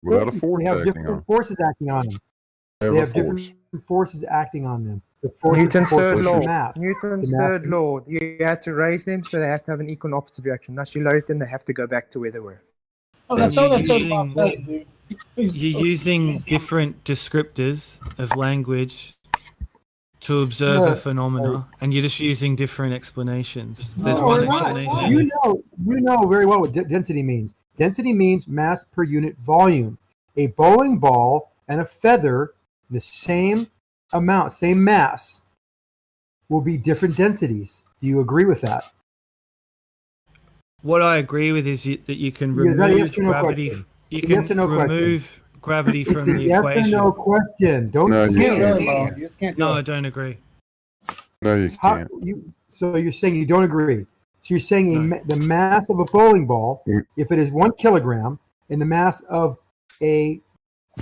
without a force They have acting different on. forces acting on them. They They have have a force. different forces acting on them. The force Newton's is third law. mass. Newton's The mass- third law. You had to raise them, so they have to have an equal and opposite reaction. Once you lower them, they have to go back to where they were. Oh, that's You're all the third using- law says, dude. You're using different descriptors of language to observe a phenomena, and you're just using different explanations. There's No, one we're not. explanation. You know very well what density means. Density means mass per unit volume. A bowling ball and a feather, the same amount, same mass, will be different densities. Do you agree with that? What I agree with is that you can Yeah, is that a remove yes or no gravity. question? You Yes or can no question? remove gravity It's from a the yes equation. or no question. Don't No, You you can't scan. do it, bro. You just can't do No, I it. don't agree. No, you How, can't. so you're saying you don't agree. So you're saying No. the mass of a bowling ball, Mm. if it is 1 kilogram, and the mass of a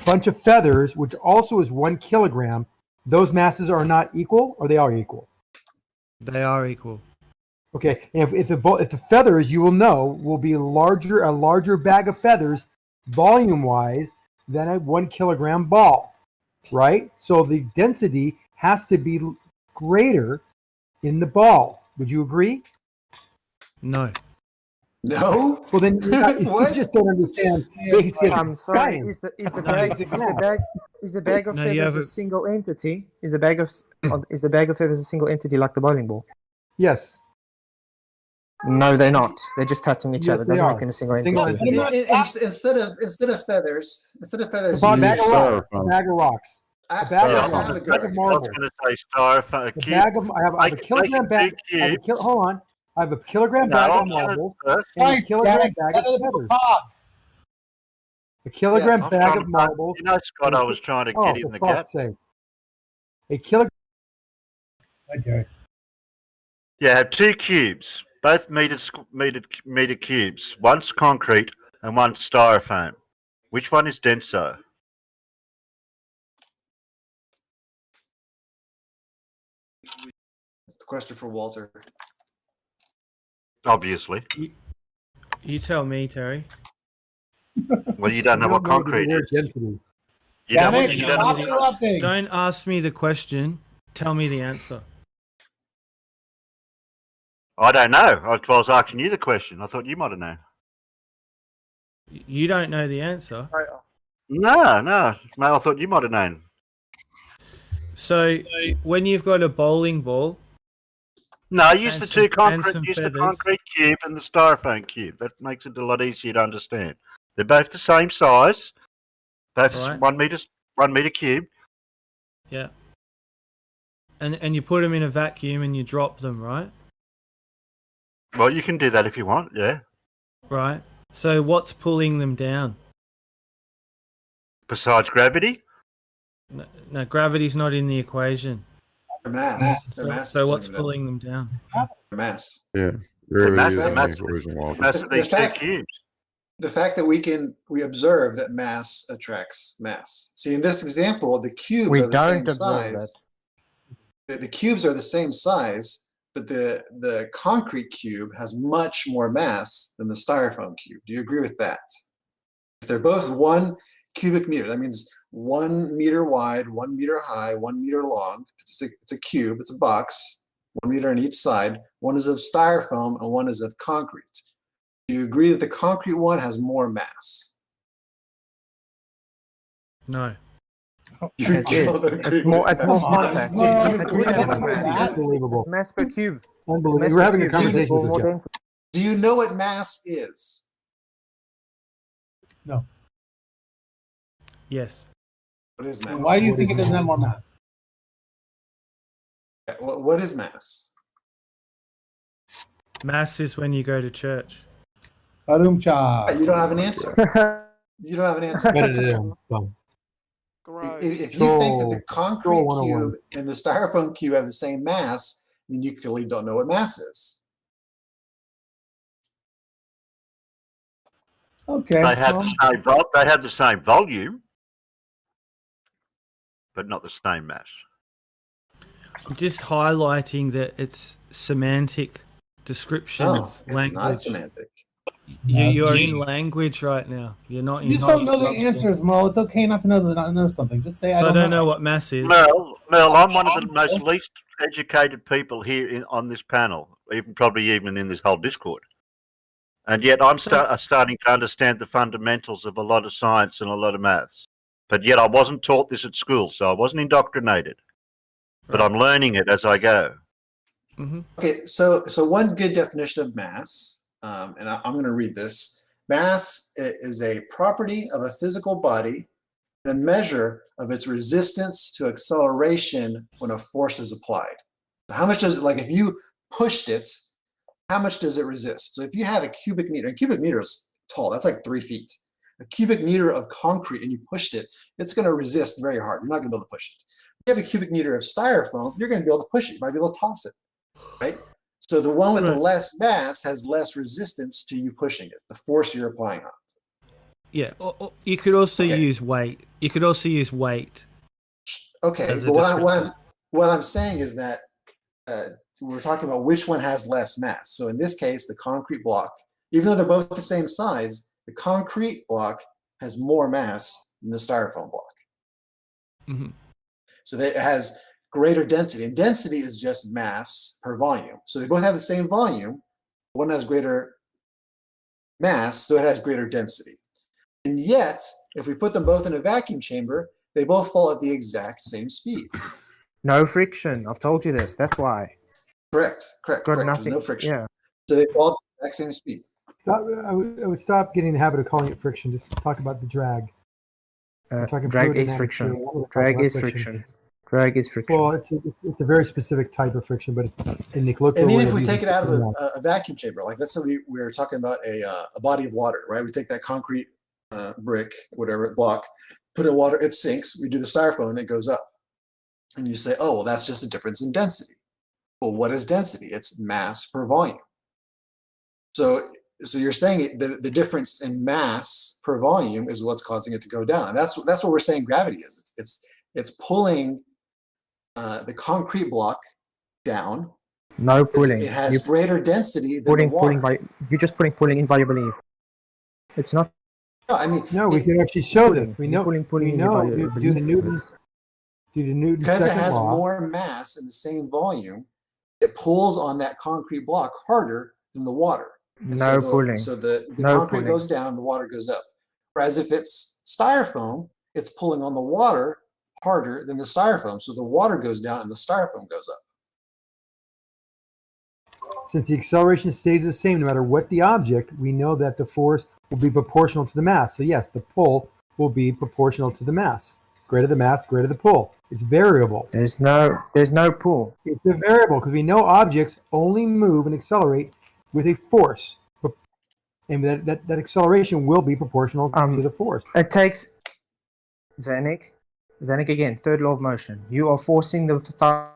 bunch of feathers, which also is 1 kilogram, those masses are not equal, or they are equal? They are equal. Okay, and if the feathers, you will know, will be a larger bag of feathers, volume-wise, than a 1 kilogram ball, right? So the density has to be greater in the ball. Would you agree? No. No? Well, then you What? just don't understand basic I'm sorry. science. Is the bag of No, you feathers have a single entity? Is the bag of feathers a single entity like the bowling ball? Yes. No, they're not. They're just touching each Yes, other. they Doesn't are. make them a single Single entity. entity. Instead of feathers, A bag of use rocks. A styrofoam. bag of rocks. I, A bag I of have a rocks. A bag good of I was marbles. going to say styrofoam. A Cube. bag of I have a Make kilogram it bag. two I have a cubes. hold on. I have a kilogram No, bag of I'm trying to marbles first. and a Christ, kilogram Derek, bag let of other people feathers. talk. A kilogram I'm bag trying of to- marbles. You know, Scott, I was trying to Oh, get for in the fuck's gap. sake! A kilogram. Right, Derek. Yeah, have two cubes, both meter cubes. One's concrete and one's styrofoam. Which one is denser? It's a question for Walter. Obviously. You tell me, Terry. Well, you don't know what know the concrete word is. density. You don't, Damn it, you don't stop know. interrupting. Don't ask me the question. Tell me the answer. I don't know. I was asking you the question. I thought you might have known. You don't know the answer. No, I thought you might have known. So when you've got a bowling ball, No, use And the some- two concrete. and some Use the feathers. concrete cube and the styrofoam cube. That makes it a lot easier to understand. They're both the same size. Both Right. 1 meter cube. yeah, and you put them in a vacuum and you drop them, right? Well, you can do that if you want. Yeah. Right. So what's pulling them down? Besides gravity. No, gravity's not in the equation. Their mass. So what's pulling them down? Their mass. Yeah. Really mass- is the an mass- equation, Walter. That's The these two fact- cubes. The fact that we observe that mass attracts mass. See, in this example, the cubes We are the same don't observe size. The cubes are the same size, but the concrete cube has much more mass than the styrofoam cube. Do you agree with that? If they're both 1 cubic meter, that means 1 meter wide, 1 meter high, 1 meter long. It's a cube, it's a box, 1 meter on each side. One is of styrofoam and one is of concrete. Do you agree that the concrete one has more mass? No. You It is. don't agree It's more. with It's that. more compact. Do you It's agree more with compact. that? Unbelievable. Mass per cube. Unbelievable. Mass We're per having a cube. conversation with More this guy. dense. Do you know what mass is? Yes. What is mass? Why do you think it doesn't have more mass? What is mass? Mass is when you go to church. Cha. You don't have an answer. You don't have an answer. If you think that the concrete 101. cube and the styrofoam cube have the same mass, then you clearly don't know what mass is. Okay. They have the same volume, but not the same mass. I'm just highlighting that it's semantic description. No, it's it's language. not semantic. You're in language right now. You're not in You just don't know the substance. answers, Mo. It's okay not to know something. Just say So I don't know what mass is. Mel, I'm one of the most least educated people here on this panel, probably even in this whole Discord. And yet I'm starting to understand the fundamentals of a lot of science and a lot of maths. But yet I wasn't taught this at school, so I wasn't indoctrinated. But I'm learning it as I go. Mm-hmm. Okay, so one good definition of mass, and I'm going to read this. Mass is a property of a physical body, and a measure of its resistance to acceleration when a force is applied. How much does it, like if you pushed it, how much does it resist? So if you have a cubic meter is tall, that's like 3 feet. A cubic meter of concrete and you pushed it, it's going to resist very hard. You're not going to be able to push it. If you have a cubic meter of styrofoam, you're going to be able to push it. You might be able to toss it, right? So the one with the less mass has less resistance to you pushing it, the force you're applying on it. Yeah, or you could also use weight. You could also use weight. Okay, but what I'm saying is that we're talking about which one has less mass. So in this case, the concrete block, even though they're both the same size, the concrete block has more mass than the styrofoam block. Mm-hmm. So that it has greater density, and density is just mass per volume. So they both have the same volume. One has greater mass, so it has greater density. And yet, if we put them both in a vacuum chamber, they both fall at the exact same speed. No friction. I've told you this. That's why. Correct. Got nothing. No friction. Yeah. So they fall at the exact same speed. I would stop getting in the habit of calling it friction. Just talk about the drag. Drag is friction. Drag is friction. Drag is friction. Well, it's a very specific type of friction, but it's in the colloquial. And even way if we of take it out of using a vacuum chamber, like let's say we're talking about a body of water, right? We take that concrete brick, whatever block, put it in water, it sinks. We do the styrofoam, it goes up. And you say, oh, well, that's just a difference in density. Well, what is density? It's mass per volume. So you're saying the difference in mass per volume is what's causing it to go down, and that's what we're saying gravity is. It's pulling the concrete block down. No pulling. It has greater density than the water. You're just pulling in by your belief. It's not. No, I mean, we can actually show that. We know. Pulling We know due to Newton's because it second has law. more mass in the same volume, it pulls on that concrete block harder than the water. And No pulling. So the No concrete pulling. goes down, the water goes up. Whereas if it's styrofoam, it's pulling on the water harder than the styrofoam. So the water goes down and the styrofoam goes up. Since the acceleration stays the same no matter what the object, we know that the force will be proportional to the mass. So yes, the pull will be proportional to the mass. Greater the mass, greater the pull. It's variable. There's no pull. It's a variable because we know objects only move and accelerate with a force. And that acceleration will be proportional to the force. It takes Zanik again, third law of motion. You are forcing the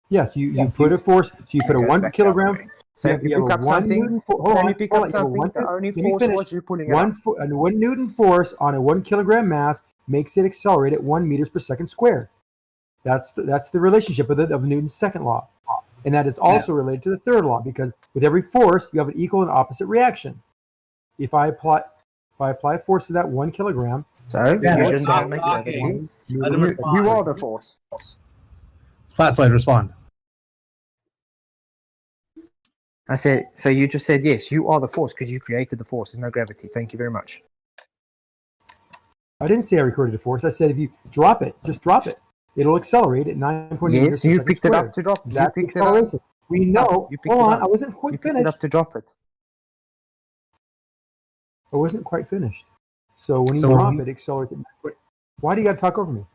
Yes, you put a force, so you put a 1 kilogram. So if you pick up something, can you pick up something? The only force was you pulling it up. 1 Newton force on a 1 kilogram mass makes it accelerate at 1 meters per second squared. That's the relationship of Newton's second law. And that is also related to the third law, because with every force, you have an equal and opposite reaction. If I apply force to that 1 kilogram, so you didn't make gravity. You are the force. Flatslide, respond. I said, so you just said, yes, you are the force because you created the force. There's no gravity. Thank you very much. I didn't say I recorded the force. I said if you drop it, just drop it. It'll accelerate at 9.8 meters per you second picked it squared. up to drop it. That's acceleration. We know. Hold on, I wasn't quite You picked it finished. up to drop it. I wasn't quite finished. So when you drop it, accelerates at. Why do you got to talk over me?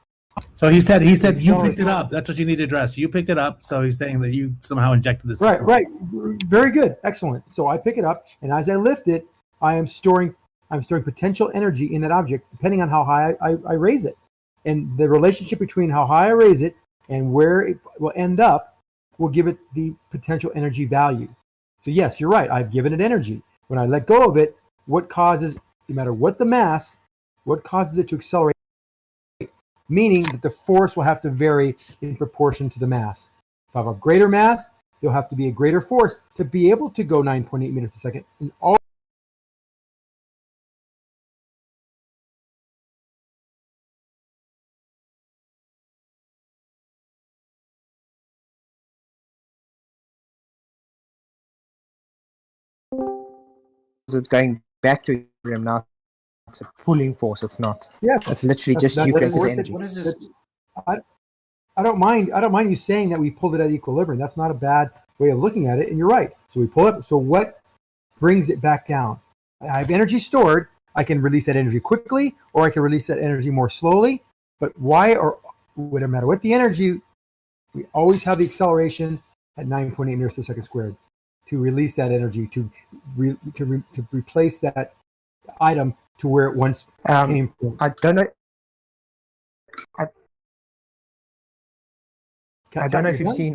So he said you picked it up. That's what you need to address. You picked it up, so he's saying that you somehow injected this. Right. Very good. Excellent. So I pick it up, and as I lift it, I'm storing potential energy in that object, depending on how high I raise it. And the relationship between how high I raise it and where it will end up will give it the potential energy value. So yes, you're right. I've given it energy. When I let go of it, what causes, no matter what the mass, what causes it to accelerate? Meaning that the force will have to vary in proportion to the mass. If I have a greater mass, there'll have to be a greater force to be able to go 9.8 meters per second. And all It's going back to equilibrium now. It's a pulling force. It's not. yes, It's literally just that- you that is created what- energy. What is this? I don't mind you saying that we pulled it at equilibrium. That's not a bad way of looking at it, and you're right. So we pull it. So what brings it back down? I have energy stored. I can release that energy quickly, or I can release that energy more slowly. But why, or would it matter what the energy? We always have the acceleration at 9.8 meters per second squared to release that energy to replace that item to where it once came from. I don't know. I don't know if you've seen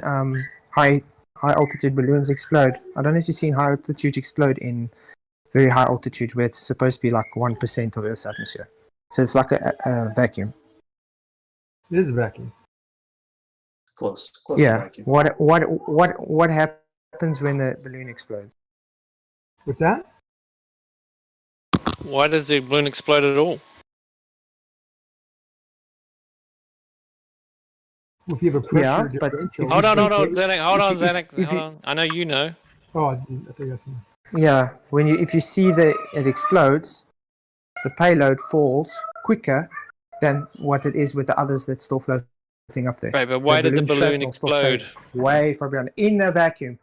high altitude balloons explode. I don't know if you've seen high altitude explode in very high altitude where it's supposed to be like 1% of Earth's atmosphere. So it's like a vacuum. It is a vacuum. Close to Yeah. vacuum. What happens when the balloon explodes? What's that? Why does the balloon explode at all? If you have a pressure Yeah, but differential. if Hold you on, see- hold on, Zanuck, hold on, if you- Zanuck, if hold you- on. I know you know. Oh, I think that's Yeah, if you see that it explodes, the payload falls quicker than what it is with the others that's still floating up there. Right, but why did the balloon shrapnel still explode? stays way far beyond in a vacuum.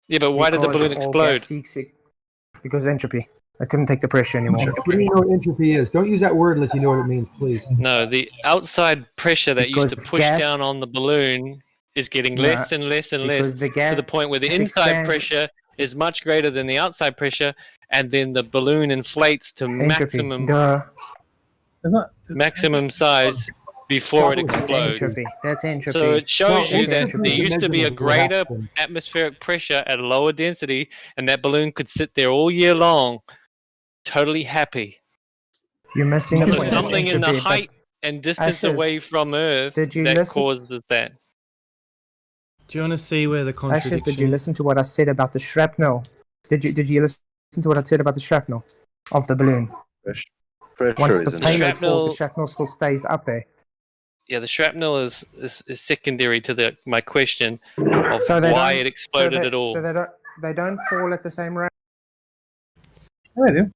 Yeah, but why did the Because balloon all explode? gas seeks it because of entropy. I couldn't take the pressure anymore. You don't even know what entropy is. Don't use that word unless you know what it means, please. No, the outside pressure that used to Because push gas- down on the balloon is getting No, less and less and less Because the gas to the point where the gas inside expands- pressure is much greater than the outside pressure, and then the balloon inflates to entropy. Duh. maximum size before it Stop with That's explodes. entropy. That's entropy. So it shows Well, you that entropy there is used to be a measurement of what greater happened. atmospheric pressure at a lower density, and that balloon could sit there all year long, totally happy. You're missing a So point. something That's in the entropy, but height and distance Ashes, away from Earth did you that listen- causes that. Do you want to see where the Ashes, contradiction? did you listen to what I said about the shrapnel? Did you listen to what I said about the shrapnel of the balloon? Pressure, Once the isn't it? payload falls, the Shrapnel- shrapnel still stays up there. Yeah, the shrapnel is secondary to my question of So they why don't- it exploded at all. So they don't fall at the same rate. Yeah, they do.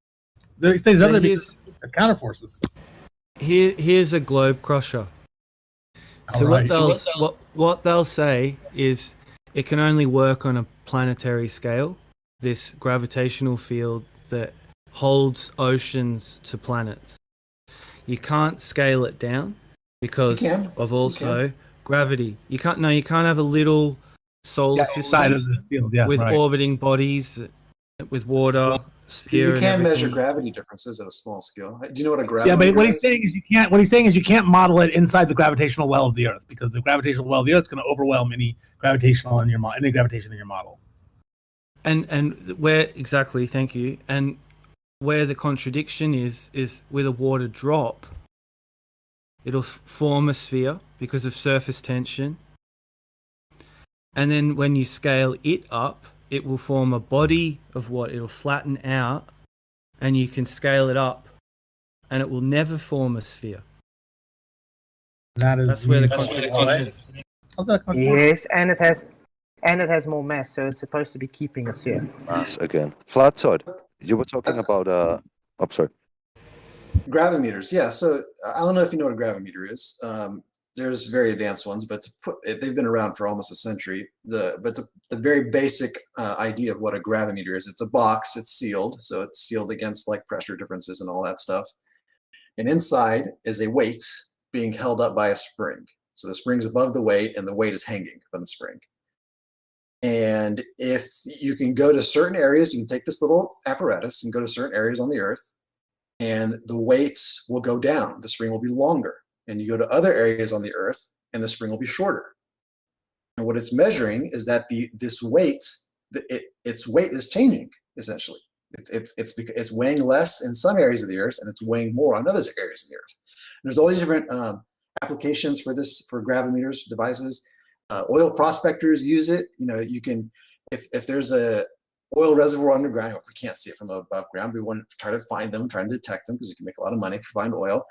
There's So other here's- counter forces. Here's a globe crusher. So Alright. what they'll say is it can only work on a planetary scale. This gravitational field that holds oceans to planets. You can't scale it down because You can. of also gravity. You can't have a little solar Side of system the field, yeah, with right. orbiting bodies with water sphere. You and can measure everything. gravity differences at a small scale. Do you know what a gravity Yeah, but what is? he's saying is you can't. What he's saying is you can't model it inside the gravitational well of the Earth because the gravitational well of the Earth is going to overwhelm any gravitation in your model. And where exactly? Thank you. And where the contradiction is with a water drop. It'll form a sphere because of surface tension, and then when you scale it up, it will form a body of water. It'll flatten out, and you can scale it up, and it will never form a sphere. That's where the contradiction is. How's that contradiction? Yes, and it has more mass, so it's supposed to be keeping us here. Mass again. Flat side. You were talking about sorry. Gravimeters, yeah. So I don't know if you know what a gravimeter is. There's very advanced ones, but they've been around for almost a century. The very basic idea of what a gravimeter is, it's a box, it's sealed, so it's sealed against like pressure differences and all that stuff. And inside is a weight being held up by a spring. So the spring's above the weight, and the weight is hanging from the spring. And if you can go to certain areas, you can take this little apparatus and go to certain areas on the Earth, and the weights will go down. The spring will be longer. And you go to other areas on the Earth, and the spring will be shorter. And what it's measuring is that its weight is changing, essentially. It's weighing less in some areas of the Earth, and it's weighing more on other areas of the Earth. And there's all these different applications for gravimeters devices. Oil prospectors use it. You know, you can, if there's a oil reservoir underground, we can't see it from above ground. We want to try to find them, try to detect them because you can make a lot of money if you find oil.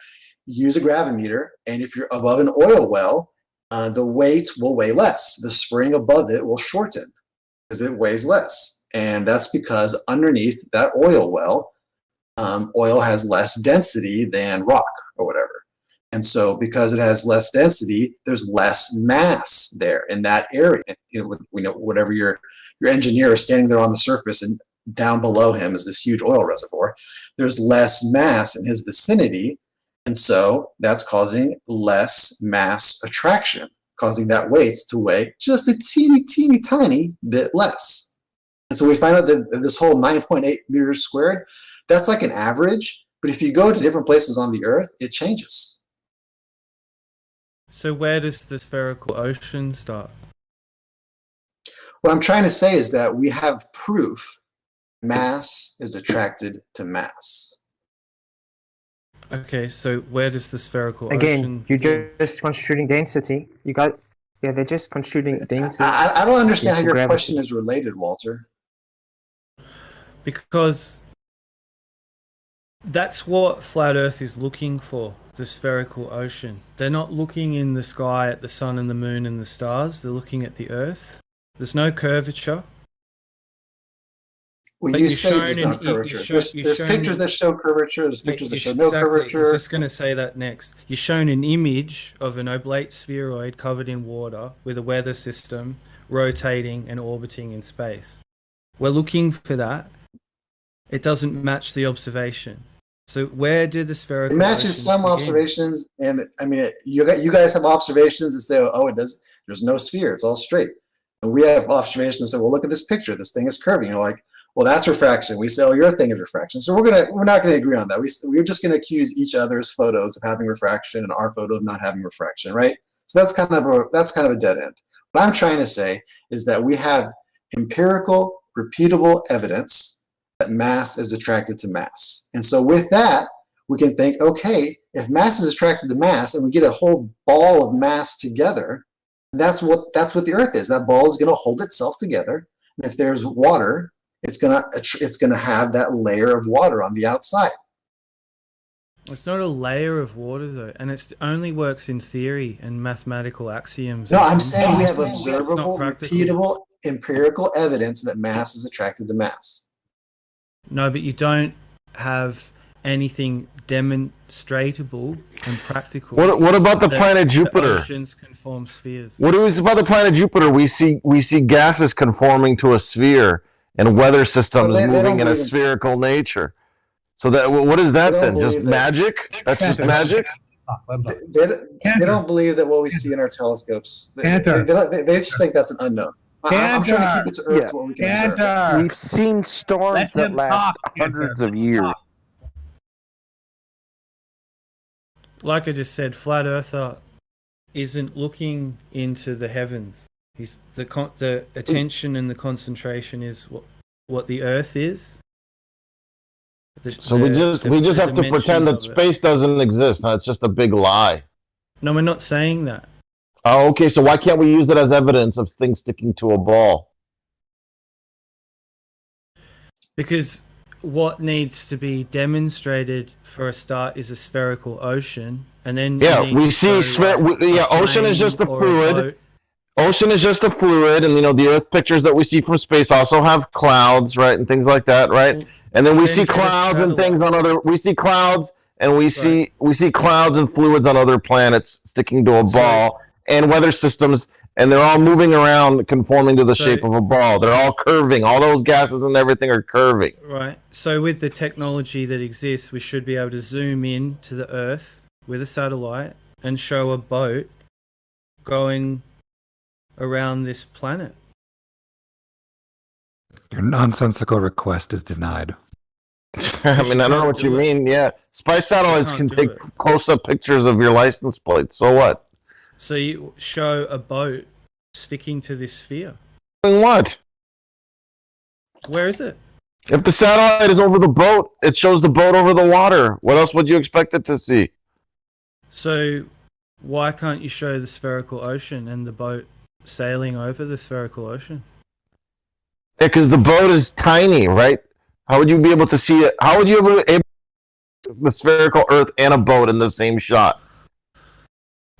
Use a gravimeter, and if you're above an oil well, the weight will weigh less. The spring above it will shorten because it weighs less, and that's because underneath that oil well, oil has less density than rock or whatever. And so because it has less density, there's less mass there in that area. You know, whatever your engineer is standing there on the surface, and down below him is this huge oil reservoir. There's less mass in his vicinity, and so that's causing less mass attraction, causing that weight to weigh just a teeny tiny bit less. And so we find out that this whole 9.8 meters squared, that's like an average, but if you go to different places on the Earth, it changes. So where does the spherical ocean start? What I'm trying to say is that we have proof mass is attracted to mass. Okay, so where does the spherical Again, ocean... you're just construing density. You got, yeah, they're just construing density. I don't understand how your gravity. question is related, Walter. Because that's what Flat Earth is looking for, the spherical ocean. They're not looking in the sky at the sun and the moon and the stars. They're looking at the Earth. There's no curvature. Well, But you you've say shown there's in- not you- curvature. you've There's shown- pictures that show curvature. There's pictures that show no Exactly. I curvature. was just going to say that next. You're shown an image of an oblate spheroid covered in water with a weather system rotating and orbiting in space. We're looking for that. It doesn't match the observation. So where did the spherical It matches oceans some begin? observations, and I mean, you guys have observations that say, oh, it does. There's no sphere; it's all straight. And we have observations that say, well, look at this picture. This thing is curving. You're like, well, that's refraction. We say, oh, your thing is refraction. So we're not gonna agree on that. We're just gonna accuse each other's photos of having refraction and our photo of not having refraction, right? So that's kind of a dead end. What I'm trying to say is that we have empirical, repeatable evidence that mass is attracted to mass. And so with that, we can think, okay, if mass is attracted to mass and we get a whole ball of mass together, that's what the Earth is. That ball is going to hold itself together. And if there's water, it's going to have that layer of water on the outside. It's not a layer of water though, and it only works in theory and mathematical axioms. No, and I'm saying we have it's not observable, practical. repeatable, empirical evidence that mass is attracted to mass. No, but you don't have anything demonstratable and practical. What about the that planet the Jupiter? oceans can form spheres. What is about the planet Jupiter? We see gases conforming to a sphere and weather systems Well, they moving don't in a believe in- spherical nature. So that what is that They don't then? Just believe that. magic? That's just magic? They don't believe that what we see in our telescopes. They just think that's an unknown. I'm trying to keep it to Earth to what we can observe. We've seen storms Let that him last talk, hundreds Cantor. of years. Like I just said, Flat Earther isn't looking into the heavens. He's the attention and the concentration is what the Earth is. So we just have to pretend that space doesn't exist. Huh? It's just a big lie. No, we're not saying that. Oh, okay. So why can't we use it as evidence of things sticking to a ball? Because what needs to be demonstrated for a start is a spherical ocean, and then Yeah, you need we to see. show, like, a Ocean is plane just a or fluid. boat. Ocean is just a fluid, and the Earth pictures that we see from space also have clouds, right, and things like that, right? Well, And then we then see get a clouds and satellite. things on other. We see clouds, and we see clouds and fluids on other planets sticking to a ball, and weather systems, and they're all moving around, conforming to the So- shape of a ball. They're all curving. All those gases and everything are curving. Right. So with the technology that exists, we should be able to zoom in to the Earth with a satellite and show a boat going around this planet. Your nonsensical request is denied. I mean, I don't know what you mean. Yeah, spice satellites can't can do take it. close-up pictures of your license plate. So what? So you show a boat sticking to this sphere. Doing what? Where is it? If the satellite is over the boat, it shows the boat over the water. What else would you expect it to see? So why can't you show the spherical ocean and the boat sailing over the spherical ocean. Yeah, because the boat is tiny, right? How would you be able to see it? How would you be able the spherical Earth and a boat in the same shot?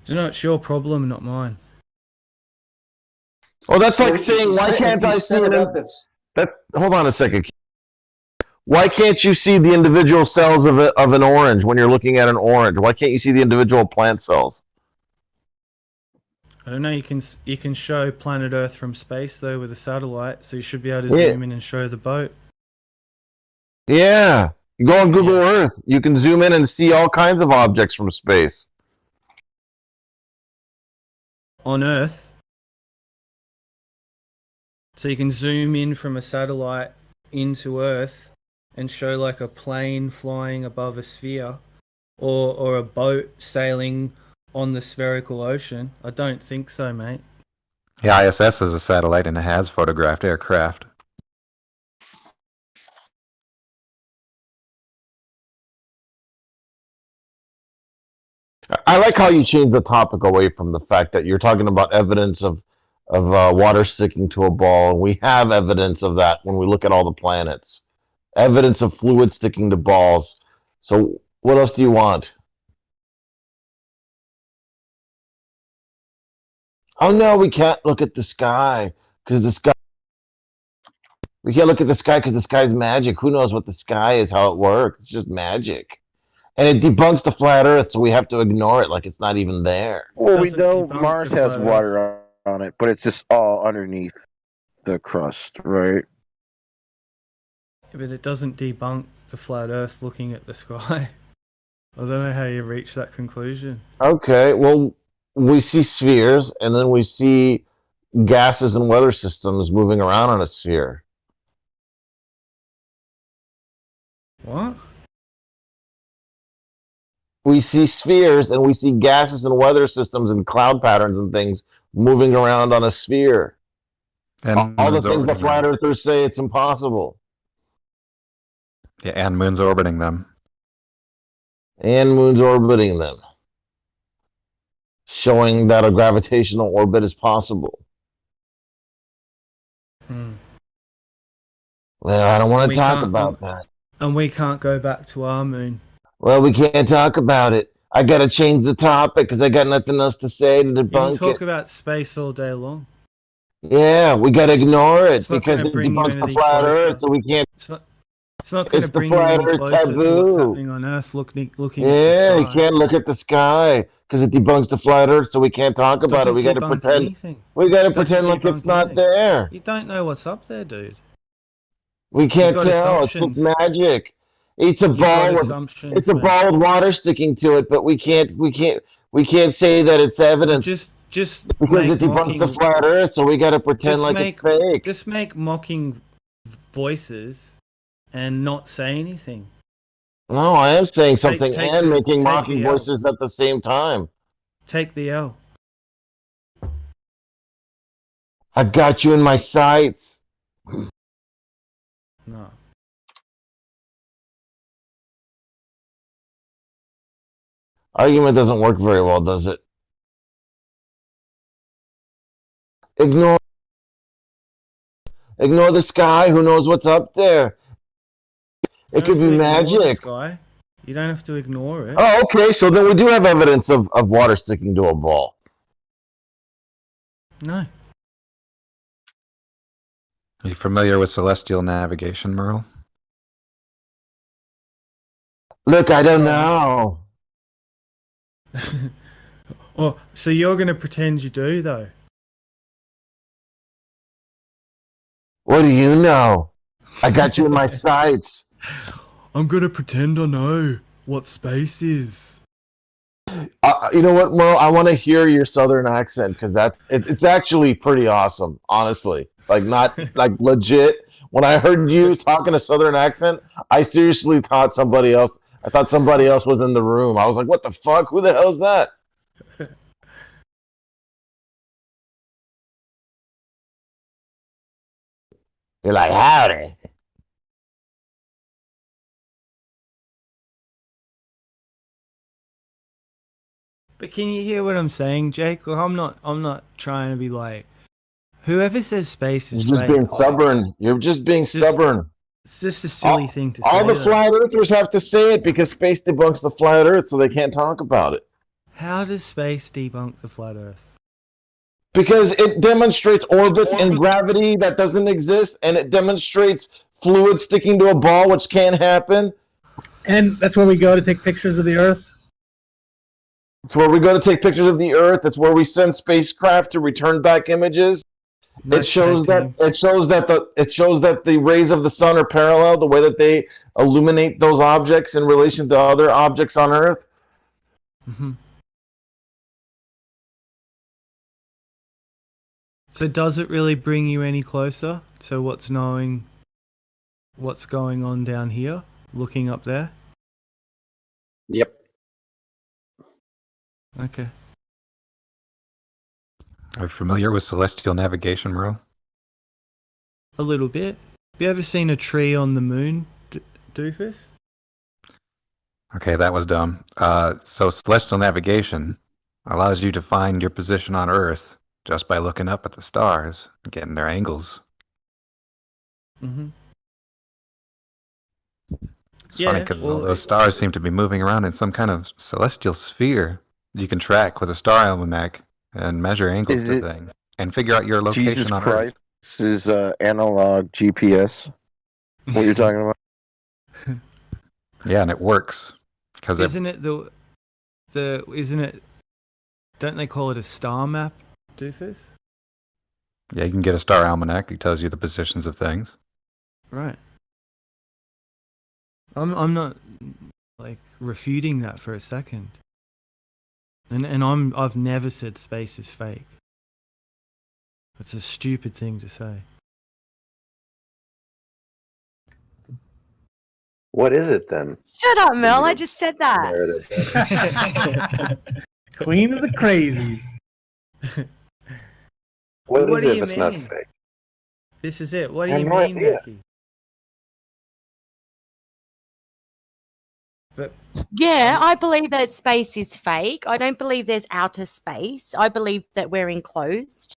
Do you know, it's your problem, not mine. Well, that's like Well, if saying, you why set- can't if you I set see it it? up, that's Hold on a second. Why can't you see the individual cells of an orange when you're looking at an orange? Why can't you see the individual plant cells? I don't know. You can show planet Earth from space though with a satellite, so you should be able to Yeah. zoom in and show the boat. Yeah. You go on Google Yeah. Earth, you can zoom in and see all kinds of objects from space. On Earth. So you can zoom in from a satellite into Earth and show like a plane flying above a sphere or a boat sailing on the spherical ocean. I don't think so, mate. The ISS is a satellite and it has photographed aircraft. I like how you changed the topic away from the fact that you're talking about evidence of water sticking to a ball. We have evidence of that when we look at all the planets. Evidence of fluid sticking to balls. So what else do you want? Oh no, we can't look at the sky because the sky. We can't look at the sky because the sky's magic. Who knows what the sky is, how it works? It's just magic. And it debunks the flat Earth, so we have to ignore it like it's not even there. Well, we Doesn't know debunk Mars the has flat water on it, but it's just all underneath the crust, right? But it doesn't debunk the flat Earth looking at the sky. I don't know how you reach that conclusion. Okay, well, we see spheres, and then we see gases and weather systems moving around on a sphere. What? We see spheres, and we see gases and weather systems and cloud patterns and things moving around on a sphere. And All the moons things the orbiting flat them. earthers say it's impossible. Yeah, and moons orbiting them. And moons orbiting them, showing that a gravitational orbit is possible. Hmm. Well, I don't want to We talk can't- about that. And we can't go back to our moon. Well, we can't talk about it. I gotta change the topic because I got nothing else to say to You can debunk talk it. about space all day long. Yeah, we gotta ignore it It's not because gonna it bring debunks the humanity flat closer. Earth, so we can't. It's not going to It's the bring you flat any Earth closer to what's taboo. happening on Earth. Looking Yeah, at you the sky. can't look at the sky because it debunks the flat Earth, so we can't talk about it. Doesn't We gotta debunk pretend. anything. We gotta Doesn't pretend like it's debunk not anything. there. You don't know what's up there, dude. We can't got tell. It's just assumptions. magic. It's a You've ball got with assumptions, it's a mate. ball with water sticking to it, but we can't say that it's evidence Just because make it debunks mocking. the flat Earth. So we got to pretend Just like make it's fake. just make mocking voices and not say anything. No, I am saying something take and making take mocking the L. voices at the same time. Take the L. I got you in my sights. No. Argument doesn't work very well, does it? Ignore the sky. Who knows what's up there? You It could don't be have to ignore the magic. sky. You don't have to ignore it. Oh, okay. So then we do have evidence of water sticking to a ball. No. Are you familiar with celestial navigation, Merle? Look, I don't know. Oh, so you're going to pretend you do, though? What do you know? I got you in my sights. I'm going to pretend I know what space is. You know what, Merle? I want to hear your southern accent because it's actually pretty awesome, honestly. Like not like legit. When I heard you talking a southern accent, I seriously thought somebody else. I thought somebody else was in the room. I was like, "What the fuck? Who the hell is that?" You're like, "Howdy." But can you hear what I'm saying, Jake? Like, I'm not trying to be like Whoever says space is You're just fake, being stubborn. You're just being It's just- stubborn. it's just a silly thing to say. All the though. flat earthers have to say it because space debunks the flat earth, so they can't talk about it. How does space debunk the flat Earth? Because it demonstrates orbits and gravity that doesn't exist, and it demonstrates fluid sticking to a ball, which can't happen. And that's where we go to take pictures of the Earth. It's where we go to take pictures of the Earth. It's where we send spacecraft to return back images. It shows that the rays of the sun are parallel, the way that they illuminate those objects in relation to other objects on Earth. Mm-hmm. So does it really bring you any closer to knowing what's going on down here, looking up there? Yep. Okay. Are you familiar with celestial navigation, Merle? A little bit. Have you ever seen a tree on the moon, Doofus? Okay, that was dumb. So celestial navigation allows you to find your position on Earth just by looking up at the stars and getting their angles. Mm-hmm. It's funny because all those stars seem to be moving around in some kind of celestial sphere you can track with a star almanac and measure angles to things and figure out your location Jesus on Christ Earth. is analog GPS. What you're talking about? Yeah, and it works. Because isn't it isn't it? Don't they call it a star map, Doofus? Yeah, you can get a star almanac. It tells you the positions of things. Right. I'm not like refuting that for a second. And I've never said space is fake. That's a stupid thing to say. What is it then? Shut up, Mel. I just said that. There it is. Queen of the crazies. What do is you it if it's not mean? fake? This is it. What do I you have no mean, idea. Becky? But Yeah, I believe that space is fake. I don't believe there's outer space. I believe that we're enclosed.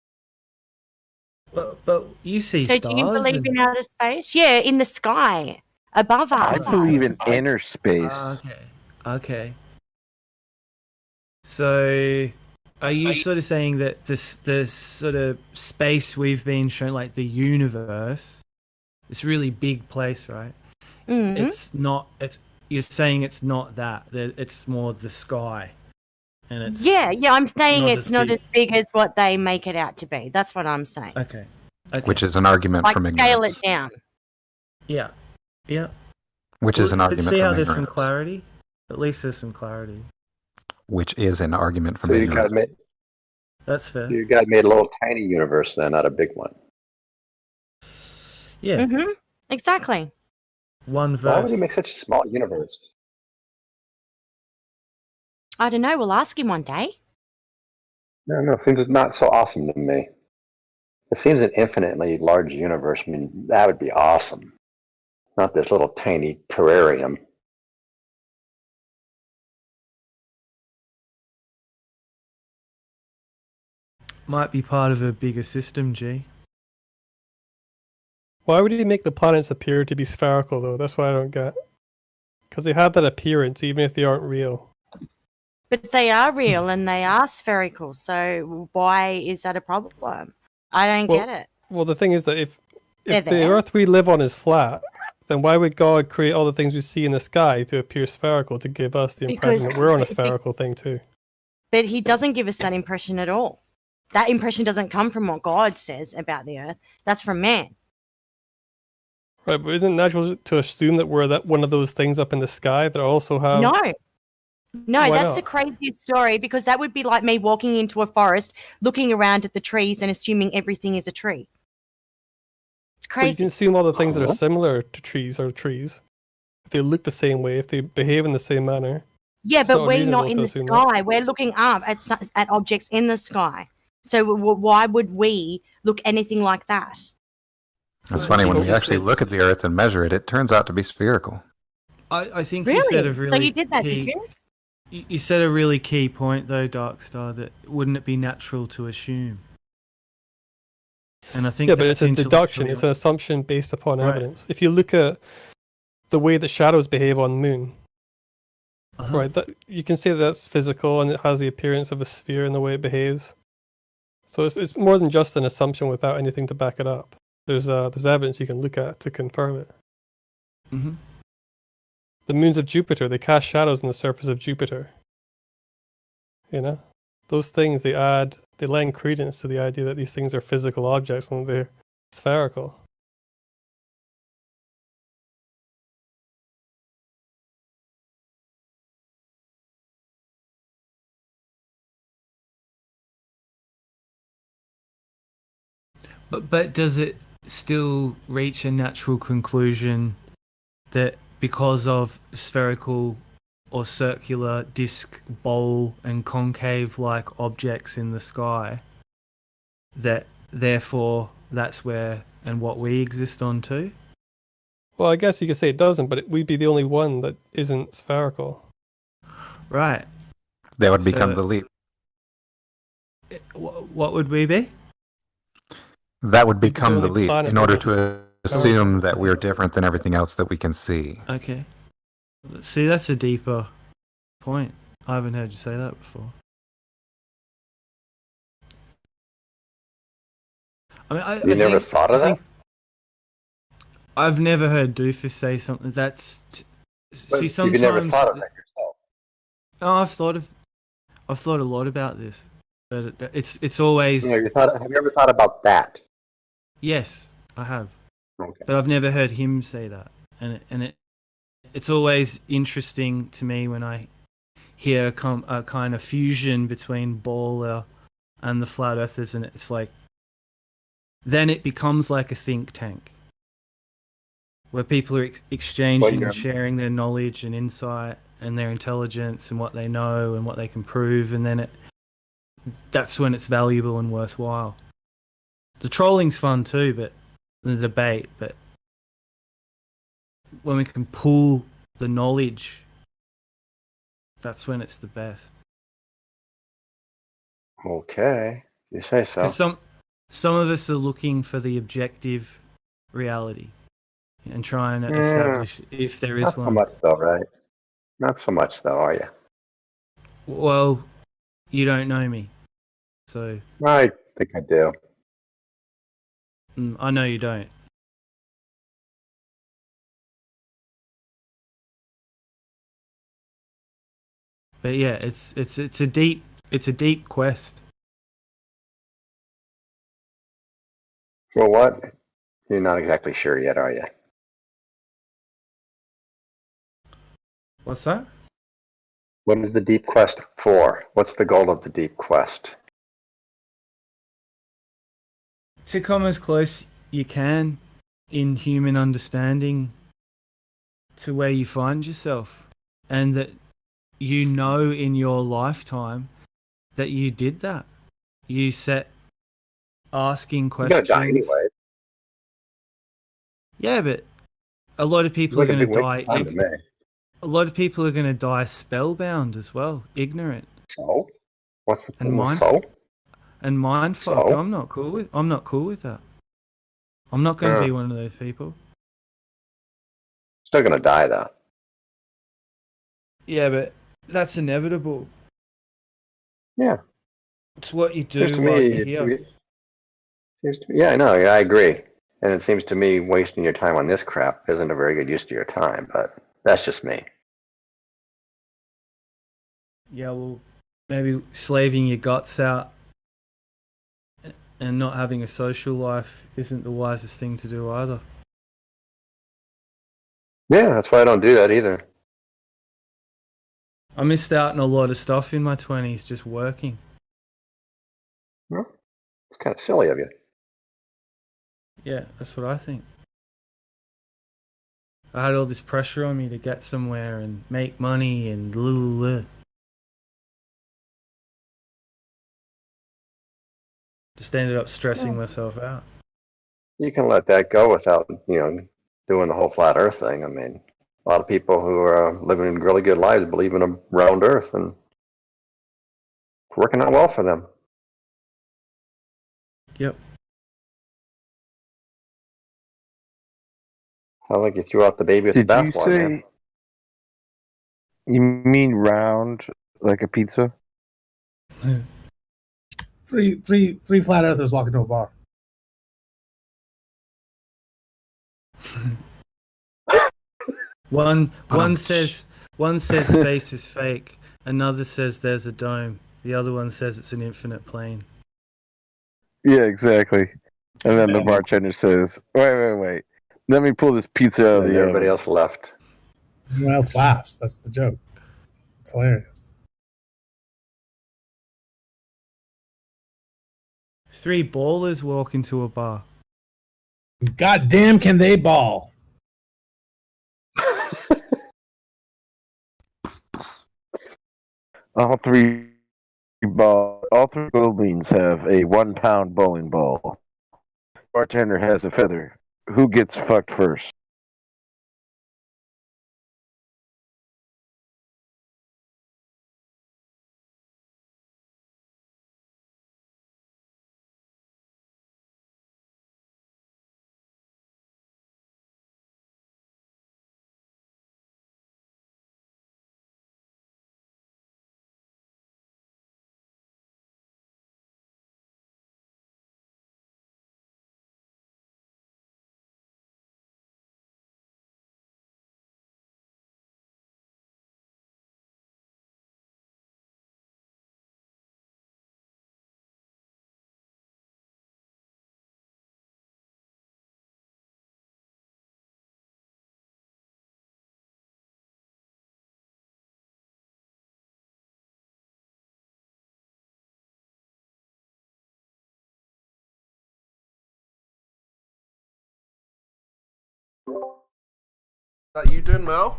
but you see So stars. do you believe and- in outer space? Yeah, in the sky, above I us. believe in inner space. Okay. So, are you sort of saying that this sort of space we've been shown, like the universe, this really big place, right? Mhm. It's not. You're saying it's not that. It's more the sky, and it's Yeah, I'm saying not it's as not big. as big as what they make it out to be. That's what I'm saying. Okay. Which is an argument Like from scale ignorance. it down. Yeah. Which is an But argument see how from there's some ignorance. clarity. At least there's some clarity. Which is an argument from So you ignorance. got made. That's fair. You got made a little tiny universe then, not a big one. Yeah. Mm-hmm. Exactly. One Why would verse. you make such a small universe? I don't know. We'll ask him one day. No, it seems not so awesome to me. It seems an infinitely large universe. I mean, that would be awesome. Not this little tiny terrarium. Might be part of a bigger system, G. Why would he make the planets appear to be spherical, though? That's what I don't get. Because they have that appearance, even if they aren't real. But they are real and they are spherical. So why is that a problem? I don't get it. Well, the thing is that if They're the there. Earth we live on is flat, then why would God create all the things we see in the sky to appear spherical to give us the impression Because- that we're on a spherical thing too? But he doesn't give us that impression at all. That impression doesn't come from what God says about the earth. That's from man. Right, but isn't it natural to assume that we're that one of those things up in the sky that also have? No, Why that's not? the craziest story because that would be like me walking into a forest, looking around at the trees and assuming everything is a tree. It's But you crazy. can assume all the things that are similar to trees are trees. If they look the same way, if they behave in the same manner. Yeah, It's but not we're not reasonable in to the assume that. sky. We're looking up at objects in the sky. So why would we look anything like that? It's funny, when you actually look at the Earth and measure it, it turns out to be spherical. I think Really? you said a really So you did that, did key, you? You said a really key point though, Darkstar, that wouldn't it be natural to assume? And I think Yeah, but it's that's a deduction. intellectually- It's an assumption based upon Right. evidence. If you look at the way that shadows behave on the moon, Uh-huh. right, that you can say that's physical and it has the appearance of a sphere in the way it behaves. So it's more than just an assumption without anything to back it up. There's evidence you can look at to confirm it. Mm-hmm. The moons of Jupiter, they cast shadows on the surface of Jupiter. You know, those things they lend credence to the idea that these things are physical objects and they're spherical. But does it still reach a natural conclusion that because of spherical or circular disc, bowl, and concave-like objects in the sky, that therefore that's where and what we exist on too? Well, I guess you could say it doesn't, but we'd be the only one that isn't spherical. Right. That would become So- the leap. What would we be? That would We'd be the become the only leap planet in order that to is- assume that we're different than everything else that we can see. Okay. See, that's a deeper point. I haven't heard you say that before. I mean, You never thought of that? I've never heard Doofus say something that's. See, But sometimes. you never thought of that yourself. Oh, I've thought a lot about this, but it's always. Have you ever thought about that? Yes, I have. Okay. But I've never heard him say that, and it's always interesting to me when I hear a kind of fusion between Baller and the flat earthers, and it's like then it becomes like a think tank where people are exchanging and sharing their knowledge and insight and their intelligence and what they know and what they can prove, and then that's when it's valuable and worthwhile. The trolling's fun too, but the debate, but when we can pool the knowledge, that's when it's the best. Okay, you say so. Because some of us are looking for the objective reality and trying to establish if there is Not one. so much though, right? Not so much though, are you? Well, you don't know me, so I think I do. I know you don't. But yeah, it's a deep quest. For what? You're not exactly sure yet, are you? What's that? What is the deep quest for? What's the goal of the deep quest? To come as close you can in human understanding to where you find yourself, and that you know in your lifetime that you did that. You set asking You're questions. gonna die anyway. Yeah, but a lot of people are It's like going a to big waste die. of time to me. A lot of people are going to die spellbound as well, ignorant So, what's the and mindful? and mind fucked. So? I'm not cool with that. I'm not going to Yeah. be one of those people. Still gonna die though. Yeah, but that's inevitable. Yeah. It's what you do Seems to while me, you're here. yeah, I know, yeah, I agree. And it seems to me wasting your time on this crap isn't a very good use of your time, but that's just me. Yeah, well, maybe slaving your guts out and not having a social life isn't the wisest thing to do either. Yeah, that's why I don't do that either. I missed out on a lot of stuff in my 20s just working. Well, it's kind of silly of you. Yeah, that's what I think. I had all this pressure on me to get somewhere and make money and just ended up stressing myself out. You can let that go without, doing the whole flat Earth thing. I mean, a lot of people who are living really good lives believe in a round Earth, and it's working out well for them. Yep. Sounds like you threw out the baby with the Did you bathwater, say? man. You mean round like a pizza? Three flat earthers walk into a bar. One says space is fake. Another says there's a dome. The other one says it's an infinite plane. Yeah, exactly. And then the bartender says, "Wait. Let me pull this pizza out of And the everybody oven." else left. Everyone else laughs. That's the joke. It's hilarious. 3 ballers walk into a bar. God damn, can they ball? All three goblins have a 1-pound bowling ball. Bartender has a feather. Who gets fucked first? That you doing, Mel?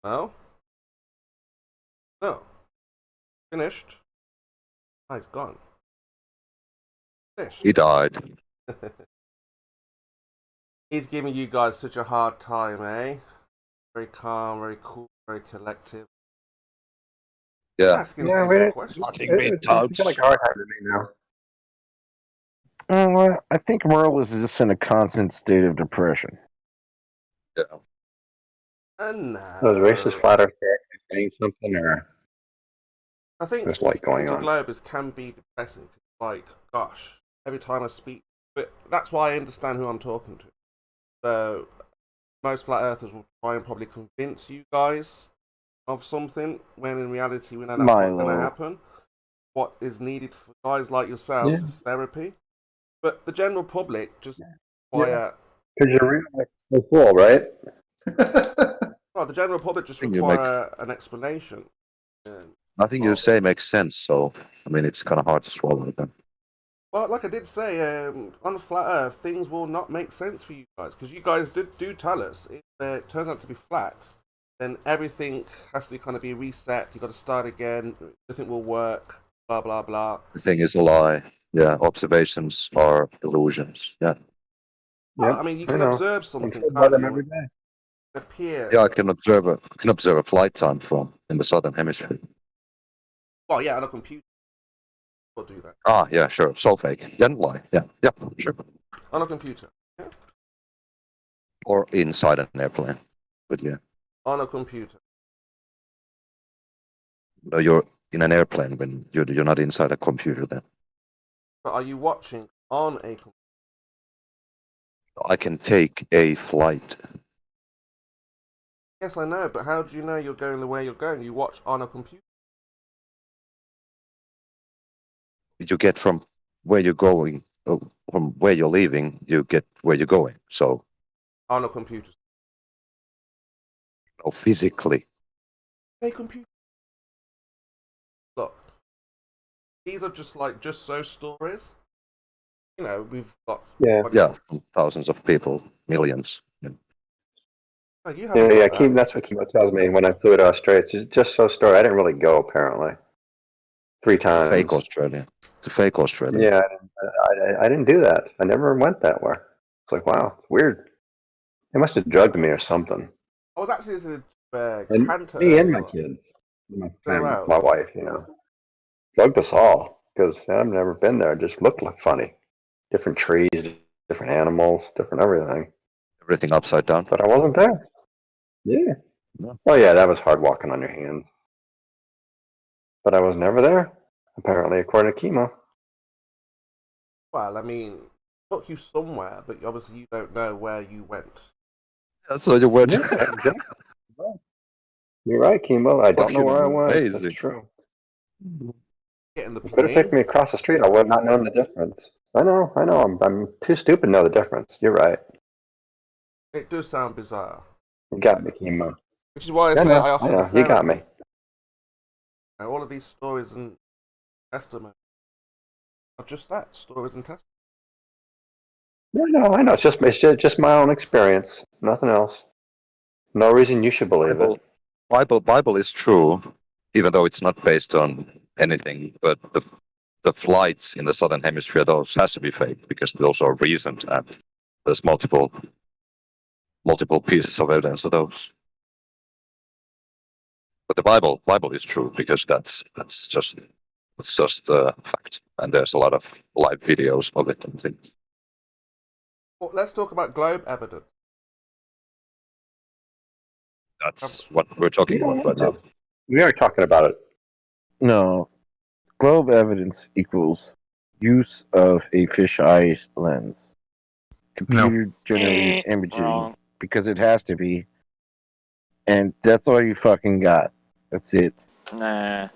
Mel? No. Finished? Oh, he's gone. Finished. He died. He's giving you guys such a hard time, eh? Very calm, very cool, very collective. Yeah. Asking simple questions. It's like a hard time to me now. I think Merle is just in a constant state of depression. Yeah. No. Those racist flat earth saying something, or I think there's light going to on. Globus can be depressing. Like, gosh, every time I speak, but that's why I understand who I'm talking to. So, most flat earthers will try and probably convince you guys of something, when in reality we know that's not going to happen. What is needed for guys like yourselves is therapy. But the general public just require. Because you're really so full, right? Well, the general public just think you require an explanation. Nothing you say makes sense, so I mean it's kind of hard to swallow them. Well, like I did say, on Flat Earth, things will not make sense for you guys, because you guys do tell us if it turns out to be flat, then everything has to kind of be reset. You got to start again. Nothing will work. Blah blah blah. The thing is a lie. Yeah, observations are illusions. Yeah. Well, I mean, you can observe something. By them every day. Appear. Yeah, I can observe a flight time from in the southern hemisphere. Well, yeah, on a computer. We'll do that. Ah, yeah, sure. So fake. Didn't lie. Yeah, sure. On a computer. Yeah. Or inside an airplane. But yeah. On a computer. No, you're in an airplane when you're not inside a computer then. But are you watching on a computer? I can take a flight. Yes, I know, but how do you know you're going the way you're going? You watch on a computer. You get from where you're going, from where you're leaving, you get where you're going. So. On a computer. No, physically. A computer. Look, these are just so stories. You know, we've got thousands of people, millions. Yeah. Oh, you that's what Kimo tells me when I flew to Australia. It's just so story. I didn't really go apparently. 3 times. Fake Australia. It's a fake Australia. Yeah, I didn't do that. I never went that way. It's like, wow, it's weird. They must have drugged me or something. I was actually And Cantor. me and my kids, my wife, drugged us all because I've never been there. It just looked like funny. Different trees, different animals, different everything. Everything upside down. But I wasn't there. Yeah. No. Oh yeah, that was hard walking on your hands. But I was never there, apparently, according to Chemo. Well, I mean, took you somewhere, but obviously you don't know where you went. That's what you went. Yeah, exactly. You're right, Chemo. I don't know where I went. Amazing. That's true. Get in the You could have plane. taken me across the street. I would not known the difference. I know. I'm too stupid to know the difference. You're right. It does sound bizarre. You got me, Chemo. Which is why I Yeah, say no, I often I know. You got me. All of these stories and testimony are just that, stories and testimony. No, I know. It's just my own experience. Nothing else. No reason you should believe it. Bible is true, even though it's not based on anything. But the flights in the southern hemisphere, those has to be fake because those are recent and there's multiple pieces of evidence of those. But the Bible is true because that's just a fact, and there's a lot of live videos of it and things. Well, let's talk about globe evidence. That's what we're talking about right now. We are talking about it. No. Globe evidence equals use of a fisheye lens. Computer generated imaging. Wrong. Because it has to be. And that's all you fucking got. That's it. Nah.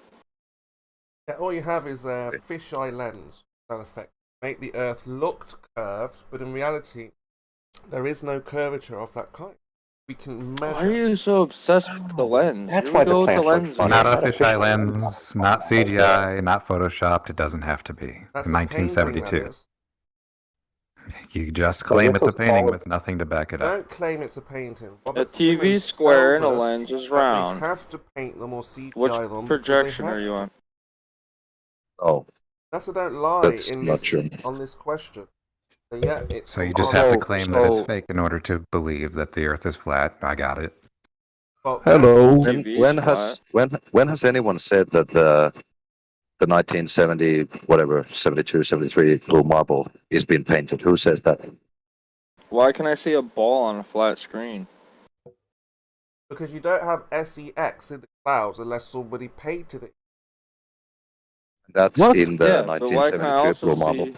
Yeah, all you have is a fisheye lens. That effect make the Earth looked curved, but in reality, there is no curvature of that kind. We can measure. Why are you so obsessed with the lens? That's You why go the with the plants lens. look Not funny. a fisheye lens, not CGI, not photoshopped. It doesn't have to be. That's the painting, that 1972. is. You just claim this it's a was painting called- with nothing to back it up. Don't claim it's a painting. A Robert TV Simmons square and a tells us lens is that round. They have to paint them or CGI Which them. because they projection have are you to. on? Oh, NASA don't lie That's in not this true. on this question. So yeah, it's So you just have to So- claim that it's so- fake in order to believe that the Earth is flat. I got it. well, Hello. When has anyone said that the 1970 whatever 72 73 blue marble is being painted? Who says that? Why can I see a ball on a flat screen? because you don't have SEX in the clouds unless somebody painted it. That's What? in the Yeah, but why can I 1972 also blue marble. see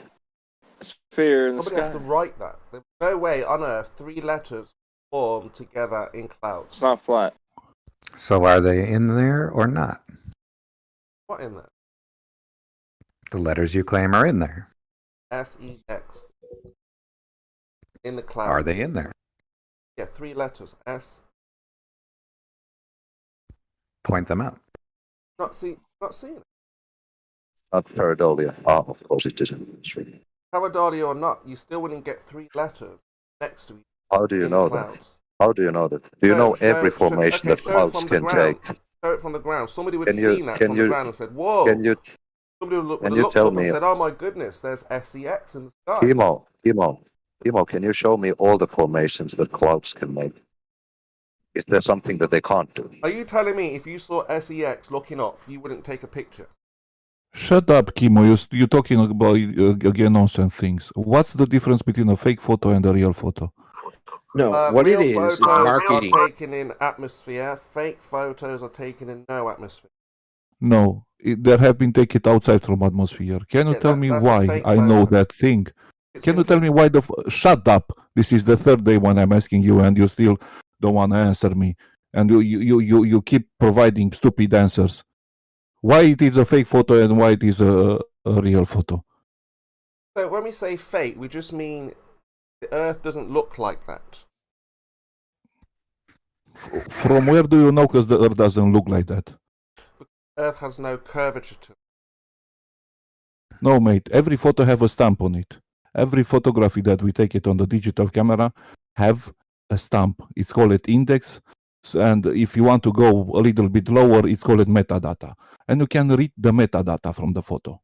a sphere in the Somebody has to sky? write that. There's no way on Earth 3 letters form together in clouds. It's not flat. So are they in there or not? What in there? The letters you claim are in there. SEX. In the clouds. Are they in there? Yeah, 3 letters. S. Point them out. Not seeing it. Not pareidolia. Ah, of course it isn't. It's really- Pareidolia or not, you still wouldn't get 3 letters next to each How do you in know the that? clouds. How do you know that? Do you know every formation that show it clouds from the can ground. take? Show it from the ground. Somebody would Can have you- seen that can from you- the ground and said, whoa. Can you Somebody would can have you looked tell up and me- said, oh my goodness, there's SEX in the sky. Timo, can you show me all the formations that clouds can make? Is there something that they can't do? Are you telling me if you saw SEX looking up, you wouldn't take a picture? Shut up, Kimo. You're talking about again nonsense things. What's the difference between a fake photo and a real photo? No, what it Real is photos marketing. are taken in atmosphere. Fake photos are taken in no atmosphere. No, there have been taken outside from atmosphere. Can you Yeah, tell me that's a why fake I know photo. that thing? It's Can been you tell me why shut up? This is the third day when I'm asking you and you still don't want to answer me. And you keep providing stupid answers. Why it is a fake photo and why it is a real photo? So when we say fake, we just mean the Earth doesn't look like that. From where do you know? Because the Earth doesn't look like that. Earth has no curvature to it. No, mate. Every photo have a stamp on it. Every photography that we take it on the digital camera have a stamp. It's called index. And if you want to go a little bit lower, it's called metadata. And you can read the metadata from the photo.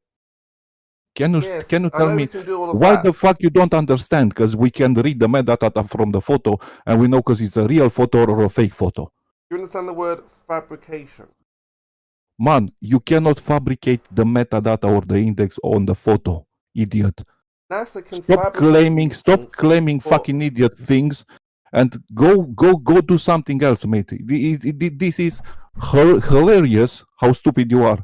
Can you Yes, tell I know me we can do all of why that. the fuck you don't understand? Because we can read the metadata from the photo and we know because it's a real photo or a fake photo. You understand the word fabrication? Man, you cannot fabricate the metadata or the index on the photo, idiot. NASA can Stop claiming fucking idiot things, and go do something else, mate. This is hilarious. How stupid you are.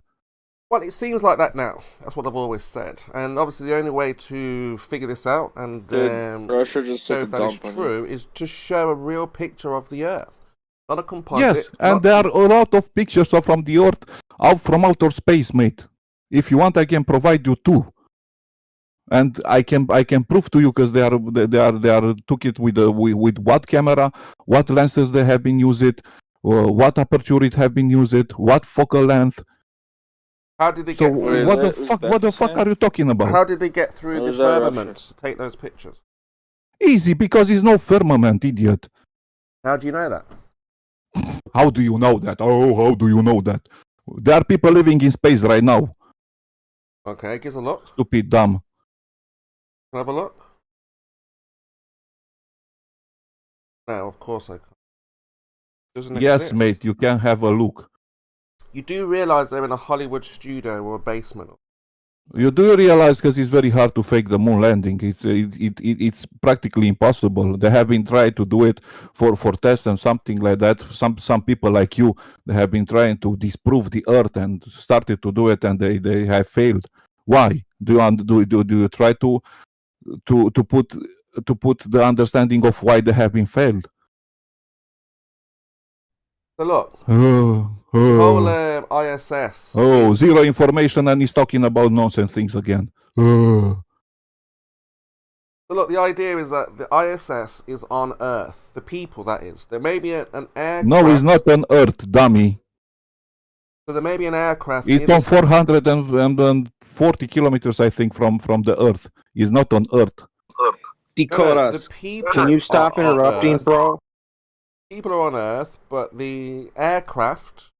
Well, it seems like that now. That's what I've always said. And obviously, the only way to figure this out and Russia just show took if a that is dump on true is to show a real picture of the Earth, not a composite. Yes, and there are a lot of pictures from the Earth, out from outer space, mate. If you want, I can provide you two, and I can prove to you because they are took it with what camera, what lenses they have been used, what aperture it have been used, what focal length. How did they get through? What the fuck are you talking about? How did they get through the firmament to take those pictures? Easy, because it's no firmament, idiot. How do you know that? How do you know that? Oh, how do you know that? There are people living in space right now. Okay, give us a look. Stupid, dumb. Can I have a look? No, of course I can't. Doesn't Yes, exist. mate, you can have a look. You do realize they're in a Hollywood studio or a basement. You do realize, because it's very hard to fake the moon landing. It's practically impossible. They have been trying to do it for tests and something like that. Some people like you, they have been trying to disprove the Earth and started to do it, and they have failed. Why? Do you try to put the understanding of why they have been failed? So look, the whole ISS. Zero information, and he's talking about nonsense things again. So look, the idea is that the ISS is on Earth. The people, that is. There may be an aircraft. No, it's not on Earth, dummy. So there may be an aircraft. It's on 440 kilometers, I think, from the Earth. It's not on Earth. Decoras, can you stop interrupting, bro? People are on Earth, but the aircraft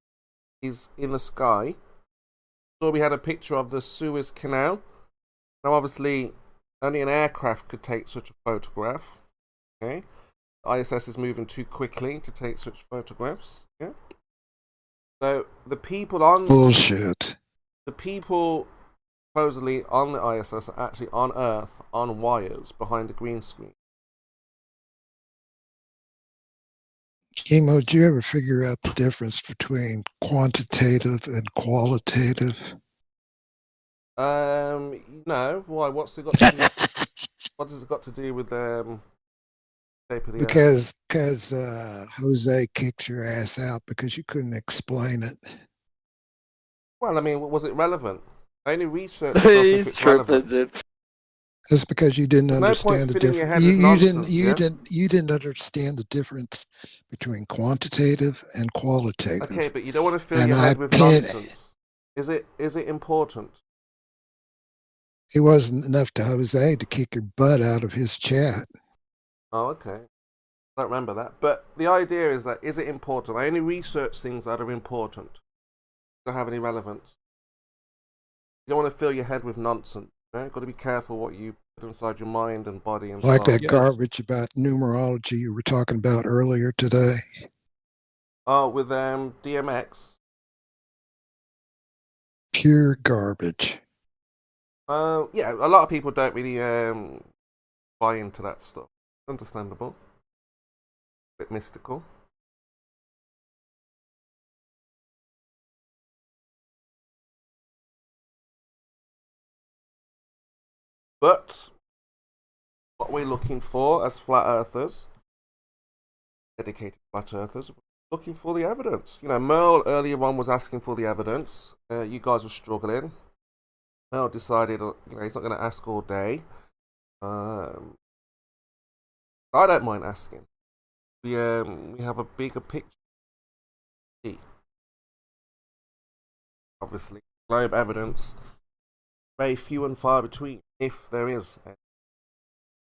is in the sky. So we had a picture of the Suez Canal. Now, obviously, only an aircraft could take such a photograph. Okay, the ISS is moving too quickly to take such photographs. Yeah. So the people on bullshit. The people supposedly on the ISS are actually on Earth on wires behind a green screen. Chemo, did you ever figure out the difference between quantitative and qualitative? No. Why? What's it got to do? What has it got to do with shape of the Earth? Because Jose kicked your ass out because you couldn't explain it. Well, I mean, was it relevant? I only researched stuff if it's relevant. That's because you didn't There's no understand point the filling your difference. head with nonsense, You didn't understand the difference between quantitative and qualitative. Okay, but you don't want to fill And your I head with can't- nonsense. Is it important? It wasn't enough to Jose to kick your butt out of his chat. Oh, okay. I don't remember that. But the idea is that, is it important? I only research things that are important. Don't have any relevance. You don't want to fill your head with nonsense. You've got to be careful what you put inside your mind and body and Like soul. that garbage about numerology you were talking about earlier today. Oh, with DMX. Pure garbage. Yeah, a lot of people don't really buy into that stuff. Understandable. A bit mystical. But what we're looking for as flat earthers, dedicated flat earthers, looking for the evidence. You know, Merle earlier on was asking for the evidence. You guys were struggling. Merle decided, he's not going to ask all day. I don't mind asking. We have a bigger picture. Obviously, globe evidence, very few and far between, if there is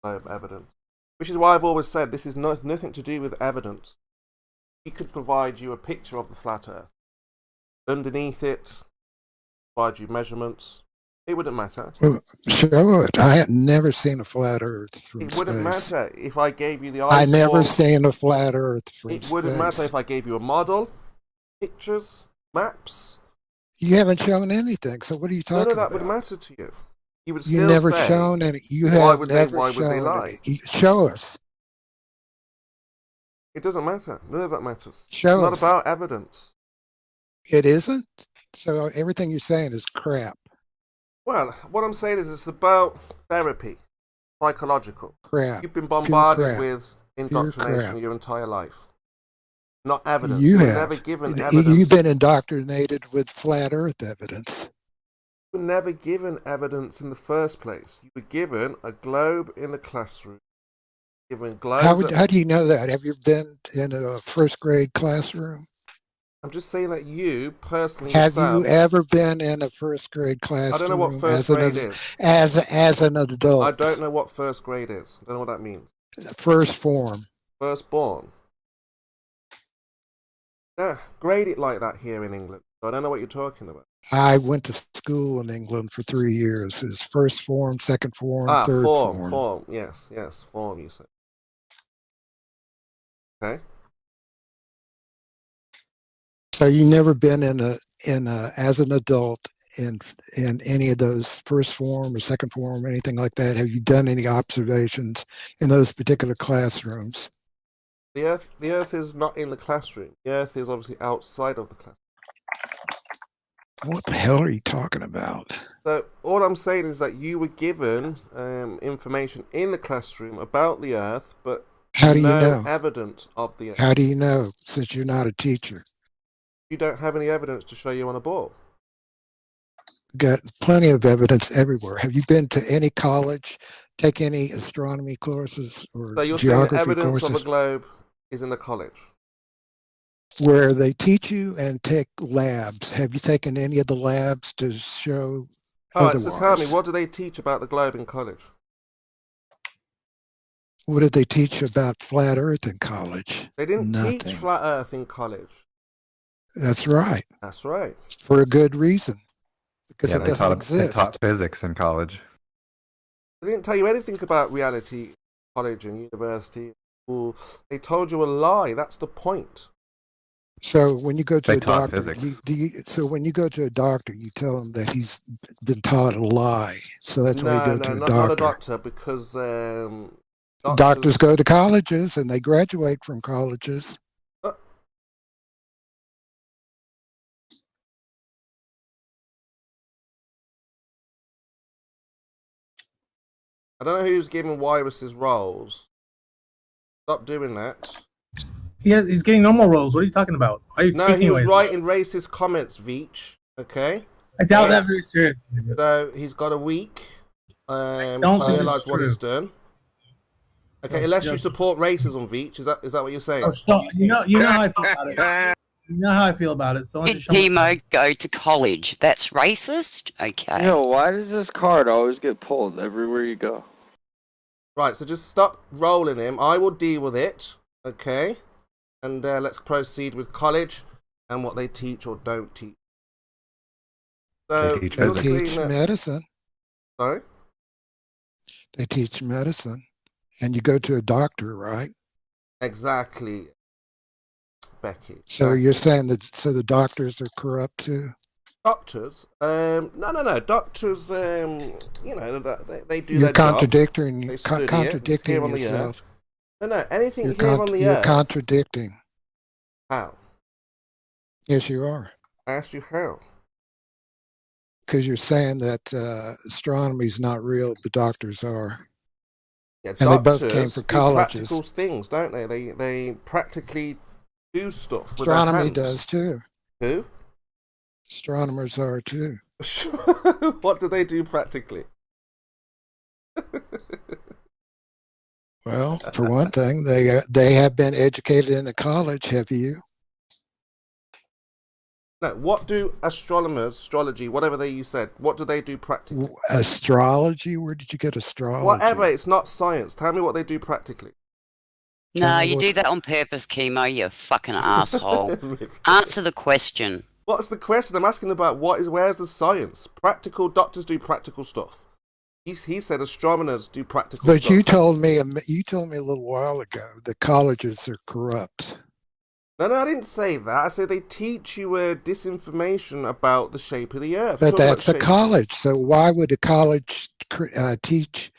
globe evidence. Which is why I've always said this is nothing to do with evidence. We could provide you a picture of the flat Earth. Underneath it, provide you measurements. It wouldn't matter. Well, show it. I had never seen a flat Earth from It wouldn't space. matter if I gave you the I never eyeball. seen a flat Earth from It space. wouldn't matter if I gave you a model, pictures, maps. You haven't shown anything, so what are you None talking of that about? would matter to you. You would You still never say, shown any. You why have would never why would they shown lie? any. Show us. It doesn't matter. None of that matters. Show It's not us. about evidence. It isn't. So everything you're saying is crap. Well, what I'm saying is it's about therapy, psychological. Crap. You've been Pure bombarded crap. with Pure indoctrination crap. your entire life. Not evidence. You were have. never given evidence. You've been indoctrinated with flat Earth evidence. You were never given evidence in the first place. You were given a globe in the classroom. Given globes. How do you know that? Have you been in a first grade classroom? I'm just saying that you personally Have yourself, you ever been in a first grade classroom? I don't know what first grade is. As an adult. I don't know what first grade is. I don't know what that means. First form. Firstborn. Yeah, grade it like that here in England. So I don't know what you're talking about. I went to school in England for 3 years. It was first form, second form, third form. Form. Yes, form. You said. Okay. So you've never been in a as an adult in any of those first form or second form or anything like that? Have you done any observations in those particular classrooms? The Earth is not in the classroom. The Earth is obviously outside of the classroom. What the hell are you talking about? So all I'm saying is that you were given information in the classroom about the Earth, but how do you no know? Evidence of the Earth. How do you know, since you're not a teacher? You don't have any evidence to show you on a board. Got plenty of evidence everywhere. Have you been to any college, take any astronomy courses or So you're saying geography the evidence courses of a globe is in the college? where they teach you and take labs? Have you taken any of the labs to show All right, otherwise? so tell me, what do they teach about the globe in college? What did they teach about flat Earth in college? They didn't Nothing. teach flat Earth in college. That's right. That's right. For a good reason. Because Yeah, it they doesn't they exist. taught physics in college. They didn't tell you anything about reality, college and university. School. They told you a lie. That's the point. So when you go to They a taught doctor, physics. so when you go to a doctor, you tell him that he's been taught a lie. So that's why you go to a not doctor. a doctor, because Doctors go to colleges and they graduate from colleges. I don't know who's giving viruses roles. Stop doing that. He's getting normal roles. What are you talking about? Why are you No, taking he was away? writing racist comments, Veach. Okay? I doubt that very seriously. So he's got a week to don't think realise it's what true. he's done. Okay, unless you support racism, Veach, is that what you're saying? You know how I feel about it. You know how I feel about it. So Did Chemo go to college? That's racist? Okay. Yo, why does this card always get pulled everywhere you go? Right, so just stop rolling him. I will deal with it, okay? And let's proceed with college and what they teach or don't teach. So, They teach They physics. teach medicine. Sorry? They teach medicine. And you go to a doctor, right? Exactly, Becky. So you're saying that the doctors are corrupt too? Doctors? No. Doctors, you know, they do You're their job. contradicting They study it. It's contradicting here on the yourself. earth. No, anything You're, here on the you're earth. contradicting. How? Yes, you are. I asked you how. Because you're saying that astronomy is not real, but doctors are. Yeah, And they both doctors came from do colleges. practical things, don't they? They practically do stuff with their Astronomy hands. does too. Who? Astronomers are too. What do they do practically? Well, for one thing, they have been educated in a college. Have you? No, what do astronomers, astrology, whatever you said, what do they do practically? Astrology? Where did you get astrology? Whatever, it's not science. Tell me what they do practically. No, you do that on purpose, Chemo, you fucking asshole. Answer the question. What's the question? I'm asking about where's the science? Practical, doctors do practical stuff. He said astronomers do practical But stuff. you told me a little while ago that colleges are corrupt. No, I didn't say that. I said they teach you disinformation about the shape of the Earth. But that's a college. So why would a college teach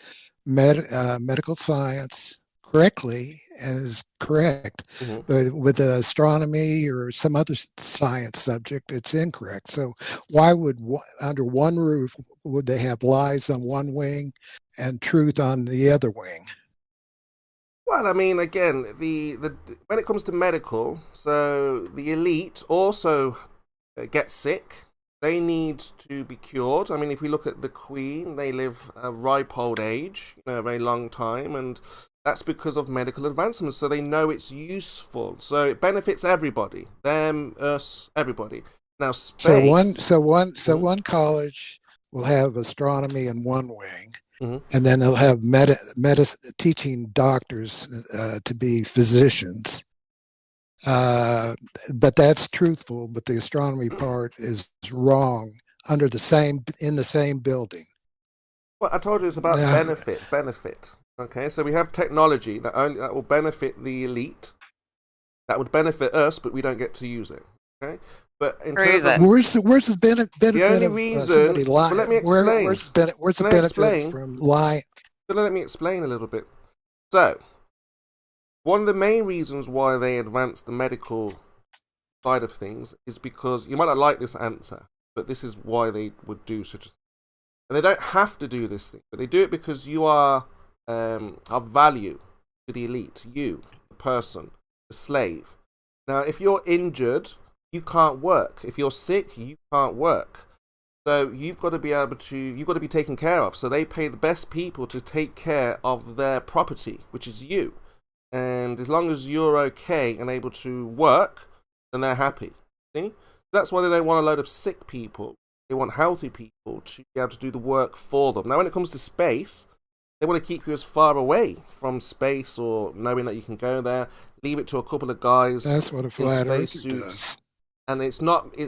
medical science correctly and is correct, but with astronomy or some other science subject, it's incorrect? So why would under one roof would they have lies on one wing and truth on the other wing? Well, I mean, again, the when it comes to medical, so the elite also get sick. They need to be cured. I mean, if we look at the Queen, they live a ripe old age, a very long time, and that's because of medical advancements. So they know it's useful. So it benefits everybody, them, us, everybody. Now, space. So one college will have astronomy in one wing. And then they'll have teaching doctors to be physicians. But that's truthful, but the astronomy part is wrong in the same building. Well, I told you it's about benefit. Okay, so we have technology that will benefit the elite. That would benefit us, but we don't get to use it. Okay? But in terms of where's the benefit the only of reason, somebody lying? well, let me explain. Where's the benefit from lying? So let me explain a little bit. So, one of the main reasons why they advance the medical side of things is because, you might not like this answer, but this is why they would do such a thing. And they don't have to do this thing, but they do it because you are of value to the elite. You, the person, the slave. Now, if you're injured, you can't work. If you're sick, you can't work. So you've got to be taken care of. So they pay the best people to take care of their property, which is you. And as long as you're okay and able to work, then they're happy. See? That's why they don't want a load of sick people. They want healthy people to be able to do the work for them. Now, when it comes to space, they want to keep you as far away from space or knowing that you can go there. Leave it to a couple of guys. That's what a flat earther does. And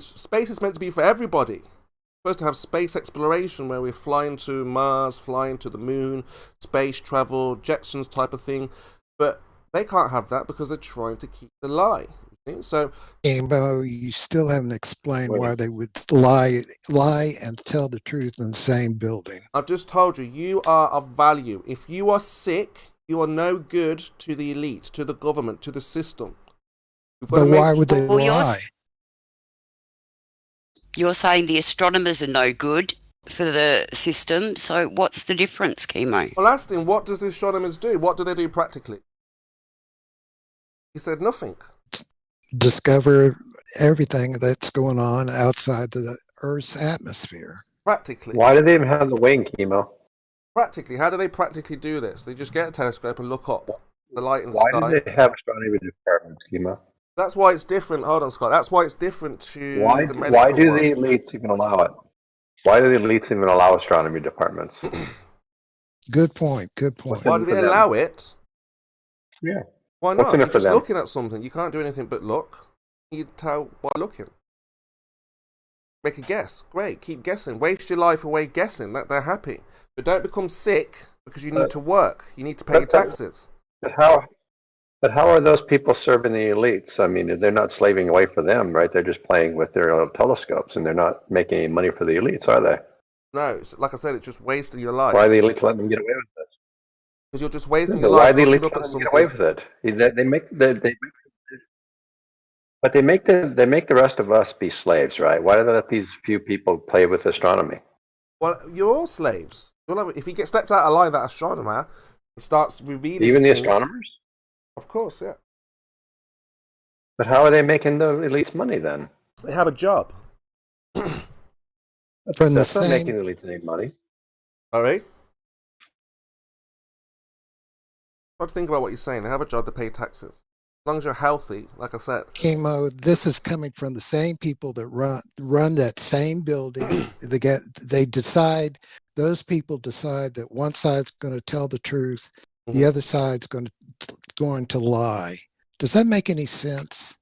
space is meant to be for everybody. We're supposed to have space exploration where we're flying to Mars, flying to the moon, space travel, Jetsons type of thing. But they can't have that because they're trying to keep the lie. So, you still haven't explained why they would lie and tell the truth in the same building. I've just told you are of value. If you are sick, you are no good to the elite, to the government, to the system. But why would they lie? You're saying the astronomers are no good for the system, so what's the difference, Chemo? Well, asked him, what does the astronomers do? What do they do practically? He said nothing. Discover everything that's going on outside the Earth's atmosphere. Practically. Why do they even have the wing, Chemo? Practically. How do they practically do this? They just get a telescope and look up the light in the sky. Why do they have astronomy departments, Chemo? That's why it's different. Hold on, Scott. That's why it's different to the medical Why do world. the elites even allow it? Why do the elites even allow astronomy departments? Good point. Why do they allow it? Yeah. Why not? What's in it You're for just them? looking at something. You can't do anything but look. You tell by looking. Make a guess. Great. Keep guessing. Waste your life away guessing. That they're happy. But don't become sick because you need to work. You need to pay your taxes. But how are those people serving the elites? I mean, they're not slaving away for them, right? They're just playing with their own telescopes, and they're not making any money for the elites, are they? No, like I said, it's just wasting your life. Why are the elites letting them get away with this? Because you're just wasting Yeah, your why life. are the elites Look at letting them get something. away with it? They make the rest of us be slaves, right? Why do they let these few people play with astronomy? Well, you're all slaves. If you get stepped out of line, that astronomer and starts revealing Even the things, astronomers? Of course, yeah. But how are they making the elites money then? They have a job. From That's the not same, making the elites any money. All right. Got to think about what you're saying. They have a job to pay taxes. As long as you're healthy, like I said. Chemo, this is coming from the same people that run that same building. Those people decide that one side's going to tell the truth, the other side's going to lie. Does that make any sense?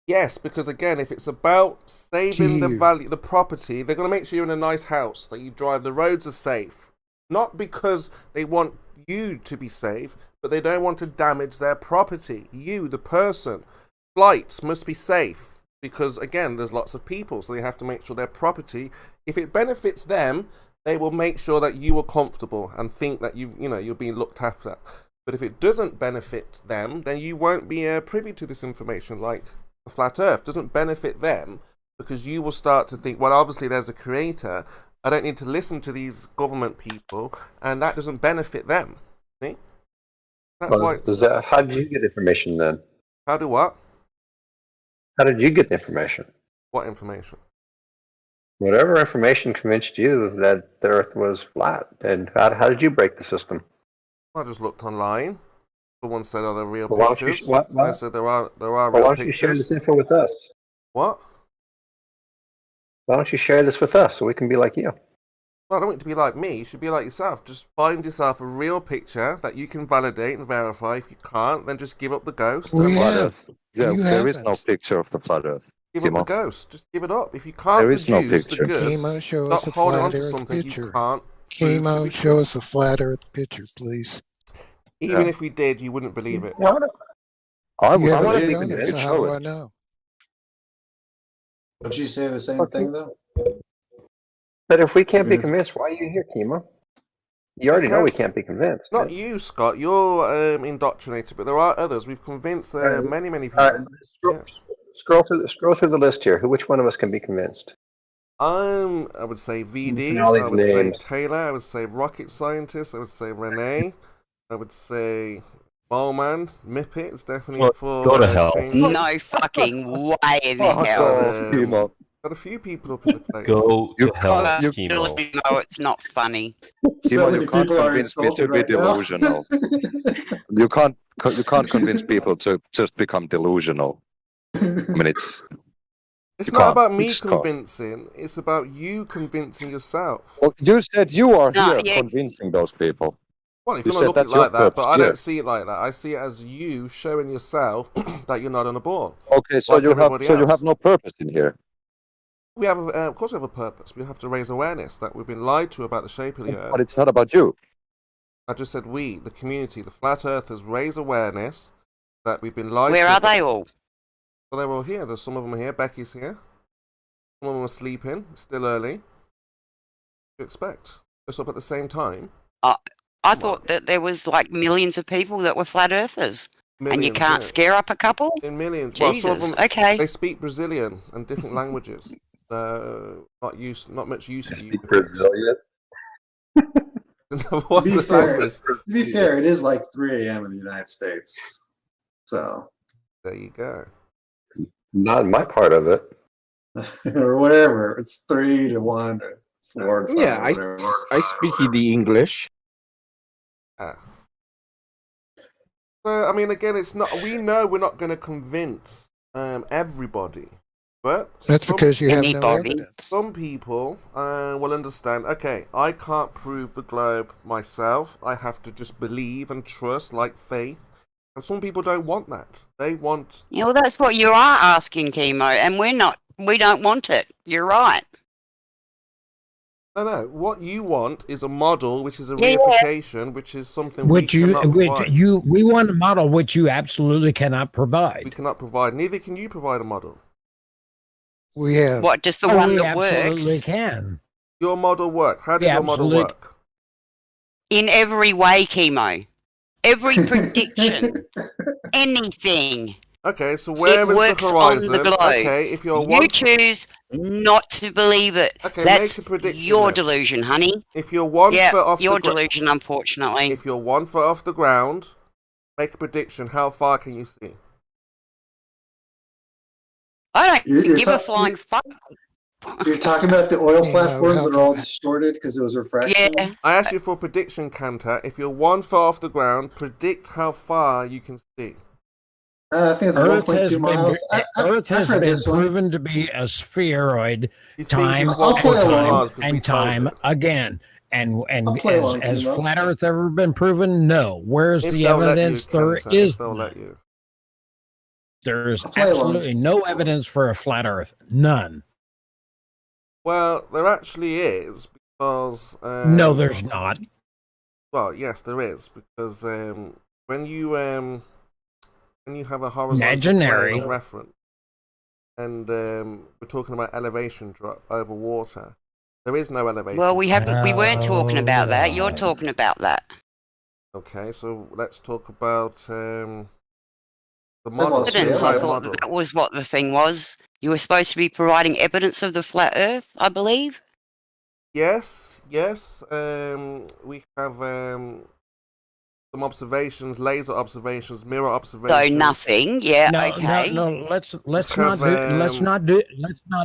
Yes, because again, if it's about saving the value, the property, they're going to make sure you're in a nice house, that you drive, the roads are safe. Not because they want you to be safe, but they don't want to damage their property. You, the person. flights must be safe because, again, there's lots of people, so they have to make sure their property, if it benefits them, they will make sure that you are comfortable and think that you're being looked after. But if it doesn't benefit them, then you won't be privy to this information. Like the flat Earth doesn't benefit them because you will start to think, well, obviously there's a creator. I don't need to listen to these government people, and that doesn't benefit them. See? That's why. How did you get information then? How do what? How did you get the information? What information? Whatever information convinced you that the Earth was flat, and how did you break the system? I just looked online. Someone said, "Are there real Well, why don't you- pictures?" why- why- I said, "There are Well, real why don't you share pictures." this info with us? What? Why don't you share this with us so we can be like you? Well, I don't want it to be like me. You should be like yourself. Just find yourself a real picture that you can validate and verify. If you can't, then just give up the ghost. The flat Earth. Yeah, there is no picture of the flat Earth. Give up the ghost. Just give it up. If you can't There is no produce the picture. goods, Chemo, show stop us a holding flat on to Earth something picture. you can't. Chemo, show us a flat Earth picture, please. Even if we did, you wouldn't believe it. I would Yeah, but believe you it. don't, You so how show do I it. know? Would you say the same thing though? But if we can't be Because- convinced, why are you here, Chemo? You already know we can't be convinced. Not man. you, Scott. You're indoctrinated, but there are others. We've convinced many people. All right, scroll through the list here. Which one of us can be convinced? I would say VD. all these I would say names. Taylor. I would say Rocket Scientist. I would say Renee. I would say Bowman. Mippet is definitely Well, for. go to hell. No fucking way in hell. Got a few people up in the place. Go to hell, Well, Chemo. no, it's not funny. Chemo, you can't convince me to be delusional. You can't convince people to just become delusional. I mean, It's you not can't. about me It's not. convincing. It's about you convincing yourself. Well, you said you are No, here yeah. convincing those people. Well, if You you said want to look at that's it your like that, but I purpose, don't yeah. see it like that. I see it as you showing yourself that you're not on a ball. Okay, so like you have everybody you else. have no purpose in here. We have, of course, we have a purpose. We have to raise awareness that we've been lied to about the shape of the Earth. But it's not about you. I just said we, the community, the flat earthers, raise awareness that we've been lied Where to. are they all? Well, they're all here. There's some of them here. Becky's here. Some of them are sleeping. It's still early. What do you expect? It's up at the same time. I thought that there was like millions of people that were flat earthers, and you Millions, can't yeah. scare up a couple. In millions. Well, some of Jesus. them, Okay. They speak Brazilian and different languages. Not much use to you. Brazilian. What's To be the fair, language? it is like 3 a.m. in the United States. So there you go. Not in my part of it. or whatever. It's 3 to 1 or 4 to 5. Yeah, whatever. I speak the English. I mean, again, it's not. We know we're not going to convince everybody, but That's because you have no evidence. Some people will understand. Okay, I can't prove the globe myself. I have to just believe and trust, like faith. And some people don't want that. They want. Yeah, well, that's what you are asking, Chemo, and we're not. We don't want it. You're right. No. What you want is a model, which is a Yeah. reification, which is something Which we you, cannot which provide. we want a model which you absolutely cannot provide. We cannot provide. Neither can you provide a model. We have. What, just the Oh, one we that absolutely works? can. Your model work. How does Yeah, your model absolute- work? In every way, Chemo. Every prediction. Anything. Okay, so where is the works on horizon? the globe. Okay, if you're You one, choose not to believe it. Okay, That's make a prediction your then. delusion, honey. if you're 1 Yeah, foot off your the ground, delusion, unfortunately. if you're 1 foot off the ground, make a prediction. How far can you see? I don't You're give a flying fuck. You're talking about the oil Yeah, platforms that are all how- distorted because it was refraction? Yeah. I asked you for a prediction, Kanta. If you're 1 foot off the ground, predict how far you can see. I think it's Earth has 1.2 miles. Earth I've has heard been this one. proven to be a spheroid You think time it's I'll and play along. time because we and told time you. again. And I'll play along, has Kimo. flat Earth ever been proven? No. Where's If the they'll let you, evidence? There Kanta, is if they'll none. let you. There's I'll play along. absolutely no evidence for a flat Earth. None. Well, there actually is because. No, there's not. Well, yes, there is because when you when you have a horizontal Imaginary. plane of reference, and we're talking about elevation drop over water, there is no elevation. Well, we weren't talking about that. You're talking about that. Okay, so let's talk about the model. Evidence. I thought that was what the thing was. You were supposed to be providing evidence of the flat Earth, I believe. Yes. We have some observations, laser observations, mirror observations. So nothing. Yeah. No, okay. No. Let's not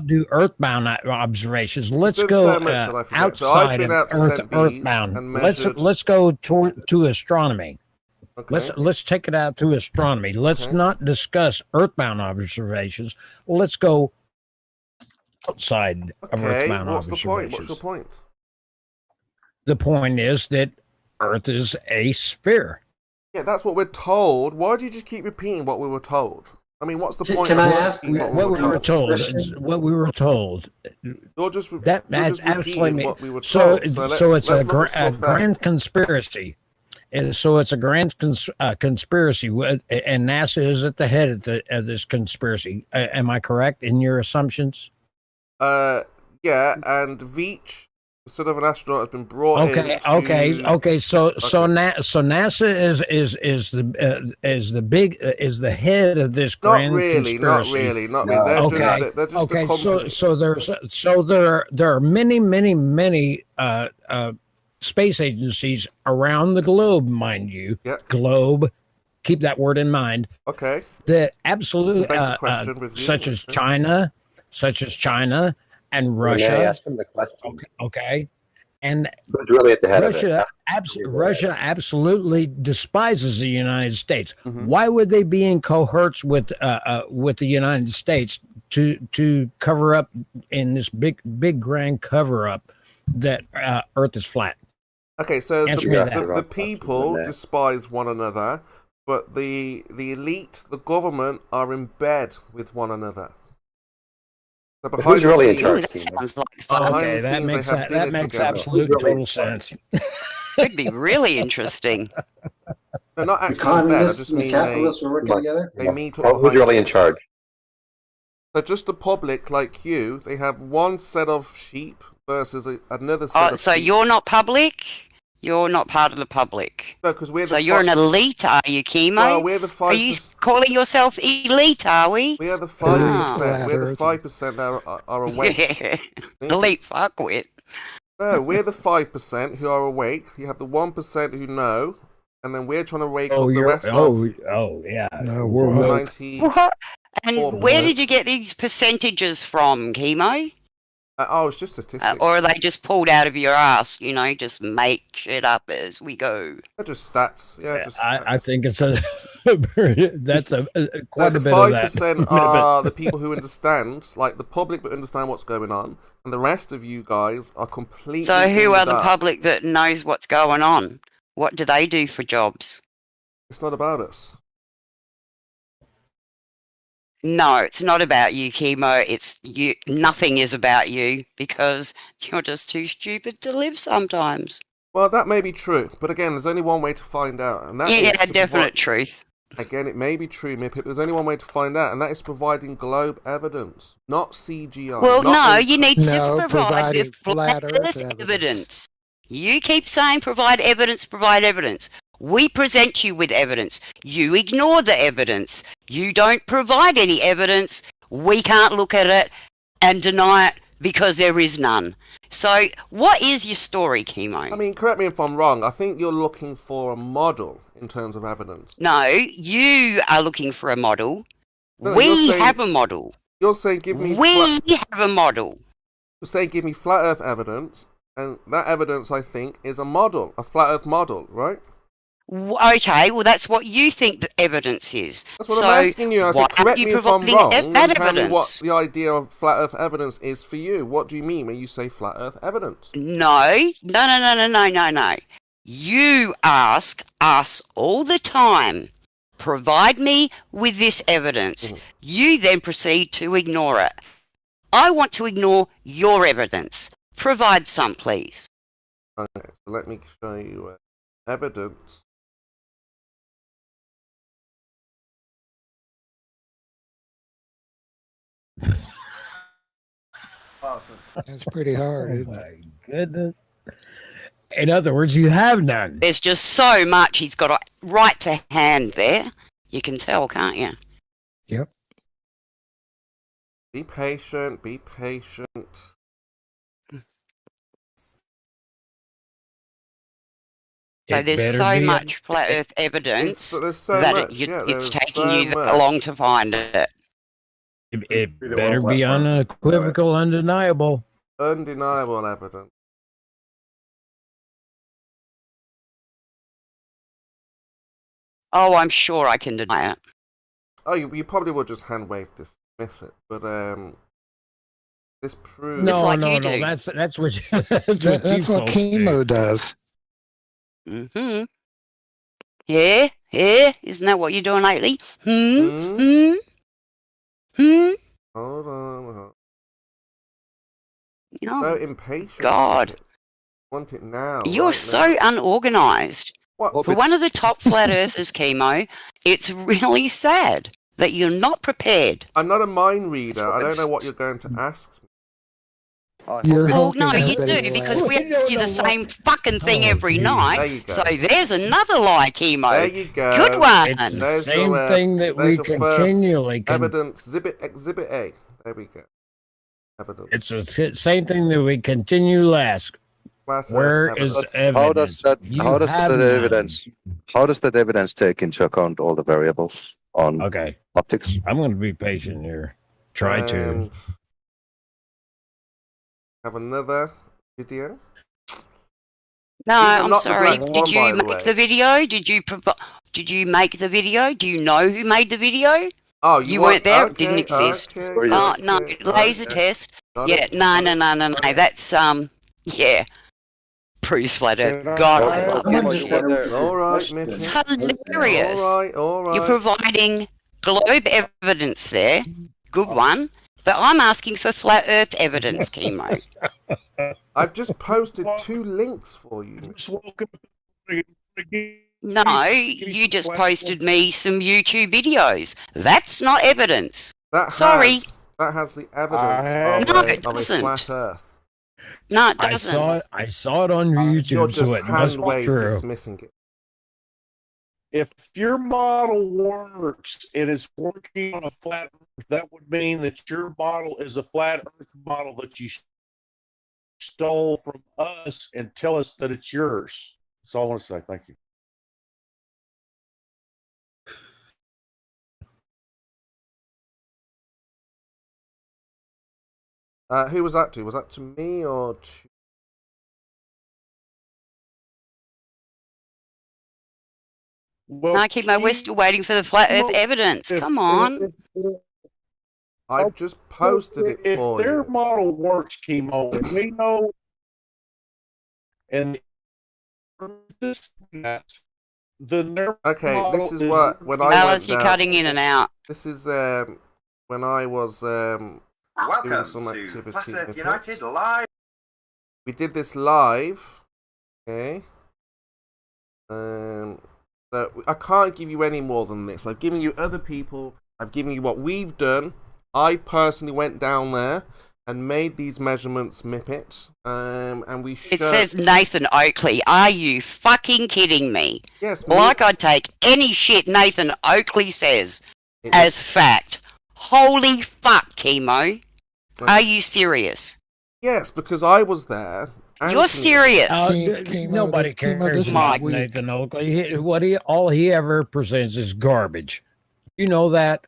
do earthbound observations. Let's There's go so much that I forget. So I've outside been of out to St. Bees earthbound. and measured- Let's go to astronomy. Okay. Let's take it out to astronomy. Let's not discuss earthbound observations. Let's go outside of Okay, earthbound what's the point? observations. What's your point? The point is that Earth is a sphere. Yeah, that's what we're told. Why do you just keep repeating what we were told? I mean, what's the point? Can of I what ask what we were told? What we were told. You're just That's repeating absolutely what we were so. told. So it's a let's look at stuff grand conspiracy, and so it's a grand conspiracy. And NASA is at the head of this conspiracy. Am I correct in your assumptions? Yeah, and Veach, the son of an astronaut, has been brought in. Okay. So NASA is the head of this grand conspiracy. Not really. They're just a company. So there are many space agencies around the globe, mind you. Yep. Globe. Keep that word in mind. Okay. That absolutely, Debate the question with you. such as China and Russia. May I ask him the question? Okay. And Who's really at the head of it? Russia absolutely despises the United States. Mm-hmm. Why would they be in cohorts with the United States to cover up in this big grand cover up that Earth is flat? Okay, so Answer me that. the people despise one another, but the elite, the government, are in bed with one another. So But who's really in charge? Okay, that makes absolute total sense. Could be really interesting. No, not The actually communists in bed. I just and the mean capitalists were working together? They meet up Who's behind really in some- charge? So just the public, like you, they have one set of sheep versus another set of So sheep. you're not public? You're not part of the public. No, because we're So the you're an elite, are you, Chemo? Well, we're the Are you calling yourself elite, are we? We are the 5%. Ah. We're the 5% that are awake. Yeah. Elite fuckwit. No, we're the 5% who are awake. You have the 1% who know, and then we're trying to wake up the rest of. Yeah. No, we're we're woke. 90. What? And 4%. where did you get these percentages from, Chemo? It's just statistics. Or are they just pulled out of your ass? Just make shit up as we go. They're just stats. Yeah, just stats. I think it's quite So a the bit of that. 5% are the people who understand, like the public that understand what's going on, and the rest of you guys are completely. So who in are the dark. public that knows what's going on? What do they do for jobs? It's not about us. No, it's not about you, Chemo. It's you. Nothing is about you because you're just too stupid to live sometimes. Well, that may be true, but again, there's only one way to find out, and that is Yeah, to definite provide- truth. Again, it may be true, Mip. There's only one way to find out, and that is providing globe evidence, not CGI. Well, not no, in- you need to No, provide providing the flat flat Earth Earth evidence. You keep saying provide evidence, provide evidence. We present you with evidence. You ignore the evidence. You don't provide any evidence. We can't look at it and deny it because there is none. So, what is your story, Chemo? I mean, correct me if I'm wrong. I think you're looking for a model in terms of evidence. No, you are looking for a model. No, We you're saying- have a model. You're saying give me. We have a model. You're saying give me flat Earth evidence, and that evidence, I think, is a model, a flat Earth model, right? Okay, well, that's what you think the evidence is. That's what so I'm asking you. I why said, correct are you me if I'm providing wrong. that And tell me evidence? what the idea of flat Earth evidence is for you. What do you mean when you say flat Earth evidence? No. You ask us all the time, provide me with this evidence. You then proceed to ignore it. I want to ignore your evidence. Provide some, please. Okay, so let me show you evidence That's pretty hard, Oh isn't it? my goodness. In other words, you have none. There's just so much he's got right to hand there. You can tell, can't you? Yep. Be patient. Be patient. So there's so much flat Earth evidence that it's taking you that long to find it. It better be unequivocal, undeniable. Undeniable evidence. Oh, I'm sure I can deny it. Oh, you probably would just hand wave dismiss it, but this proves. No. That's what. That's what chemo does. Mm-hmm. Yeah. Isn't that what you're doing lately? Hold on. Oh, So impatient. God. Want it now. You're so unorganized. For one of the top flat earthers, chemo, it's really sad that you're not prepared. I'm not a mind reader. I don't know what you're going to ask me. Well, no, you do, because we ask you the same fucking thing every night. So there's another lie, chemo. There you go. Good one. It's the same thing that we continually evidence. Exhibit A. There we go. Evidence. It's the same thing that we continually ask. Where is evidence? How does that evidence take into account all the variables on optics? I'm going to be patient here. Try to. Have another video. No, I'm sorry. Did you make the video? Did you make the video? Do you know who made the video? Oh, you weren't there. It didn't exist. No, laser test. Yeah, no. That's yeah. Bruce Flat Earth. God, I love it. All right, Mitch. It's hilarious. All right. You're providing globe evidence there. Good one. But I'm asking for flat Earth evidence, chemo. I've just posted 2 links for you. No, you just posted me some YouTube videos. That's not evidence. Sorry. That has the evidence of a flat Earth. No, it doesn't. I saw it on YouTube, so it must be true. Dismissing it. If your model works and it's working on a flat Earth, that would mean that your model is a flat Earth model that you stole from us and tell us that it's yours. That's all I want to say. Thank you. Who was that to? Was that to me or to... Well, no, chemo, we're still waiting for the flat Earth evidence. Come on. I've just posted it for you. If their you. model works, chemo, and we know, and this, then their this is what when I Alice, you're cutting in and out. This is when I was doing some activity. Flat Earth United live. We did this live, okay. So I can't give you any more than this. I've given you other people. I've given you what we've done. I personally went down there and made these measurements, Mippet, and we showed... It says Nathan Oakley. Are you fucking kidding me? Yes. Like I'd take any shit Nathan Oakley says as fact. Holy fuck, chemo. Are you serious? Yes, because I was there. You're serious. Nobody cares about Nathan Oakley. All he ever presents is garbage. You know that.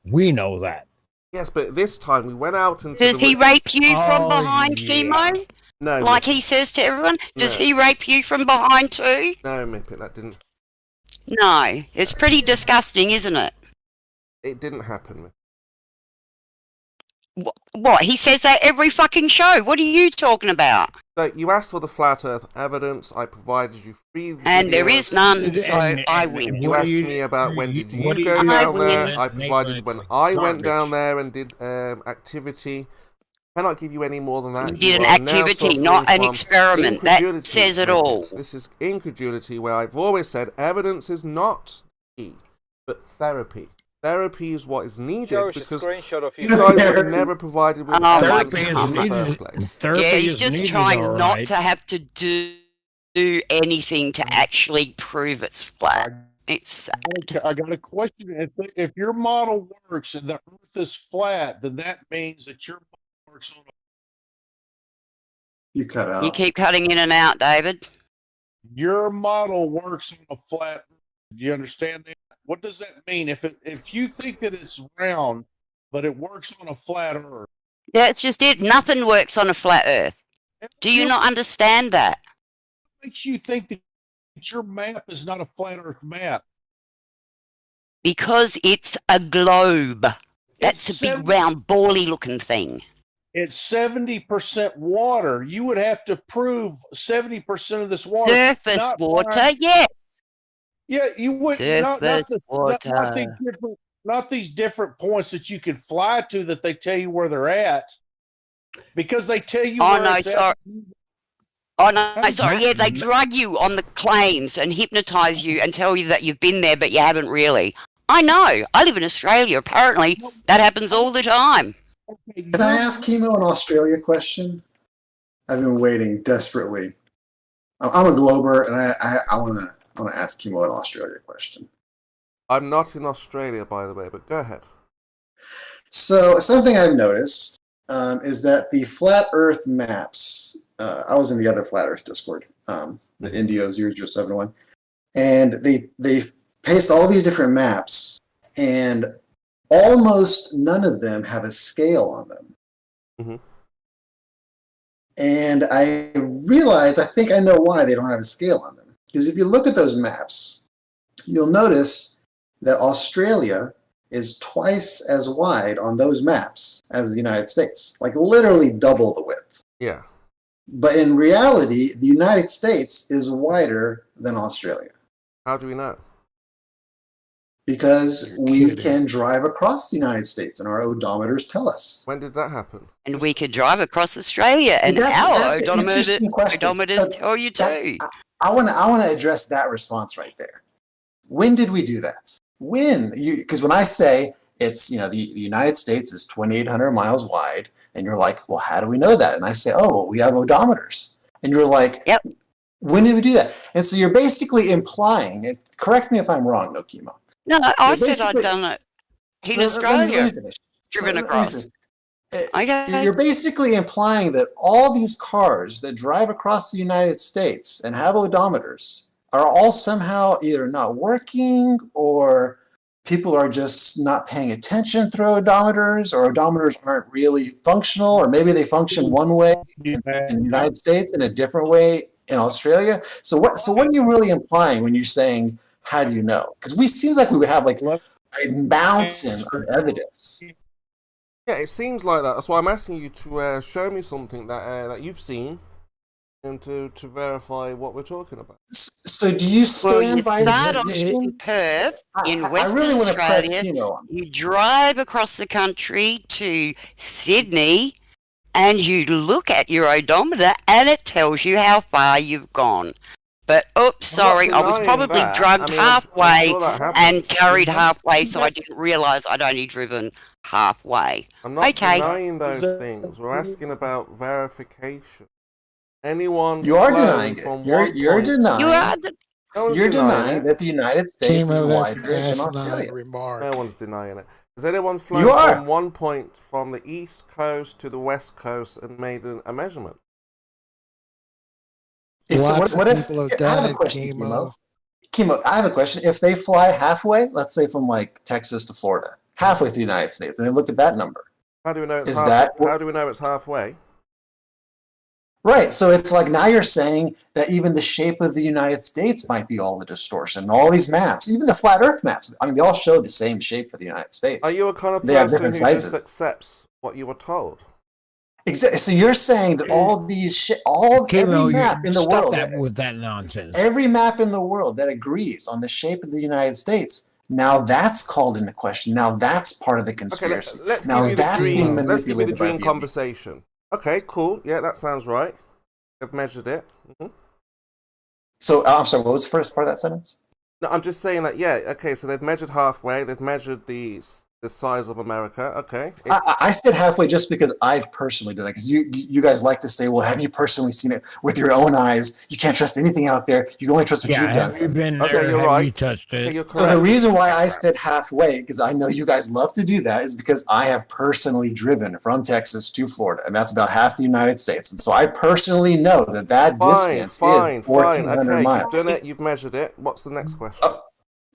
We know that. Yes, but this time we went out and... Does he rape you from behind, chemo? No. Like he says to everyone? Does he rape you from behind too? No, Mippet, that didn't... No. It's pretty disgusting, isn't it? It didn't happen. What? He says that every fucking show. What are you talking about? So you asked for the flat Earth evidence. I provided you 3 videos. And there is none, so I win. You asked me about when did you go down there. I provided when I went down there and did activity. Cannot give you any more than that. You did an activity, not an experiment. That says it all. This is incredulity, where I've always said evidence is not key, but therapy. therapy is what is needed Show us a because screenshot of you you. guys were never provided with Oh my evidence in the first place. Yeah, he's just trying not to have to do anything to actually prove it's flat. It's sad. I got a question. If your model works and the Earth is flat, then that means that your model works on a. You cut out. You keep cutting in and out, David. Your model works on a flat Earth. Do you understand that? What does that mean? If you think that it's round, but it works on a flat Earth. That's just it. Nothing works on a flat Earth. Do you not understand that? What makes you think that your map is not a flat Earth map? Because it's a globe. That's a big round bally looking thing. It's 70% water. You would have to prove 70% of this water. Surface water, yes. Yeah, you would Surface water. not these different points that you can fly to that they tell you where they're at. Because they tell you Oh where no, it's sorry. at. Oh no, sorry. Yeah, they drug you on the planes and hypnotize you and tell you that you've been there, but you haven't really. I know. I live in Australia. Apparently, that happens all the time. Can I ask Chemo an Australia question? I've been waiting desperately. I'm a Glober, and I want to ask Chemo an Australia question. I'm not in Australia, by the way, but go ahead. So something I've noticed is that the flat Earth maps. I was in the other flat Earth Discord, the Indio 0071, and they paste all these different maps, and almost none of them have a scale on them. Mm-hmm. And I realized, I think I know why they don't have a scale on them. Because if you look at those maps, you'll notice that Australia is twice as wide on those maps as the United States, like literally double the width. Yeah. But in reality, the United States is wider than Australia. How do we know? Because we can drive across the United States, and our odometers tell us. When did that happen? And we could drive across Australia, and our odometers tell you too. I want to address that response right there. When did we do that? When? Because when I say it's, the United States is 2,800 miles wide, and you're like, well, how do we know that? And I say, oh, well, we have odometers. And you're like, yep. When did we do that? And so you're basically implying, correct me if I'm wrong, no chemo. No, I said I'd done it in Australia, driven across. You're basically implying that all these cars that drive across the United States and have odometers are all somehow either not working, or people are just not paying attention through odometers, or odometers aren't really functional, or maybe they function one way in the United States and a different way in Australia. So what are you really implying when you're saying, how do you know? Because it seems like we would have like a mountain of evidence. Yeah, it seems like that. That's why I'm asking you to show me something that you've seen, and to verify what we're talking about. So do you stand by the position? In Perth, in Western Australia, you drive across the country to Sydney, and you look at your odometer, and it tells you how far you've gone. But, oops, sorry, I was probably drugged halfway and carried halfway, so I didn't realise I'd only driven halfway. I'm not denying those things. We're asking about verification. Anyone you are denying it. You're denying. You're denying that the United States is wider than Australia. No one's denying it. Has anyone flown from one point from the east coast to the west coast and made a measurement? Lots of people have done it, Chemo. Chemo, I have a question. If they fly halfway, let's say from like Texas to Florida, halfway through the United States, and they look at that number, how do we know it's how do we know it's halfway? Right. So it's like now you're saying that even the shape of the United States might be all the distortion. All these maps, even the flat Earth maps, I mean, they all show the same shape for the United States. Are you a kind of person who just accepts what you were told? Exactly. So you're saying that all these every map in the world with that nonsense. Every map in the world that agrees on the shape of the United States, now that's called into question. Now that's part of the conspiracy. Okay, let's give you the dream conversation. Okay, cool. Yeah, that sounds right. I've measured it. Mm-hmm. So I'm sorry. What was the first part of that sentence? No, I'm just saying that, yeah, okay, so they've measured halfway, they've measured the size of America, okay. I said halfway just because I've personally done it, because you guys like to say, well, have you personally seen it with your own eyes? You can't trust anything out there. You can only trust what you've done. Have you been there? Okay, you're Have right. you touched it? Okay, you're So the reason why I said halfway, because I know you guys love to do that, is because I have personally driven from Texas to Florida, and that's about half the United States. And so I personally know that distance is 1,400 okay, miles. you've done it, you've measured it. What's the next question?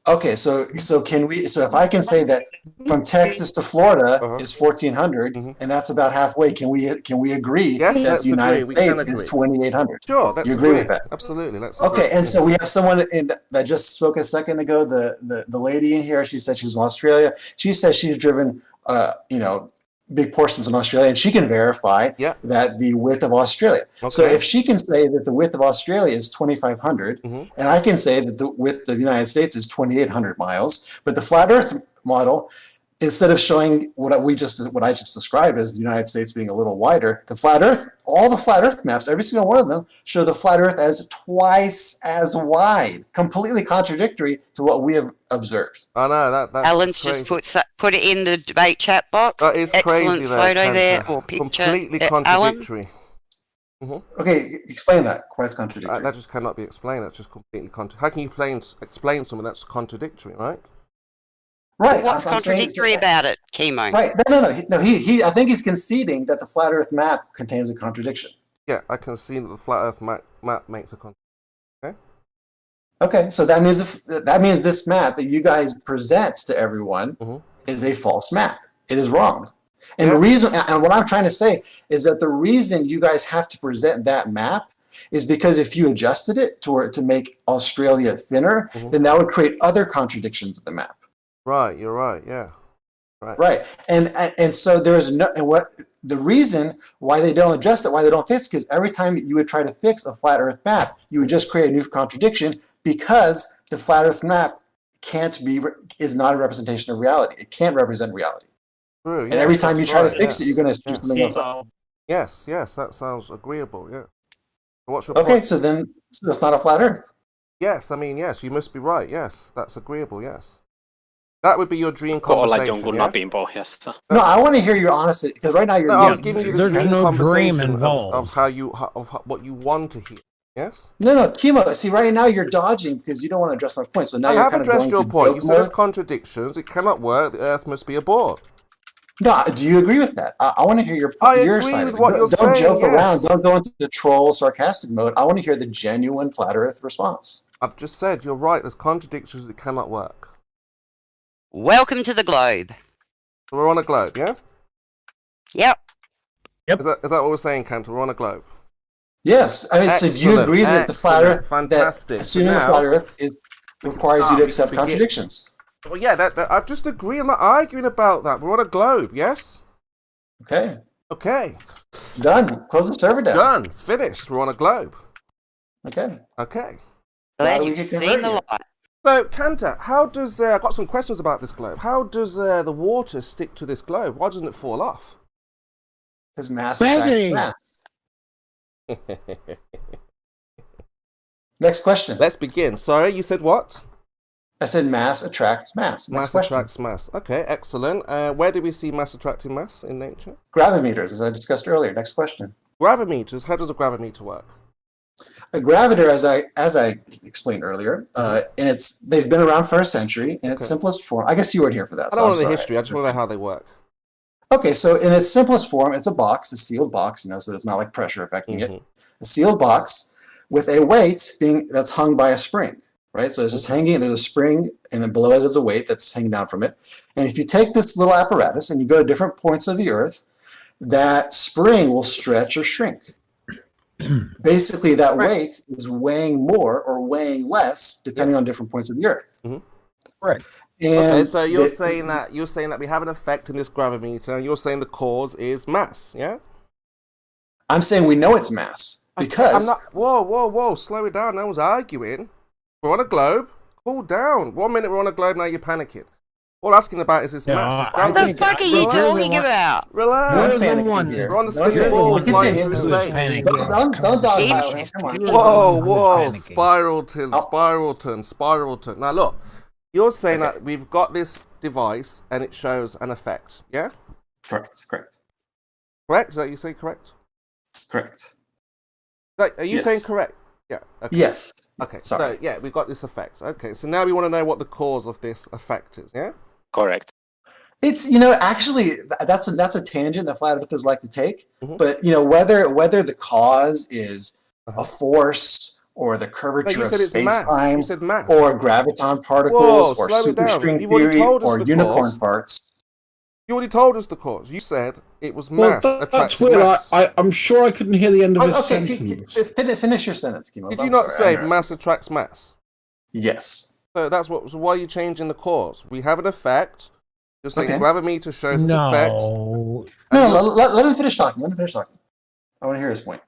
Okay, so if I can say that from Texas to Florida is 1,400, and that's about halfway, can we agree that the United States is 2,800? Sure, let's you agree with that? Absolutely, let's Okay, agree. and so we have someone that just spoke a second ago. The lady in here, she said she's from Australia. She says she's driven, big portions in Australia, and she can verify that the width of Australia. So if she can say that the width of Australia is 2,500, and I can say that the width of the United States is 2,800 miles, but the flat Earth model, instead of showing what I just described as the United States being a little wider, all the flat Earth maps, every single one of them, show the flat Earth as twice as wide, completely contradictory to what we have observed. I know that's Alan's crazy. just put it in the debate chat box. That is Excellent crazy, photo there, or picture. Completely Alan? contradictory. Okay, explain that. Why it's contradictory? That just cannot be explained. That's just completely contradictory. How can you explain something that's contradictory, right? Right. What's contradictory about it, Chemo? Right. No. He. I think he's conceding that the flat Earth map contains a contradiction. Yeah, I can see that the flat Earth map makes a contradiction. Okay. Okay. So that means this map that you guys present to everyone is a false map. It is wrong. And the reason, and what I'm trying to say is that the reason you guys have to present that map is because if you adjusted it to make Australia thinner, then that would create other contradictions in the map. Right, you're right. Yeah, right. And so there's no, and what the reason why they don't adjust it, why they don't fix, because every time you would try to fix a flat Earth map, you would just create a new contradiction because the flat Earth map is not a representation of reality. It can't represent reality. True. And every time you try to fix it, you're going to screw something else up. Yes, that sounds agreeable. Yeah. What's your point? Okay, so it's not a flat Earth. Yes, I mean yes, you must be right. Yes, that's agreeable. Yes. That would be your dream conversation. No, I want to hear your honesty, because right now you're. I was giving you the There's dream no dream conversation involved. of what you want to hear. Yes. No, Kimo. See, right now you're dodging because you don't want to address my point. So now I you're have kind of addressed going your to point. joke You said mode. there's contradictions. It cannot work. The Earth must be a board. No, do you agree with that? I want to hear your I your agree side. with of it. what you're Don't saying, joke yes. around. Don't go into the troll, sarcastic mode. I want to hear the genuine flat Earth response. I've just said you're right. There's contradictions. It cannot work. Welcome to the globe. So we're on a globe, yeah? Yep. Is that what we're saying, Cantor? We're on a globe. Yes, I mean, so do you agree that the flat Earth, fantastic. that assuming a flat Earth requires you to accept contradictions? Well, yeah, that I've just agreed. I'm not arguing about that. We're on a globe, yes? Okay. Okay. Done. Close the server down. Done. Finished. We're on a globe. Okay. Okay. Glad you've seen the light. So, Cantor, how does I've got some questions about this globe. How does the water stick to this globe? Why doesn't it fall off? Because mass attracts mass. Next question. Let's begin. Sorry, you said what? I said mass attracts mass. Next Mass attracts mass. Okay, excellent. Where do we see mass attracting mass in nature? Gravimeters, as I discussed earlier. Next question. Gravimeters. How does a gravimeter work? A gravimeter, as I explained earlier, and they've been around for a century in its simplest form. I guess you weren't here for that. I don't know the history. I just want to know how they work. Okay, so in its simplest form, it's a box, a sealed box, so it's not like pressure affecting it. A sealed box with a weight that's hung by a spring, right? So it's just hanging, and there's a spring, and then below it is a weight that's hanging down from it. And if you take this little apparatus and you go to different points of the Earth, that spring will stretch or shrink. Basically, that weight is weighing more or weighing less depending on different points of the Earth. Right. Okay, so you're saying that we have an effect in this gravimeter, and you're saying the cause is mass, yeah? I'm saying we know it's mass because I'm not. Whoa! Slow it down. No one's arguing. We're on a globe. Cool down. 1 minute we're on a globe. Now you're panicking. All asking about is this mass. It's What the fuck are you talking about? Relax. You're the one We're on the spinning ball flying through space. Don't dogpile him. Come on. Whoa. Spiral turn. Now look, you're saying that we've got this device and it shows an effect, yeah? Correct. Correct? Is that you say correct? Correct. Are you saying correct? Yeah. Okay. Yes. Okay. Sorry. So yeah, we've got this effect. Okay. So now we want to know what the cause of this effect is. Yeah. Correct. It's actually that's a tangent that flat earthers like to take, but whether the cause is a force or the curvature of space-time or graviton particles or superstring theory or unicorn farts. You already told us the cause. You said it was mass That's weird. mass. I'm sure I couldn't hear the end of his Okay, sentence. finish your sentence, Kimo. Did you not say mass attracts mass? Yes. So so why are you changing the cause? We have an effect. You're saying gravimeter shows this effect. No, let him finish talking. I want to hear his point.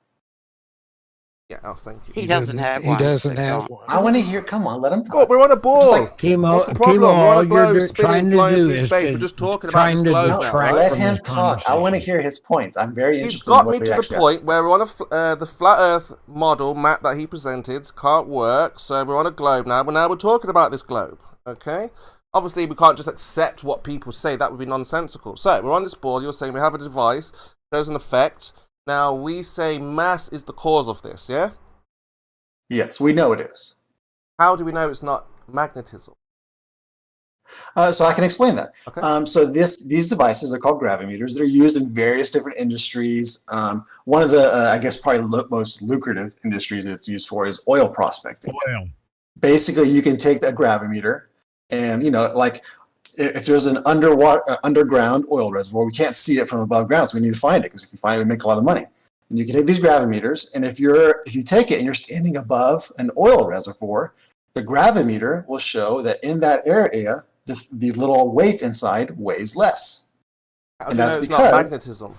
Yeah, thank you. He doesn't have one. He doesn't have one. I want to hear. Come on, let him talk. Oh, we're on a ball. Chemo, What's the problem? We're on a globe trying to flying do through is space. to We're just talking about this globe now. Let him talk. I want to hear his points. I'm very interested. He's got in me what to the point where we're on the flat Earth model map that he presented can't work. So we're on a globe now. But now we're talking about this globe. Okay. Obviously, we can't just accept what people say. That would be nonsensical. So we're on this board. You're saying we have a device. There's an effect. Now we say mass is the cause of this. Yeah. Yes, we know it is. How do we know it's not magnetism? So I can explain that. Okay. So these devices are called gravimeters. They're used in various different industries. One of the, I guess, probably most lucrative industries it's used for is oil prospecting. Oil. Basically, you can take a gravimeter and, like if there's an underground oil reservoir, we can't see it from above ground, so we need to find it, because if you find it, we make a lot of money. And you can take these gravimeters, and if you take it and you're standing above an oil reservoir, the gravimeter will show that in that area, the little weight inside weighs less. And that's because not magnetism.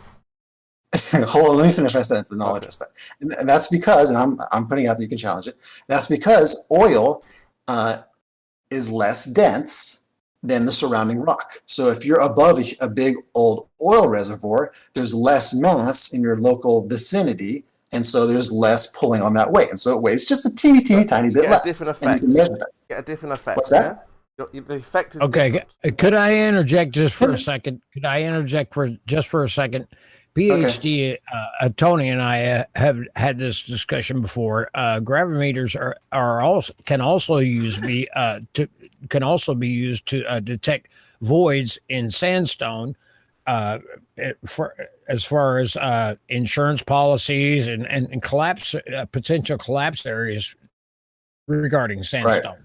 Hold on, let me finish my sentence, and I'll address that. And that's because, and I'm putting out that you can challenge it. That's because oil is less dense than the surrounding rock. So if you're above a big old oil reservoir, there's less mass in your local vicinity, and so there's less pulling on that weight, and so it weighs just a teeny tiny bit less. Different effect. And you can measure that. Get a different effect. What's that? Yeah? The effect is okay. different. Could I interject just for a second? PhD Tony and I have had this discussion before. Gravimeters can also be used to detect voids in sandstone, as far as insurance policies and collapse potential collapse areas regarding sandstone. Right.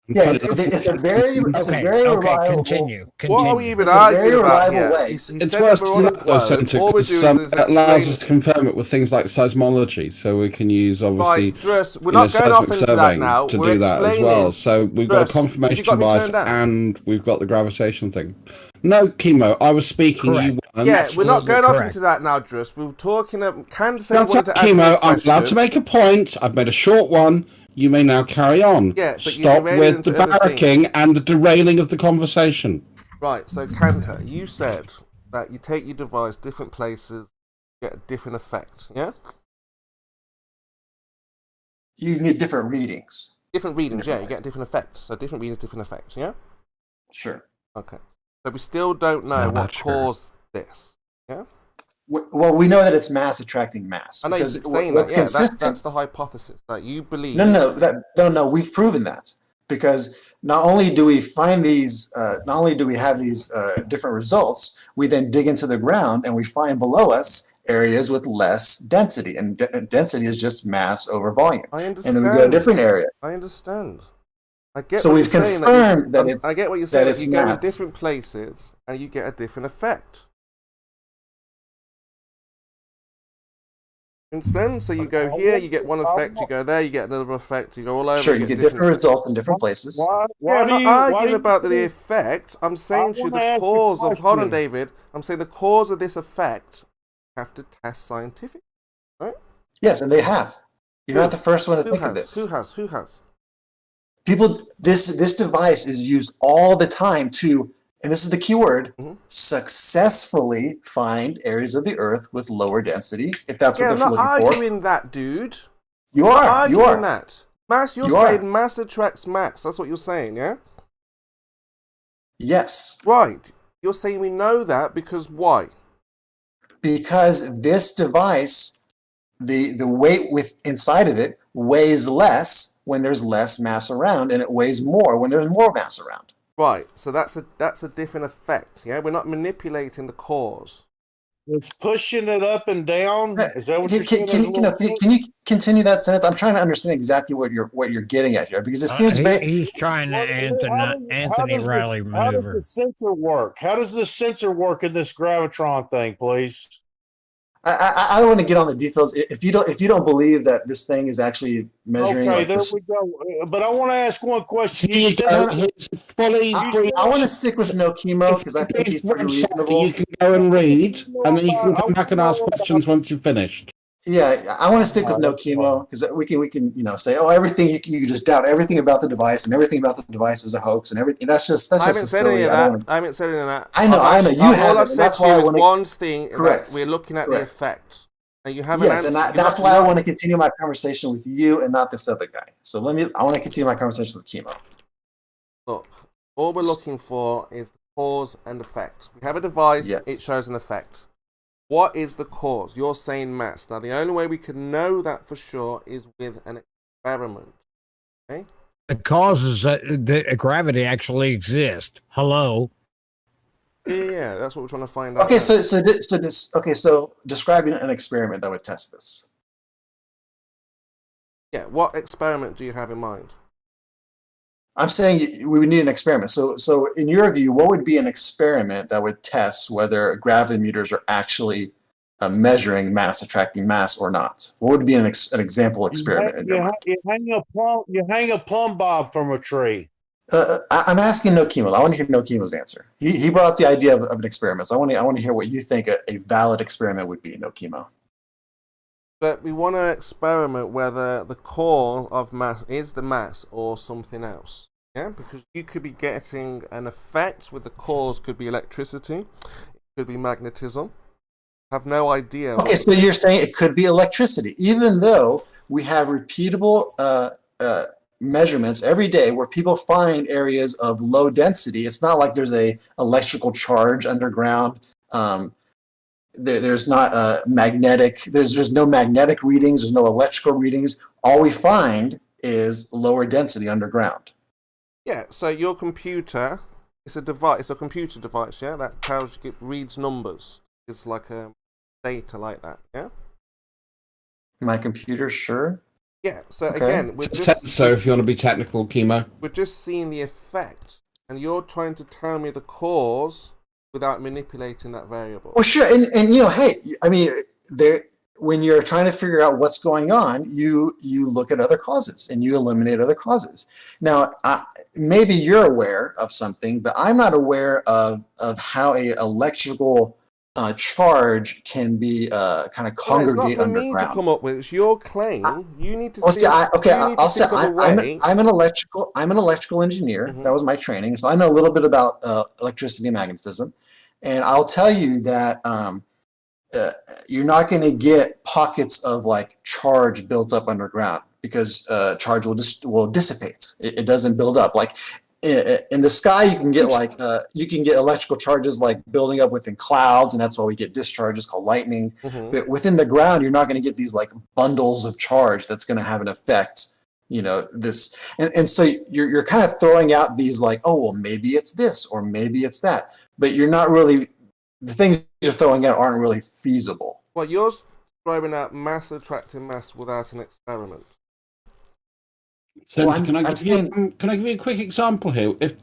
Yeah, it's a very reliable. Continue. What are we even arguing about here? It's worse than that, though, Senator, because it allows us to confirm it with things like seismology, so we can use, obviously, we're not going off into that now. to do that as well. So we've got a confirmation bias and we've got the gravitation thing. No, Chemo, I was speaking. You weren't. Yeah, we're not going off into that now, Drus. We were talking. Candace wanted to ask Chemo, I'm allowed to make a point. I've made a short one. You may now carry on. Yeah, stop with the barracking and the derailing of the conversation. Right, so Kanta, you said that you take your device different places, get a different effect, yeah? You can get different readings. Different readings, yeah, you get a different effect. So different readings, different effects, yeah? Sure. Okay. So we still don't know what caused this, yeah? Well, we know that it's mass attracting mass. I know you're saying that. Yeah, that's the hypothesis that you believe. No. We've proven that, because not only do we find these, not only do we have these different results, we then dig into the ground and we find below us areas with less density, and density is just mass over volume. I understand. And then we go to a different area. I understand. I get. So we've confirmed that it's. I get what you're saying. That you go in different places and you get a different effect. Understand? So you go here, you get one effect. You go there, you get another effect. You go all over. Sure, you get different results in different places. I'm not arguing about the effect. I'm saying to you the cause of. Hold on, David. I'm saying the cause of this effect. You have to test scientific, right? Yes, and they have. You're not the first one to think of this. Who has? This device is used all the time to, and this is the key word, successfully find areas of the Earth with lower density, if that's what they're looking for. I'm not arguing that, dude. You are. Arguing that. Mass, you're saying mass attracts mass. That's what you're saying, yeah? Yes. Right. You're saying we know that because why? Because this device, the weight inside of it weighs less when there's less mass around, and it weighs more when there's more mass around. Right. So that's a different effect. Yeah, we're not manipulating the cause. It's pushing it up and down. Is that what you're saying? Can you continue that sentence? I'm trying to understand exactly what you're getting at here, because it seems he's trying to Anthony Riley maneuver. How does the sensor work? How does the sensor work in this gravitron thing, please? I don't want to get on the details. If you don't believe that this thing is actually measuring, okay, there we go. But I want to ask one question. I want to stick with no chemo because I think he's pretty reasonable. You can go and read, and then you can come back and ask questions once you've finished. Yeah, I want to stick with no chemo because we can say, oh, everything you just doubt everything about the device, and everything about the device is a hoax, and everything. That's just I haven't said any of that. I haven't said any of that. I know. You have. All I've said to you is one thing. Correct. We're looking at the effect. And you haven't. Yes, and that's why I want to continue my conversation with you and not this other guy. So I want to continue my conversation with chemo. Look, all we're looking for is the cause and effect. We have a device. Yes. It shows an effect. What is the cause? You're saying mass. Now, the only way we can know that for sure is with an experiment. Okay? The cause is that gravity actually exists. Hello? Yeah, that's what we're trying to find out. Okay, so describing an experiment that would test this. Yeah, what experiment do you have in mind? I'm saying we would need an experiment. So in your view, what would be an experiment that would test whether gravimeters are actually measuring mass, attracting mass, or not? What would be an example experiment? You hang a plumb bob from a tree. I'm asking No Chemo. I want to hear No Chemo's answer. He brought up the idea of an experiment. So I want to hear what you think a valid experiment would be, No Chemo. But we want to experiment whether the core of mass is the mass or something else. Yeah, because you could be getting an effect with the cause, could be electricity, it could be magnetism. I have no idea. Okay, so you're saying it could be electricity, even though we have repeatable measurements every day where people find areas of low density. It's not like there's a electrical charge underground. There's not a magnetic. There's no magnetic readings. There's no electrical readings. All we find is lower density underground. Yeah. So your computer, it's a device. It's a computer device. Yeah, that tells you, it reads numbers. It's like a data like that. Yeah. My computer, sure. Yeah. So Okay. again, we're just Sensor, if you want to be technical, chemo. we're just seeing the effect, and you're trying to tell me the cause without manipulating that variable. Well, sure, and hey, I mean, when you're trying to figure out what's going on, you look at other causes and you eliminate other causes. Now, maybe you're aware of something, but I'm not aware of how a electrical charge can be kind of congregate it's not for underground. me to come up with. It's your claim. You need to. Well, see, I'll say I'm an electrical engineer. That was my training, so I know a little bit about electricity and magnetism. And I'll tell you that you're not going to get pockets of like charge built up underground because charge will dissipate. It doesn't build up. Like in the sky, you can get electrical charges like building up within clouds, and that's why we get discharges called lightning. But within the ground, you're not going to get these like bundles of charge that's going to have an effect. This and so you're kind of throwing out these like, oh well, maybe it's this or maybe it's that. But you're not really, the things you're throwing out aren't really feasible. Well, you're describing out mass attracting mass without an experiment. So can I give you a quick example here? If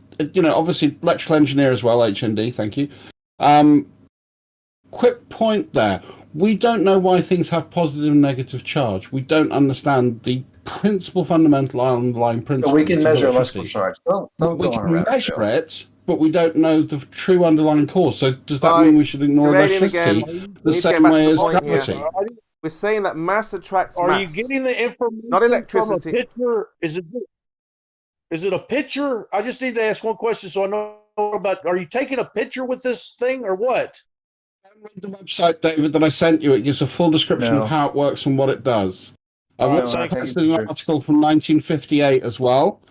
obviously electrical engineer as well, HND, thank you. Quick point there. We don't know why things have positive and negative charge. We don't understand the fundamental underlying principle. So we can measure electrical charge. We can measure it, but we don't know the true underlying cause. So does that mean we should ignore electricity the same way as gravity? We're saying that mass attracts mass. Are you getting the information not electricity? from a picture? Is it a picture? I just need to ask one question so I know about. Are you taking a picture with this thing or what? The website, David, that I sent you, it gives a full description of how it works and what it does. I've also posted an article from 1958 as well,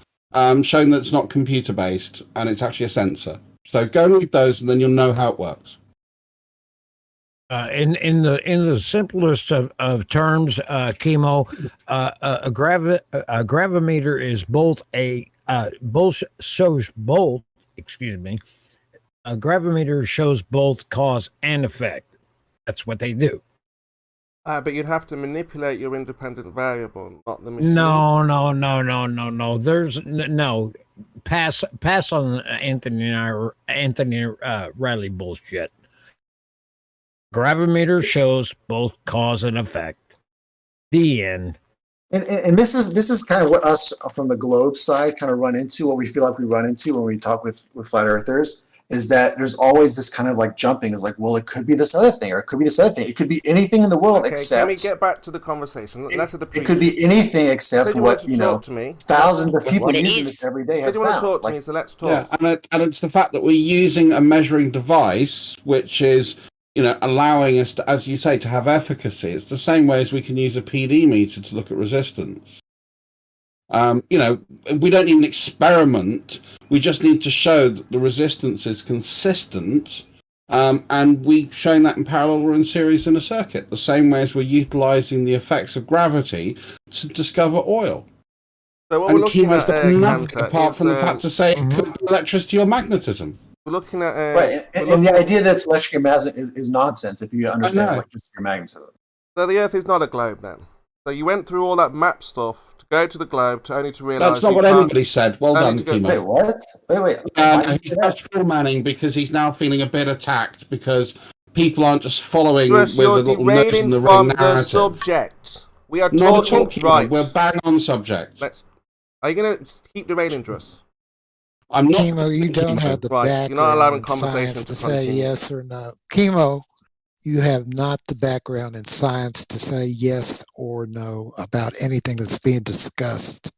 showing that it's not computer-based and it's actually a sensor. So go and read those, and then you'll know how it works. In the simplest of terms, chemo, a gravimeter is both a gravimeter shows both cause and effect. That's what they do. But you'd have to manipulate your independent variable, not the machine. No. There's no pass on Anthony Riley bullshit. Gravimeter shows both cause and effect. The end. And this is kind of what us from the globe side kind of run into, what we feel like we run into when we talk with flat earthers, is that there's always this kind of like jumping. It's like, well, it could be this other thing, or it could be this other thing. It could be anything in the world except. Can we get back to the conversation? It could be anything except what thousands of people using this every day have you want to found. talk to me, so let's talk. Yeah, and it's the fact that we're using a measuring device, which is, allowing us to, as you say, to have efficacy. It's the same way as we can use a PD meter to look at resistance. We don't need an experiment. We just need to show that the resistance is consistent, and we're showing that in parallel or in series in a circuit, the same way as we're utilizing the effects of gravity to discover oil. So what and we're looking chemo's at, got nothing Kanta, apart is, from the fact to say it could be electricity or magnetism. We're looking at Right, and the idea that it's electric and magnetism is nonsense if you understand electricity or magnetism. So the Earth is not a globe then. So you went through all that map stuff to go to the globe to only to realise. That's not what anybody said. Well done, Kimo. Wait, what? Wait. He's now straw manning because he's now feeling a bit attacked because people aren't just following Russ, with a you're little nose in derailing the from ring the narrative. subject. We are Not talking at all, right. We're bang on subject. Are you going to keep derailing, Russ? I'm not. Chemo, you don't have the background You're not allowing in conversation science to to say continue. yes or no. Chemo, you have not the background in science to say yes or no about anything that's being discussed.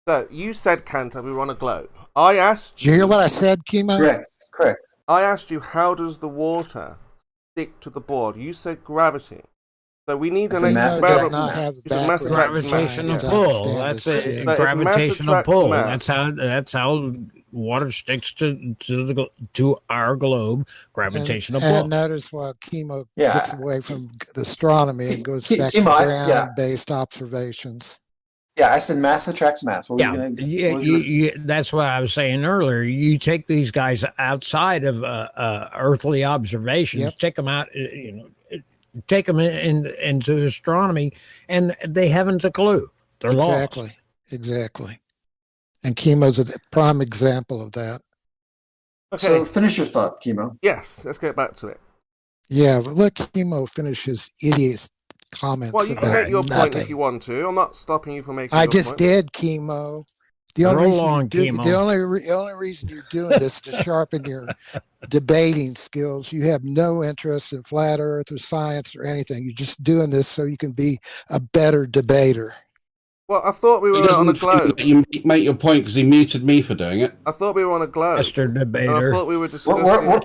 So you said, Kanta, we were on a globe. I asked Did you hear what I said, Chemo? Correct. I asked you, how does the water stick to the board? You said gravity. So we need an Does experiment. not have You said mass attracts mass. Gravitational Yeah. pull. That's a So if mass gravitational attracts pull. mass- That's how water sticks to our globe. Gravitational and pull. notice why Chemo Yeah. gets away from the astronomy and goes back to Chemo, ground-based observations. Yeah, I said mass attracts mass. What were you gonna, That's what I was saying earlier. You take these guys outside of earthly observations, take them out, take them into astronomy, and they haven't a clue. They're lost. Exactly. And Chemo's a prime example of that. Okay. So finish your thought, Chemo. Yes, let's get back to it. Yeah, let Chemo finish his idiot comments Well, you can about make your nothing. point if you want to. I'm not stopping you from making I your just point. did, Chemo. The only Roll reason on, you do, Chemo. the only reason you're doing this is to sharpen your debating skills. You have no interest in flat Earth or science or anything. You're just doing this so you can be a better debater. Well, I thought we He were on a doesn't think globe. that you make your point because he muted me for doing it. I thought we were on a globe. Mr. And I Debater. thought we were discussing Chemo,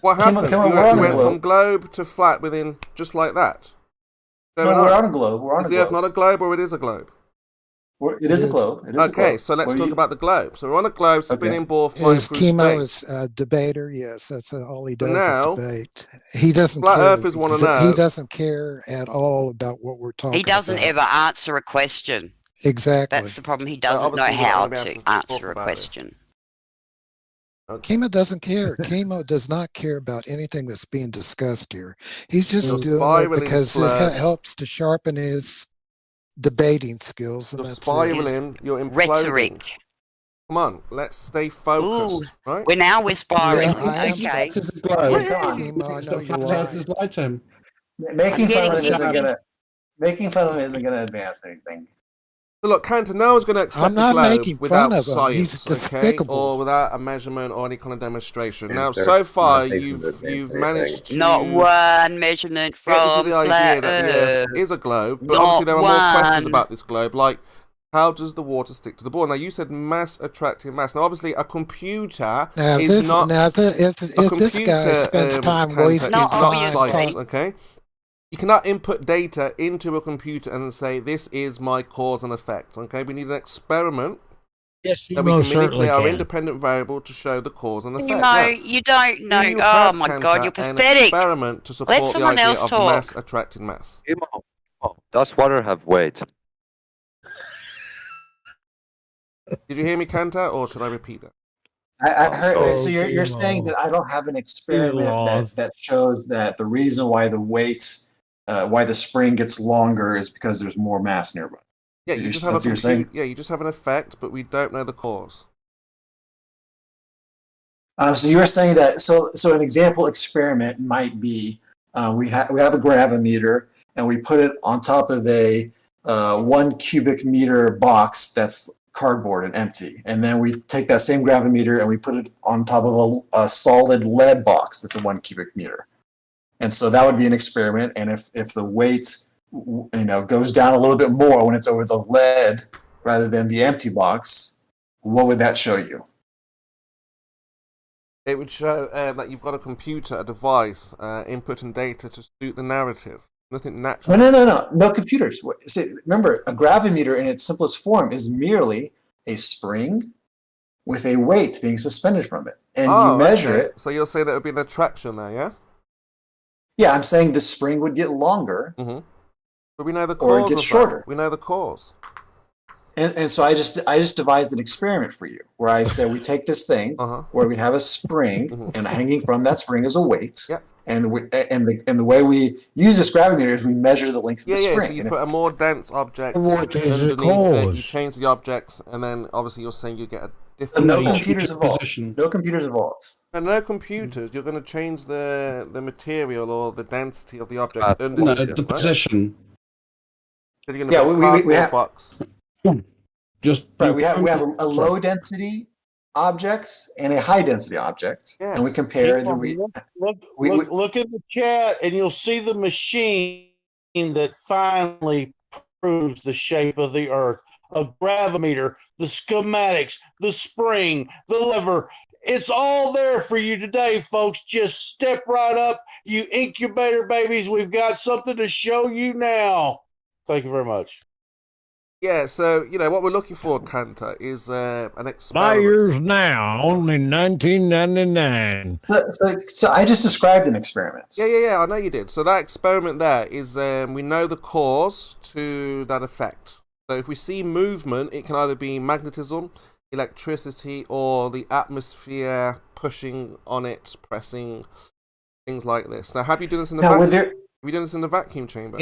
what happened. we're we on a went globe. from globe to flat within just like that. No, we're on a globe. We're on Is a the Earth globe. not a globe, or it is a globe? It is a globe. It is a Okay, globe. so let's What talk you- about the globe. So we're on a globe, spinning ball flying Is through Chemo space. is a debater? Yes, that's all he does now, is debate. He doesn't flat care. earthers wanna know- He doesn't care at all about what we're talking about. He doesn't ever answer a question. Exactly. That's the problem. He doesn't know obviously we're how not gonna be able to to talk answer a about it. question. Chemo doesn't care. Chemo does not care about anything that's being discussed here. He's just You're doing it spiraling, because it Splurge. helps to sharpen his debating skills, and You're that's it. spiraling, you're imploding. Rhetoric. Come on, let's stay focused, right? We're now sparring. Yeah, I am Okay. Chemo, I know you're lying. Lie to him. Making fun of him getting isn't gonna. Making fun of him isn't gonna advance anything. So look, Kanta, no one's going to accept I'm not the globe making without fun of him. science, He's okay, despicable. or without a measurement or any kind of demonstration. Yeah, Now, they're so far, not taking the same you've thing. managed to Not one measurement get into from the idea flat that the Earth Earth. is a globe, but Not obviously there are more questions one. about this globe, like How does the water stick to the ball? Now you said mass attracting mass. Now obviously a computer Now, is this, not now if, if this guy spends time Kanta, wasting is not time science, talking, okay? You cannot input data into a computer and say this is my cause and effect. Okay, we need an experiment Yes, you that we can most certainly manipulate our can. independent variable to show the cause and effect. No, Now, you don't know. do you Oh have, my Kanta, God, you're an pathetic. experiment to Let support the someone idea else of talk. mass attracting mass? Does water have weight? Did you hear me, Kanta, or should I repeat that? I heard. Oh, So you're saying that I don't have an experiment that shows that the reason why the weights, why the spring gets longer is because there's more mass nearby. Yeah, you just have That's what you're saying? Yeah, you just have an effect, but we don't know the cause. So you're saying that so an example experiment might be we have a gravimeter and we put it on top of a 1 cubic meter box that's cardboard and empty, and then we take that same gravimeter and we put it on top of a solid lead box that's a 1 cubic meter, and so that would be an experiment. And if the weight goes down a little bit more when it's over the lead rather than the empty box, what would that show you? It would show that you've got a computer, a device, inputting data to suit the narrative. Nothing natural. No computers. See, remember, a gravimeter in its simplest form is merely a spring with a weight being suspended from it, and you measure it. So you'll say that would be an attraction there, yeah? Yeah, I'm saying the spring would get longer, but we know the cause or it gets of shorter. That. We know the cause. And so I just devised an experiment for you where I said we take this thing where we have a spring and hanging from that spring is a weight. And the way we use this gravimeter is we measure the length of the spring. So you put a more dense object What is the underneath it, you cause? change the objects, and then obviously you're saying you get a different. No computers involved. No computers involved. And no computers. You're going to change the material or the density of the object underneath it, the right? position. So you're going to put we a have box. Just right. We have a low density object and a high density object, and we compare the. Look at the chat, and you'll see the machine that finally proves the shape of the Earth. A gravimeter, the schematics, the spring, the lever. It's all there for you today, folks. Just step right up, you incubator babies. We've got something to show you now. Thank you very much. Yeah, so, what we're looking for, Kanta, is an Buy experiment. yours now, only $19.99. So I just described an experiment. Yeah, I know you did. So that experiment there is, we know the cause to that effect. So if we see movement, it can either be magnetism, electricity, or the atmosphere pushing on it, pressing, things like this. Now, have you done this in the vacuum? Have you done this in the vacuum chamber?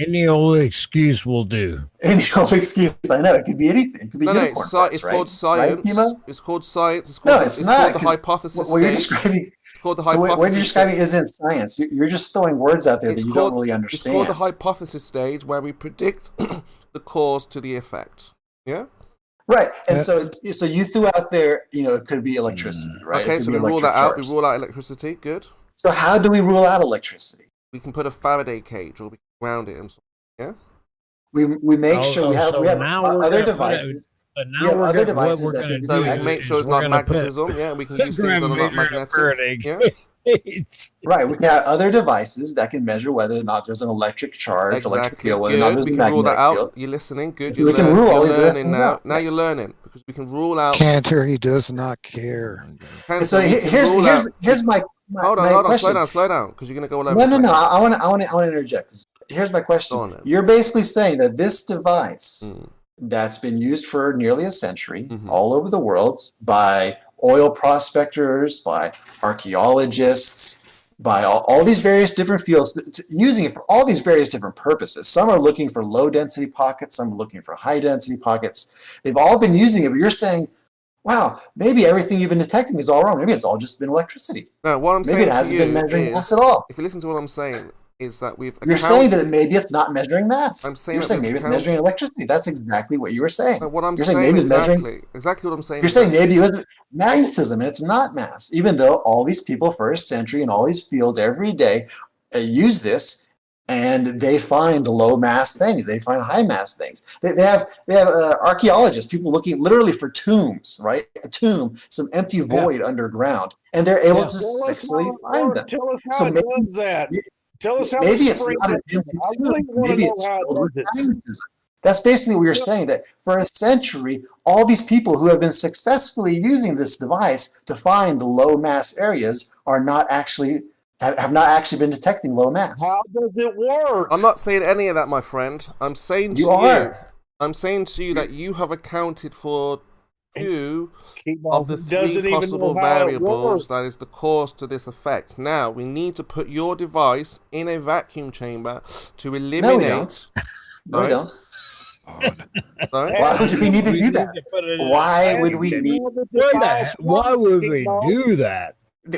Any old excuse will do. Any old excuse. I know. It could be anything. It could be unicorn farts, it's right? called science. Right, it's called science. No, it's not. Called the hypothesis What you're stage. describing. It's called the So hypothesis what you're describing stage. isn't science. You're just throwing words out there that you don't really understand. It's called the hypothesis stage, where we predict the cause to the effect. Yeah. Right, and so you threw out there, it could be electricity, right? Okay, It could so be we rule that electric out. charge. We rule out electricity. Good. So how do we rule out electricity? We can put a Faraday cage, or we can ground it. Yeah. We make sure we have other devices. We have other devices that can So we detect. can make sure it's not magnetism. Yeah, we can use things that are not magnetic. Yeah. Right, we can have other devices that can measure whether or not there's an electric charge, electric field, whether or not there's a We can rule that magnetic out. field. You're listening. Good. We can rule all these learning things now. out. Now you're learning because we can rule out. Cantor, he does not care. And so here's my Hold on, question. slow down, because you're going to go all over. No. I want to interject. Here's my question. You're basically saying that this device that's been used for nearly a century all over the world by oil prospectors, by archaeologists, by all these various different fields, using it for all these various different purposes. Some are looking for low density pockets, some are looking for high density pockets. They've all been using it, but you're saying, wow, maybe everything you've been detecting is all wrong. Maybe it's all just been electricity. No, what I'm saying maybe it hasn't been measuring mass at all. If you listen to what I'm saying, is that You're saying that maybe it's not measuring mass. You're saying maybe it's measuring electricity. That's exactly what you were saying. What I'm you're saying maybe exactly what I'm saying. You're saying maybe it was magnetism and it's not mass, even though all these people for a century in all these fields every day use this, and they find low mass things. They find high mass things. They have archaeologists, people looking literally for tombs, right? A tomb, some empty void underground, and they're able to successfully find them. Tell us how So it maybe, does that. Tell us how maybe the it's spring not an does empty it. I tomb. really want to Maybe know it's how filled it with does it. magnetism. That's basically what you're saying, that for a century, all these people who have been successfully using this device to find low mass areas are not actually have not actually been detecting low mass. How does it work? I'm not saying any of that, my friend. I'm saying to I'm saying to you that you have accounted for two of the three possible variables that is the cause to this effect. Now, we need to put your device in a vacuum chamber to eliminate... No, we don't. No, we don't. Sorry? Why would we need to do that? Why would we need to do that? Why would we do that?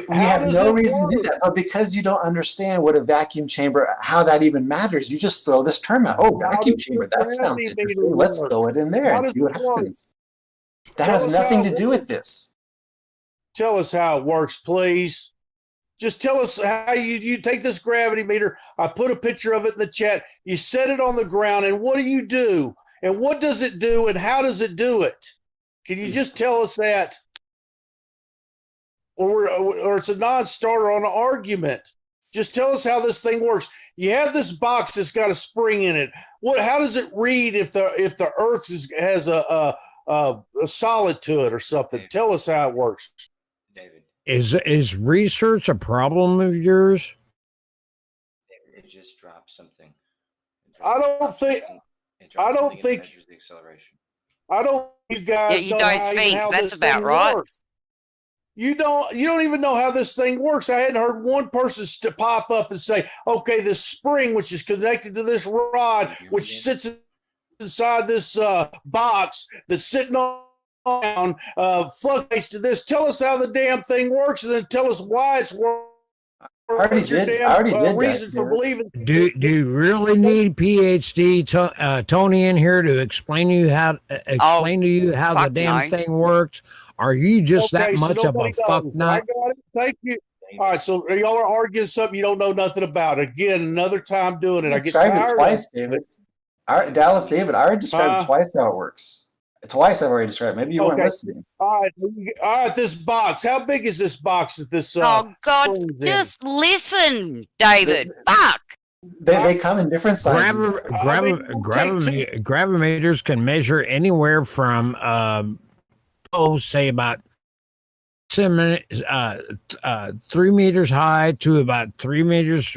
We have no reason to do that, but because you don't understand what a vacuum chamber, how that even matters, you just throw this term out. Oh, vacuum chamber, that sounds interesting. Let's throw it in there and see what happens. That has nothing to do with this. Tell us how it works, please. Just tell us how you take this gravity meter. I put a picture of it in the chat. You set it on the ground, and what do? And what does it do, and how does it do it? Can you just tell us that? Or it's a non-starter on an argument. Just tell us how this thing works. You have this box that's got a spring in it. How does it read if the Earth has a solid to it or something? Tell us how it works. David. Is research a problem of yours? It just drops something. I don't think measures the acceleration. I don't. You guys. Yeah, you don't think that's about right. Works. You don't even know how this thing works. I hadn't heard one person pop up and say, "Okay, this spring, which is connected to this rod, which sits inside this box that's sitting on." Fluctuates to this. Tell us how the damn thing works, and then tell us why it's working. I already did reason for believing. Do you really need PhD Tony in here to explain to you how the damn thing works? Are you just that much of a fuck nut? I got it. Thank you. All right, so y'all are arguing something you don't know nothing about. Again, another time doing it. I get tired it twice, David. Dallas, David, I already described twice how it works. Twice I've already described. Maybe you weren't listening. All right. This box. How big is this box? This oh God! Just listen, David. Fuck. They come in different sizes. Gravimeters can measure anywhere from say about 3 meters high to about 3 meters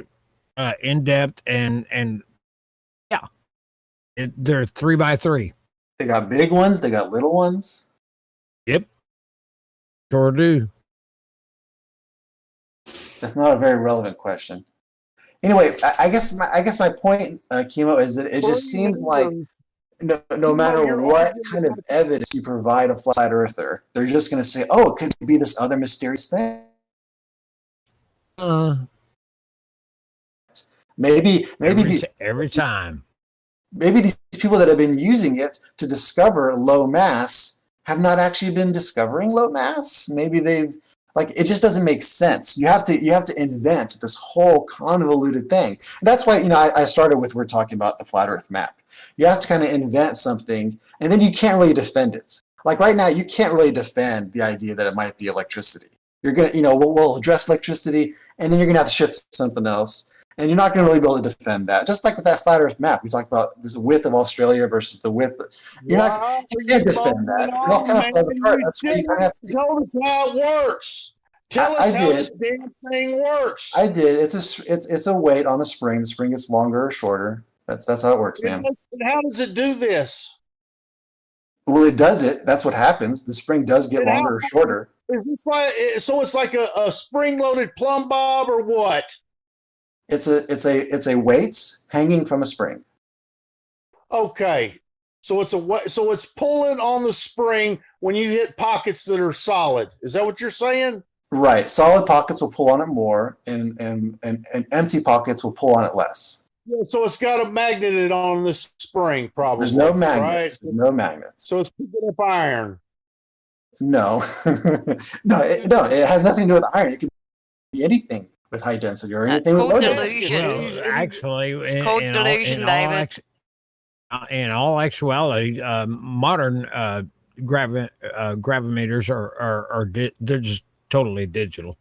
in depth, and yeah, they're 3 by 3. They got big ones. They got little ones. Yep. Sure do. That's not a very relevant question. Anyway, I guess my point, Kimo, is that it just seems like no matter what kind of evidence you provide a flat earther, they're just going to say, "Oh, it could be this other mysterious thing." Maybe every time. Maybe these people that have been using it to discover low mass have not actually been discovering low mass. Maybe they've it just doesn't make sense. You have to invent this whole convoluted thing. And that's why I started with we're talking about the flat Earth map. You have to kind of invent something, and then you can't really defend it. Like right now, you can't really defend the idea that it might be electricity. You're gonna we'll address electricity, and then you're gonna have to shift to something else. And you're not going to really be able to defend that. Just like with that flat Earth map, we talked about this width of Australia versus the width. You can't defend that. It all kind of falls apart. That's why you have to tell us how it works. Tell us how this damn thing works. I did. It's a weight on a spring. The spring gets longer or shorter. That's how it works, man. And how does it do this? Well, it does it. That's what happens. The spring does get longer or shorter. Is this it's like a spring-loaded plumb bob or what? It's a weight hanging from a spring. Okay, so it's pulling on the spring when you hit pockets that are solid. Is that what you're saying? Right. Solid pockets will pull on it more, and empty pockets will pull on it less. Yeah. So it's got a magnet on the spring, probably. There's no magnet. Right? There's no magnet. So it's picking up iron. No, no. It has nothing to do with iron. It could be anything. with high density or That's anything with called low delusion. density. Well, actually, It's called delusion, David. In all actuality, modern gravimeters are they're just totally digital.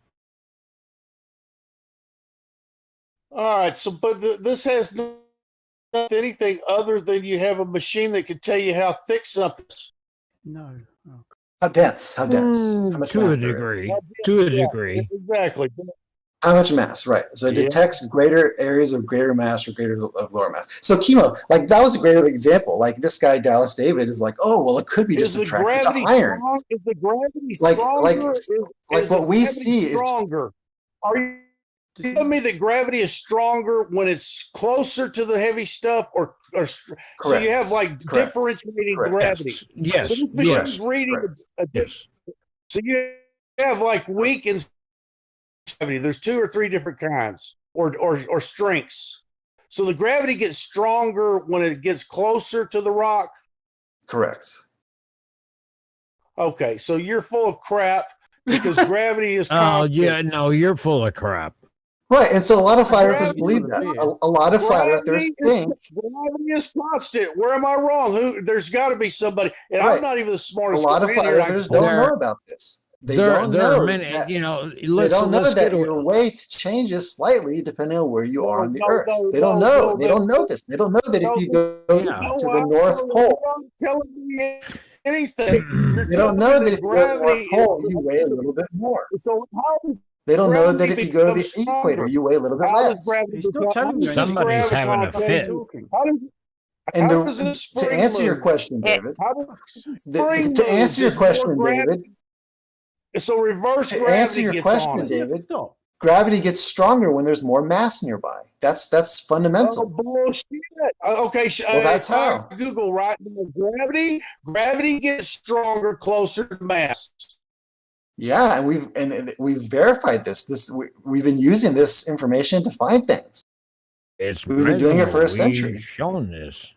All right, so but this has nothing anything other than you have a machine that can tell you how thick something is. No. How dense? How dense? How much To mass a there is. degree. To a degree. Exactly. How much mass? Right. So it detects greater areas of greater mass or greater of lower mass. So chemo, like that was a great example. Like this guy Dallas David is like, oh well, it could be just attracted to iron. Is the gravity Like stronger? like what we see is stronger. Are you telling me that gravity is stronger when it's closer to the heavy stuff, or so you have like differentiating gravity? Yes. So this machine's reading So you have like weak and gravity. There's 2 or 3 different kinds, or strengths. So the gravity gets stronger when it gets closer to the rock. Correct. Okay, so you're full of crap because gravity is Oh constant. yeah, no, you're full of crap. Right, and so a lot of flat earthers believe that. A lot of flat earthers think gravity is constant. Where am I wrong? There's got to be somebody, and I'm not even the a smartest. lot of flat earthers don't know about this. They don't know. They don't know that your weight changes slightly depending on where you are on the Earth. They don't know. They don't know this. They don't know that if you go to the North Pole, telling me anything. They don't know that if you go to the North Pole, you weigh a little bit more. So how does They don't know that if you go to the equator, you weigh a little bit less. Somebody's having a fit. And to answer your question, David, to answer your question, David, so reverse to gravity answer your gets question, on it. David, gravity gets stronger when there's more mass nearby. That's fundamental. Oh, bullshit. Okay, Well, that's if I how. Google right now, gravity gets stronger closer to mass. Yeah, and we've verified this. We've been using this information to find things. It's We've been doing it for a century. We've shown this.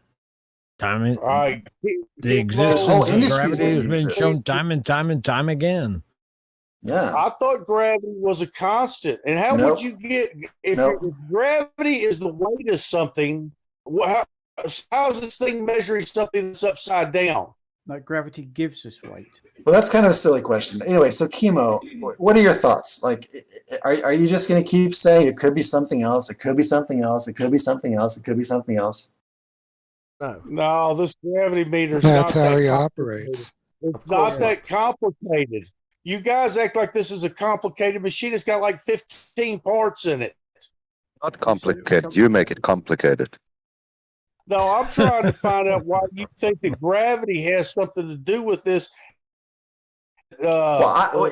The The existence whole of industry gravity has is been this. shown time and time and time again. Yeah. I thought gravity was a constant. And how Nope. would you get if Nope. gravity is the weight of something? How is this thing measuring something that's upside down? Like gravity gives us weight. Well, that's kind of a silly question. Anyway, so chemo, what are your thoughts? Like, are you just going to keep saying it could be something else? It could be something else. It could be something else. It could be something else. No, this gravity meter. That's how he operates. It's not that complicated. You guys act like this is a complicated machine. It's got like 15 parts in it. Not complicated. You make it complicated. No, I'm trying to find out why you think that gravity has something to do with this. I know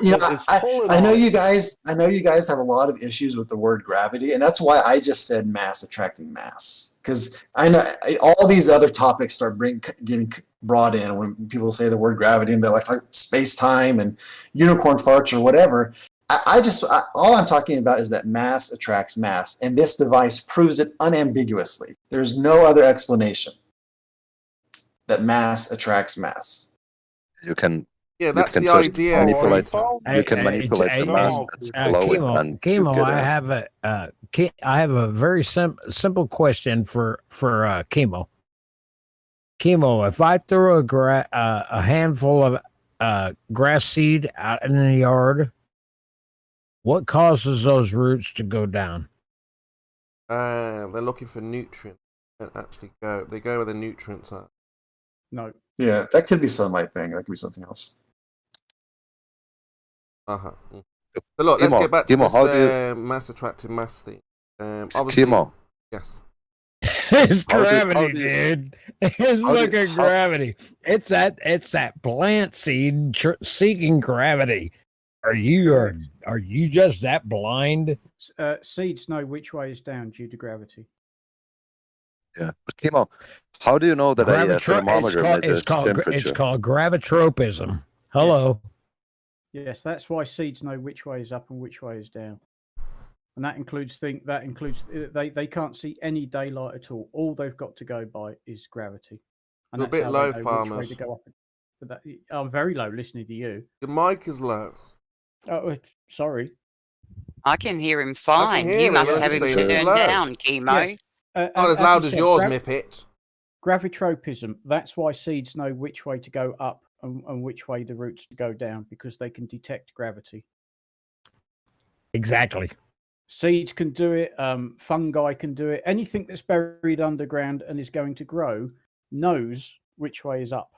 you guys. I know you guys have a lot of issues with the word gravity, and that's why I just said mass attracting mass. Because I know all these other topics start getting brought in when people say the word gravity, and they're like space time and unicorn farts or whatever. All I'm talking about is that mass attracts mass, and this device proves it unambiguously. There's no other explanation that mass attracts mass. You can. Yeah, you that's can the just idea. Manipulate, you can manipulate the mass that's below it, and you Chemo, get I have a very simple question for Chemo. Chemo, if I throw a handful of grass seed out in the yard, what causes those roots to go down? They're looking for nutrients. They don't actually go. They go where the nutrients are. No. Yeah, that could be sunlight thing. That could be something else. So look, let's Kimo, get back to Kimo, this how do you- mass attracting mass thing. Obviously, Kimo. yes. It's How do- gravity, how do you- dude. It's how do- fucking how- gravity. It's that plant seed seeking gravity. Are you just that blind? Seeds know which way is down due to gravity. Yeah, but Kimo, how do you know that a thermometer measures it's temperature? called gravitropism. Hello. Yes, that's why seeds know which way is up and which way is down. And that includes they can't see any daylight at all. All they've got to go by is gravity. And You're a that's bit how low, they know which farmers. way to go up. I'm very low listening to you. Your mic is low. Oh, sorry. I can hear him fine. hear You him, must I'm have just him saying it's turned low. down, Chemo. Yes. Not as loud as yours, Mippet. Gravitropism. That's why seeds know which way to go up and which way the roots to go down, because they can detect gravity. Exactly. Seeds can do it. Fungi can do it. Anything that's buried underground and is going to grow knows which way is up.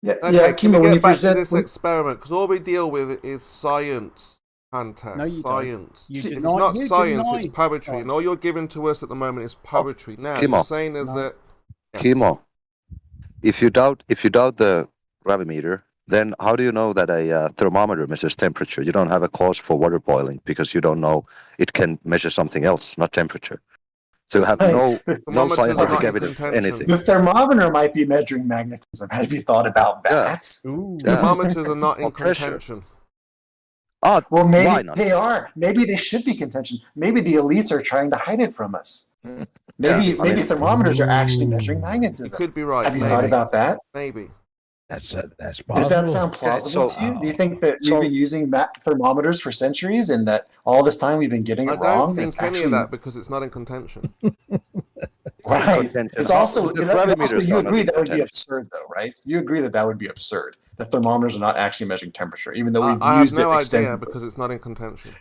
Yeah, Okay, can we Kimo, when get you back present to this experiment? Because all we deal with is science, Hunter. No, you don't. Science. You If deny- it's not you science, deny it's poetry. science. And all you're giving to us at the moment is poetry. Now, Kimo. you're saying is that... Yes. Kimo, if you doubt the gravimeter, then how do you know that a thermometer measures temperature? You don't have a cause for water boiling because you don't know it can measure something else, not temperature. So you have no Thermometers are scientific not in evidence for contention. anything. The thermometer might be measuring magnetism. Have you thought about that? Thermometers are not in Or pressure. contention. Oh, Well, maybe why not? they are. Maybe they should be contention. Maybe the elites are trying to hide it from us. Maybe Yeah, I mean- thermometers are actually measuring magnetism. You could be right. Have you maybe. thought about that? Maybe. That's Does that possible. sound plausible so- to you? Do you think that we've been using thermometers for centuries and that all this time we've been getting I it wrong? don't think It's any actually of that because it's not in contention. right. It's also, The and also gravimeters you are not agree in that would be contention. absurd, though, right? You agree that that would be absurd. That thermometers are not actually measuring temperature, even though we've I have used no it idea extensively. because it's not in contention.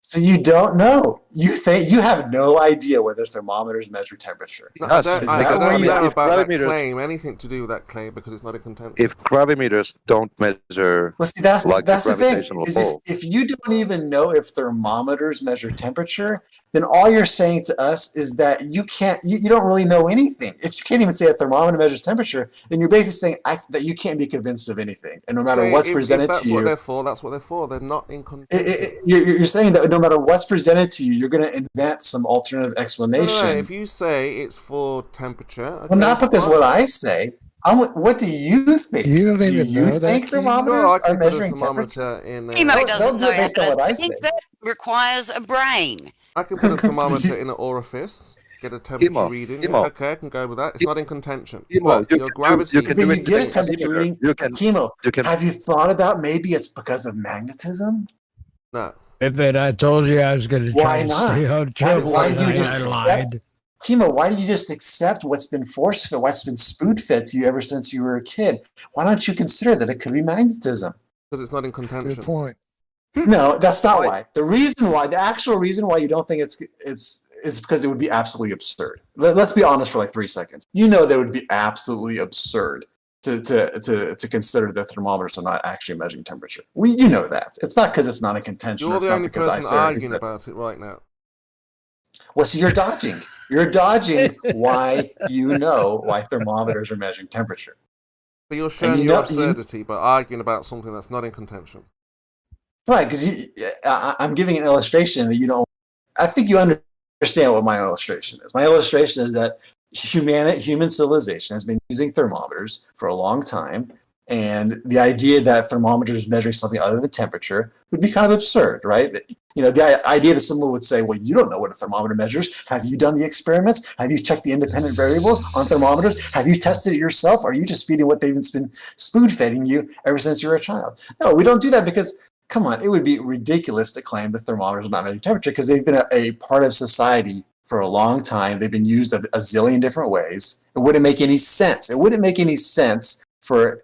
So you don't know. You think you have no idea whether thermometers measure temperature. No, I don't, Is I that don't where you? know about that gravimeters- claim, anything to do with that claim, because it's not in contention. If gravimeters don't measure Well, see, that's like that's the the thing. gravitational Is pull, if you don't even know if thermometers measure temperature, then all you're saying to us is that you can't. You don't really know anything. If you can't even say a thermometer measures temperature, then you're basically saying that you can't be convinced of anything. And no matter Saying what's if presented that's to what you, they're for, that's what they're for. They're not in contention. you're saying that no matter what's presented to you, you're going to invent some alternative No, explanation. if you say it's for temperature... Okay, Well, not because fine. what I say. What do you think? You don't even do you know that, think Kimo? thermometers Sure, I are can put a measuring temperature? thermometer in... Chemo They'll doesn't do know it based on how what I to say. think. That requires a brain. I can put a thermometer in an orifice, get a temperature Kimo, reading. Kimo. Yeah, okay, I can go with that. It's not in contention. Kimo, But you your can gravity... you can But do you it get a with a temperature gravimeter. reading. You can Have you thought about maybe it's because of magnetism? No. Pippin, I told you I was going to Why try to not? stay on trouble, Why and do you just I accept? lied. Kimo, why do you just accept what's been force-fed, what's been spoon-fed to you ever since you were a kid? Why don't you consider that it could be magnetism? Because it's not in contention. Good point. No, that's not why. The actual reason why you don't think it's because it would be absolutely absurd. Let's be honest for like 3 seconds. You know that it would be absolutely absurd to consider that thermometers are not actually measuring temperature. You know that. It's not because it's not in contention. You're It's the not only because I person say arguing that. about it right now. Well, so you're dodging. You're dodging why you know why thermometers are measuring temperature. But you're showing your absurdity by arguing about something that's not in contention. Right, because I'm giving an illustration that you don't. I think you understand what my illustration is. My illustration is that human civilization has been using thermometers for a long time, and the idea that thermometers measuring something other than temperature would be kind of absurd, right? You know, the idea that someone would say, well, you don't know what a thermometer measures. Have you done the experiments? Have you checked the independent variables on thermometers? Have you tested it yourself? Or are you just feeding what they've been spoon-feeding you ever since you were a child? No, we don't do that because, come on, it would be ridiculous to claim that thermometers are not measuring temperature because they've been a part of society for a long time. They've been used a zillion different ways. It wouldn't make any sense. It wouldn't make any sense for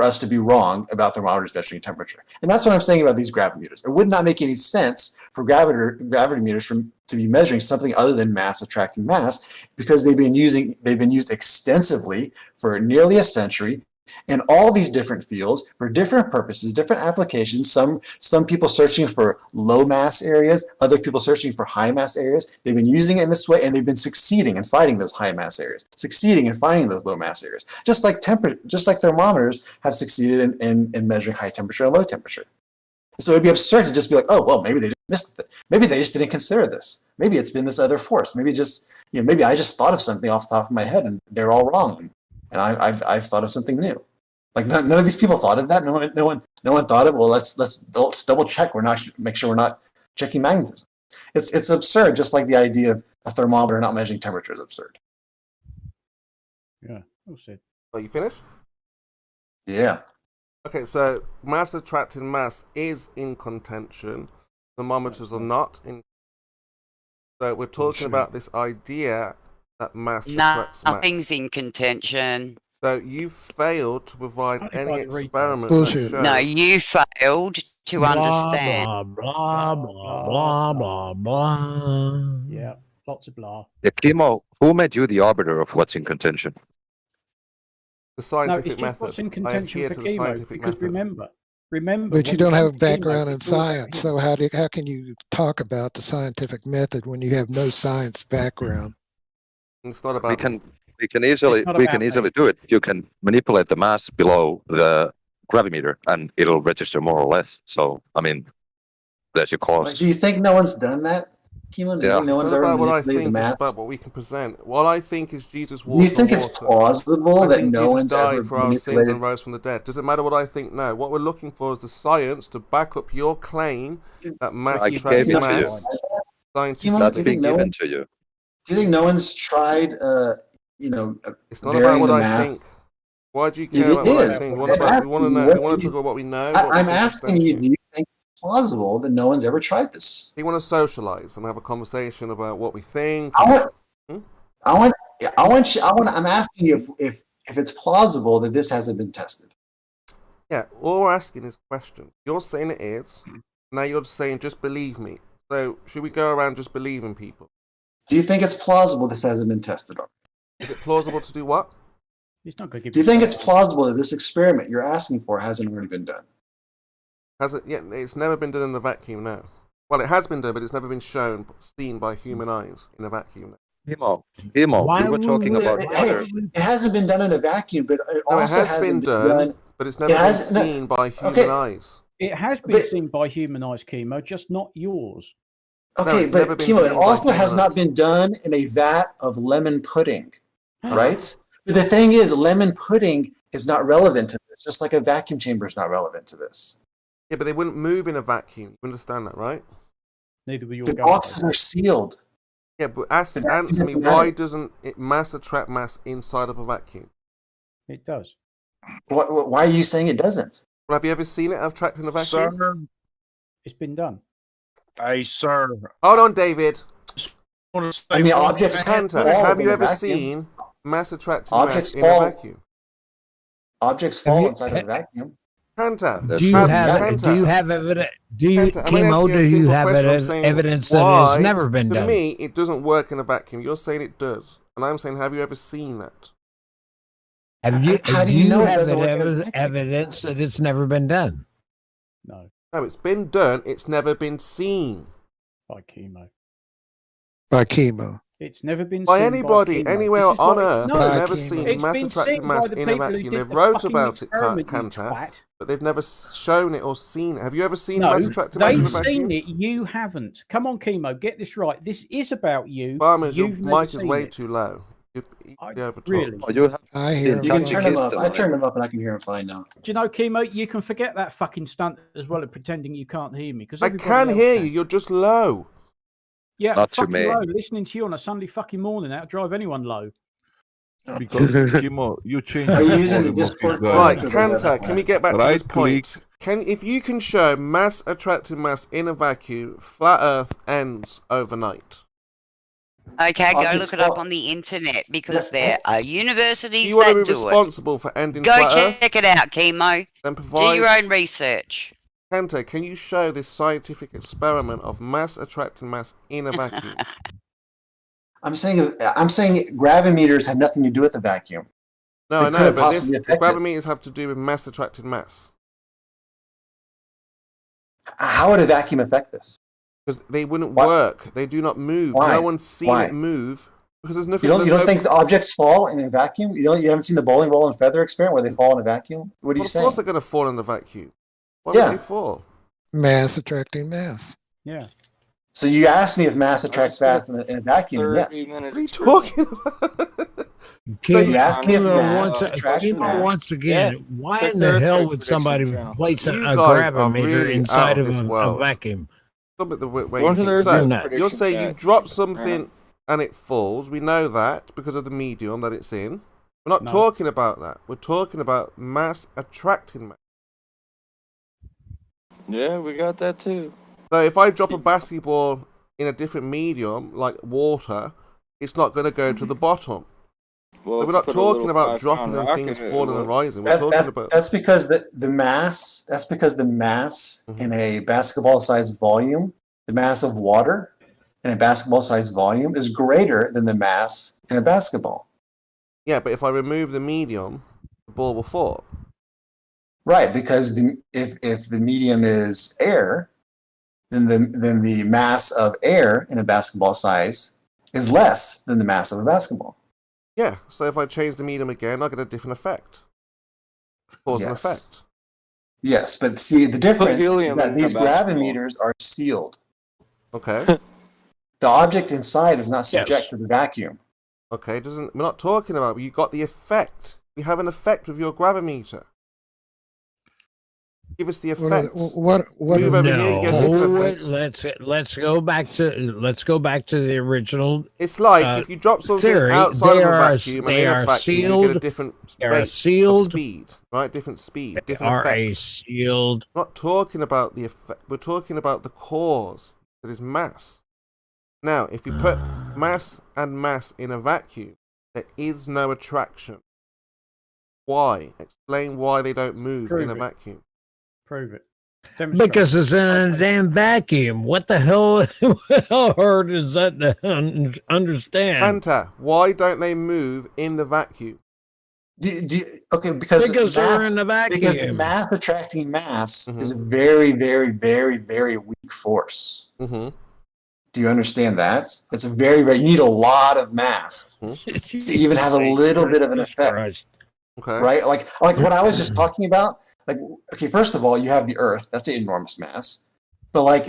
us to be wrong about thermometers measuring temperature. And that's what I'm saying about these gravimeters. It would not make any sense for gravimeters to be measuring something other than mass attracting mass because they've been used extensively for nearly a century in all these different fields for different purposes, different applications. Some people searching for low mass areas, other people searching for high mass areas. They've been using it in this way, and they've been succeeding in finding those high mass areas, succeeding in finding those low mass areas. Just like thermometers have succeeded in measuring high temperature and low temperature. So it'd be absurd to just be like, oh well, maybe they just missed it. Maybe they just didn't consider this. Maybe it's been this other force. Maybe maybe I just thought of something off the top of my head, and they're all wrong. And I've thought of something new. Like none of these people thought of that. No one thought of. Well, let's double check. Make sure we're not checking magnetism. It's absurd. Just like the idea of a thermometer not measuring temperature is absurd. Yeah, well said. Are you finished? Yeah. Okay, so mass attracting mass is in contention. Thermometers are not in. So we're talking about this idea that mass attracts mass. Nothing's in contention. So you failed to provide any experiment Bullshit. that shows. No, you failed to understand. Blah, blah, blah, blah. Yeah, lots of blah. Yeah, Kimo, who made you the arbiter of what's in contention? The No, it's scientific just method. what's in I contention adhere for to the chemo. scientific Because method. remember. But when you it don't have a comes to chemo, background in it's all about science, chemo. so how can you talk about the scientific method when you have no science background? It's not about. We can easily do it. You can manipulate the mass below the gravimeter, and it'll register more or less. So I mean, there's your cause. Do you think no one's done that, Keelan? Do you Yeah. think no It's one's not ever about what I manipulated the think, mass? it's about what we can present. What I think is Jesus Do walked you think on it's water. plausible I that think no Jesus one's ever died for our sins manipulated? and rose from the dead. Does it matter what I think? No. What we're looking for is the science to back up your claim that mass I attracts gave it to mass. you. Keelan, That's do you being think no given one? to you. Do you think no one's tried? It's not about varying what the I mass? think. Why do you care It about what I is. think? I'm We want to asking know. you, We what want do to talk about what we know. I, what we I'm can asking you, substantiate. do you think it's plausible that no one's ever tried this? We want to socialize and have a conversation about what we think. I'm asking you if it's plausible that this hasn't been tested. Yeah, all we're asking is questions. You're saying it is. Now you're saying just believe me. So should we go around just believing people? Do you think it's plausible this hasn't been tested on? Is it plausible to do what? He's not going to give Do you think it's plausible that this experiment you're asking for hasn't already been done? Has it? Yeah, it's never been done in a vacuum now. Well, it has been done, but it's never been seen by human eyes in a vacuum. Himo, we were talking about water. It hasn't been done in a vacuum, but it No, it also has hasn't been done, but it's never been seen by human eyes. It has been seen by human eyes, Chemo, just not yours. Okay, it's but never been Kimo, it seen by also has human not eyes. been done in a vat of lemon pudding, right? But the thing is, lemon pudding is not relevant to this, just like a vacuum chamber is not relevant to this. Yeah, but they wouldn't move in a vacuum. You understand that, right? Neither will your The boxes are sealed. Yeah, but answer me, why doesn't it mass attract mass inside of a vacuum? It does. Why are you saying it doesn't? Well, have you ever seen it attract in a vacuum? Sir, it's been done. Hey, sir. Hold on, David. I mean, objects can't Kanta, fall have in you a ever vacuum. seen mass attracting Objects mass in a fall. vacuum? Objects fall inside of a vacuum. Kanta, Do you have evidence? Do you, Kanta, I'm gonna Chemo? ask you a Do you simple have question. I'm saying, evidence that why, it's never been to done? me, it doesn't work in a vacuum. You're saying it does, and I'm saying, have you ever seen that? Have you? How do do you you know it have doesn't work in a vacuum? evidence that it's never been done? No. No, it's been done. It's never been seen By Chemo. By Chemo. It's never been by seen anybody by Chemo. anywhere This is on what Earth. no, They've By never Chemo. seen It's mass been attracting seen mass by the in a people who vacuum. did They've the wrote fucking about it, experiment, you Kanta, twat. but they've never shown it or seen it. Have you ever seen No, mass attracting mass in a they've vacuum? seen it. You haven't. Come on, Chemo, get this right. This is about you. Farmers, your You've never mic is seen way it. too low. You overtalk. Really? Oh, you have I hear You can turn them up. Tajikistan, I turned them up and I can hear them fine now. Do you know, Chemo? You can forget that fucking stunt as well of pretending you can't hear me. Because I can hear you. You're just low. Yeah, Not to fucking me. low. Listening to you on a Sunday fucking morning, that'll drive anyone low. Because Kimo, you changed Are you the using the volume of Discord his Right, Right. Kanta, can we get back to Right this point? If you can show mass attracting mass in a vacuum, flat Earth ends overnight. Okay, go Objects look it up fall. on the internet because there are universities You want to that be do it. responsible for ending Go flat Earth? check it out, Chemo. Then Do provide. your own research. Kanta, can you show this scientific experiment of mass attracting mass in a vacuum? I'm saying gravimeters have nothing to do with the vacuum. No, They I know, couldn't but possibly the affect it. gravimeters have to do with mass attracting mass. How would a vacuum affect this? Because they wouldn't work. They do not move. Why? No one's seen Why? it move. Because there's You nothing. don't there's no- think the objects fall in a vacuum? You haven't seen the bowling ball and feather experiment where they fall in a vacuum? What are you Well, of saying? course they're going to fall in the vacuum. Why Yeah. would they fall? Mass attracting mass. Yeah. So you asked me if mass attracts mass in a vacuum. Yes. What are you talking about? So you asked me if Chemo, mass attracts Chemo, mass. once again, Yeah. why Check in their the hell effect would prediction somebody channel. place a You guys are gravimeter really inside out of of this a world. vacuum? Stop it the way Go you into think. their So, prediction you're saying you chat. drop something and it falls. We know that because of the medium that it's in. We're not No. talking about that. We're talking about mass attracting mass. Yeah, we got that too. So if I drop a basketball in a different medium, like water, it's not going to go to the bottom. Well, So we're not talking about dropping and things falling and rising. We're talking about That's because the mass. That's because the mass in a basketball-sized volume, the mass of water in a basketball-sized volume, is greater than the mass in a basketball. Yeah, but if I remove the medium, the ball will fall. Right, because if the medium is air, then the mass of air in a basketball size is less than the mass of a basketball. Yeah, so if I change the medium again, I'll get a different effect. Cause and effect. Yes, but see, the difference is helium that in these a basketball. gravimeters are sealed. Okay. The object inside is not subject to the vacuum. Okay, we're not talking about, you got the effect. You have an effect with your gravimeter. Give us the effect. What Move over here, you get a different effect. Let's go back to the original. It's like if you drop something theory, outside of a are- vacuum and they in a are vacuum, sealed. you get a different They are rate sealed. of speed, right? Different speed, They different are effect. a sealed. We're not talking about the effect. We're talking about the cause. That is mass. Now, if you put mass and mass in a vacuum, there is no attraction. Why? Explain why they don't move in a vacuum. Prove it. Because it's in a damn vacuum. What the hell? How hard is that to understand? Kanta, why don't they move in the vacuum? Okay, because they're in the vacuum. Because mass attracting mass is a very, very, very, very weak force. Mm-hmm. Do you understand that? It's a very, very. You need a lot of mass to even have a little bit of an effect. Okay. Right? Like what I was just talking about. Like, okay, first of all, you have the Earth. That's an enormous mass. But like,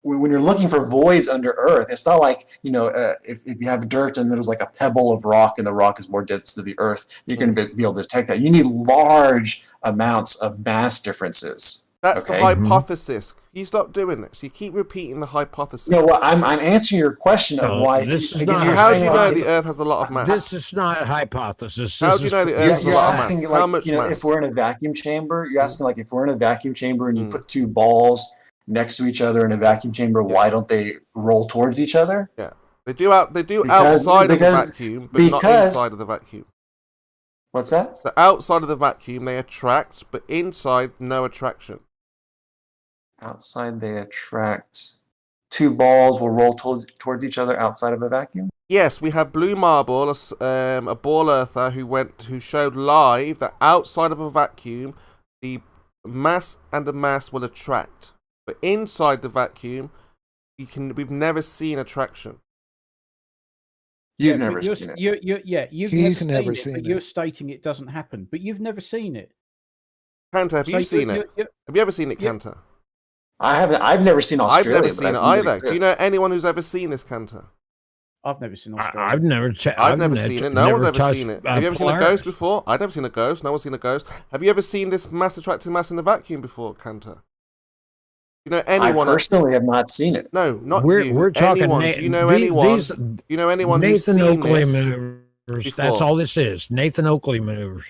when you're looking for voids under Earth, it's not like, if you have dirt and there's like a pebble of rock and the rock is more dense than the Earth, you're going to be able to detect that. You need large amounts of mass differences. That's the hypothesis. You stop doing this. You keep repeating the hypothesis. You know what? I'm answering your question of why. This is because not- you're How do saying, you know like, the Earth has a lot of mass? This is not a hypothesis. How do you know the Earth has a You're lot of asking, mass? like, How much mass? if we're in a vacuum chamber, you're asking, like, if we're in a vacuum chamber and you put two balls next to each other in a vacuum chamber, why don't they roll towards each other? Yeah, they do outside of the vacuum, but not inside of the vacuum. What's that? So outside of the vacuum, they attract, but inside, no attraction. Outside, they attract. Two balls will roll towards each other outside of a vacuum? Yes, we have Blue Marble, a ball earther who showed live that outside of a vacuum, the mass and the mass will attract, but inside the vacuum, we've never seen attraction. You've never seen it. You've never seen it. But you're stating it doesn't happen, but you've never seen it. Kanta, have you seen it? Have you ever seen it, Kanta? I haven't. I've never seen Australia. I've never seen it either. Do you know anyone who's ever seen this, Kanta? I've never seen Australia. I've never seen it. No one's ever seen it. Have you ever seen a ghost before? I've never seen a ghost. No one's seen a ghost. Have you ever seen this mass attracting mass in the vacuum before, Kanta? You know anyone? I personally have not seen it. No, not you. We're talking. Anyone. Do you know anyone? Do you know anyone who's Nathan seen Oakley this maneuvers. before? That's all this is. Nathan Oakley maneuvers.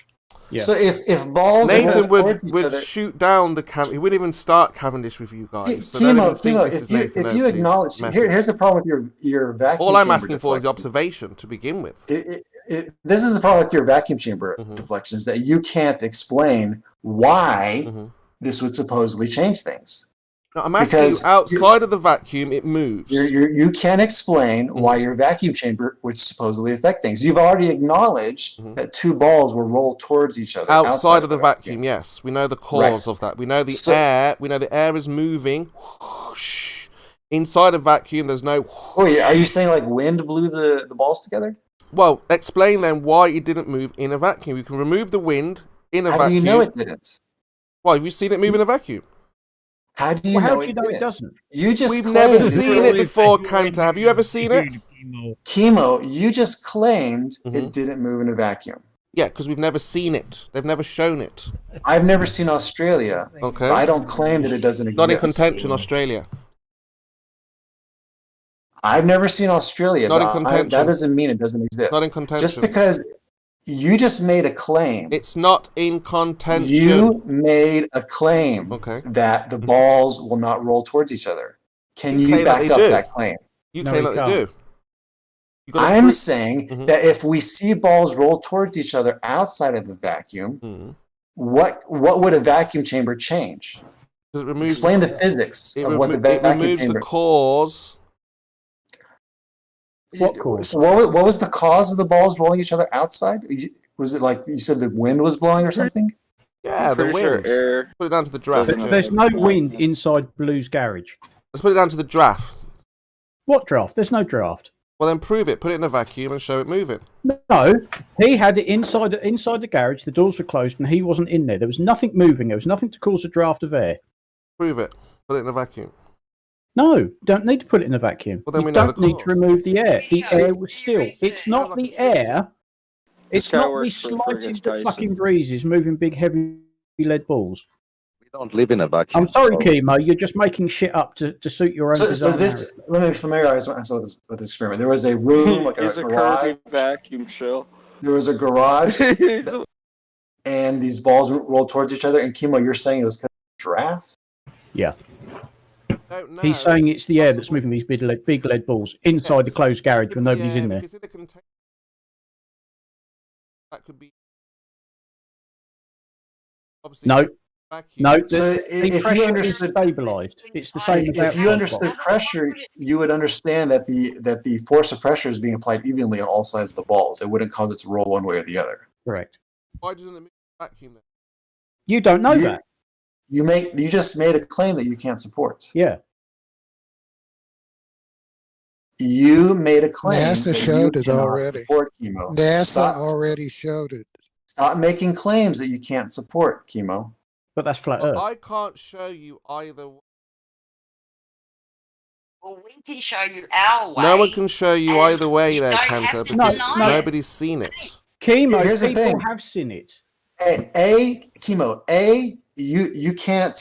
Yeah. So if balls Nathan would shoot down the He wouldn't even start Cavendish with you guys. So Kimo, if you acknowledge, here's the problem with your vacuum. All I'm chamber asking for is the observation to begin with. This is the problem with your vacuum chamber deflection, is that you can't explain why this would supposedly change things. No, I'm asking you, outside of the vacuum, it moves. You can't explain why your vacuum chamber would supposedly affect things. You've already acknowledged that two balls will roll towards each other. Outside of the vacuum, yes. We know the cause of that. We know the air. We know the air is moving. Whoosh. Inside a vacuum, there's no... Wait, are you saying like wind blew the balls together? Well, explain then why it didn't move in a vacuum. You can remove the wind in a vacuum. How do you know it didn't? Well, have you seen it move in a vacuum? How do you know it doesn't? We've never seen it before, Kanta. Have you ever seen it? Kimo, you just claimed it didn't move in a vacuum. Yeah, because we've never seen it. They've never shown it. I've never seen Australia. Okay. But I don't claim that it doesn't exist. Not in contention, Australia. I've never seen Australia. Not in contention. That doesn't mean it doesn't exist. Not in contention. Just because You just made a claim. It's not in contention. You made a claim Okay. that the balls will not roll towards each other. Can you claim that back they up do. that claim? You No, claim he that they can't. do. You gotta I'm prove- saying that if we see balls roll towards each other outside of the vacuum, what would a vacuum chamber change? It removes Explain the physics of what the it vacuum removes chamber. the cause. What cause? So what was the cause of the balls rolling each other outside? Was it like you said the wind was blowing or something? Yeah, the pretty sure wind. air Put it down to the draft. There's no wind inside Blue's garage. Let's put it down to the draft. What draft? There's no draft. Well, then prove it. Put it in a vacuum and show it moving. No, he had it inside the garage. The doors were closed, and he wasn't in there. There was nothing moving. There was nothing to cause a draft of air. Prove it. Put it in a vacuum. No, don't need to put it in a vacuum. Well, then You we know don't the need to remove the air. The air was still. It's not the air. It's guy not the works for slightest friggin' of Tyson. fucking breezes moving big, heavy lead balls. We don't live in a vacuum. I'm sorry, so- Chemo. You're just making shit up to suit your own So design. this, let me familiarize myself with this experiment. There was a room, like He's a a garage. Kirby vacuum shell. There was a garage, and these balls rolled towards each other. And Chemo, you're saying it was because of draft? Yeah. He's saying it's the air that's moving these big lead balls inside the closed garage when nobody's in there. If it's in a container, that could be. Obviously, No. vacuum. No, So the if you pressure understood- is stabilized. It's the same as If you outside understood balls. pressure, you would understand that the force of pressure is being applied evenly on all sides of the balls. It wouldn't cause it to roll one way or the other. Correct. Why doesn't it move the vacuum then? You don't know You- that. You just made a claim that you can't support. Yeah. You made a claim. NASA that showed you it cannot already. Support chemo. NASA Stop- already showed it. Stop making claims that you can't support chemo. But that's flat But Earth. I can't show you either. Well, we can show you our way. No one can show you and either way you there, don't have Cantor, to because deny it. nobody's seen it. Chemo, Here's the people thing. have seen it. Chemo. You can't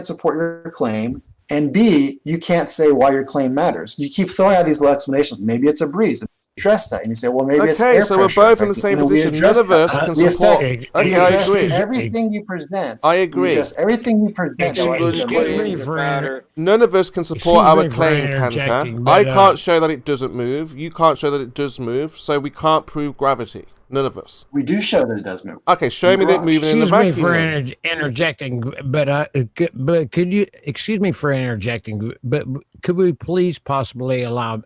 support your claim, and B, you can't say why your claim matters. You keep throwing out these little explanations. Maybe it's a breeze. Address that, and you say, well, maybe it's Okay, air so we're pressure both in the affecting- same and we position. address None of that. us can We support. affect- Okay, we I address agree. everything you present. I We agree. address everything you present. Excuse me for None of us can support Excuse our me for claim, interjecting, Cantor. but, I can't show that it doesn't move. You can't show that it does move, so we can't prove gravity. None of us. We do show that it does move. Okay, show me that it moving in the Excuse me vacuum. for then. interjecting, but could you excuse me for interjecting? But could we please possibly allow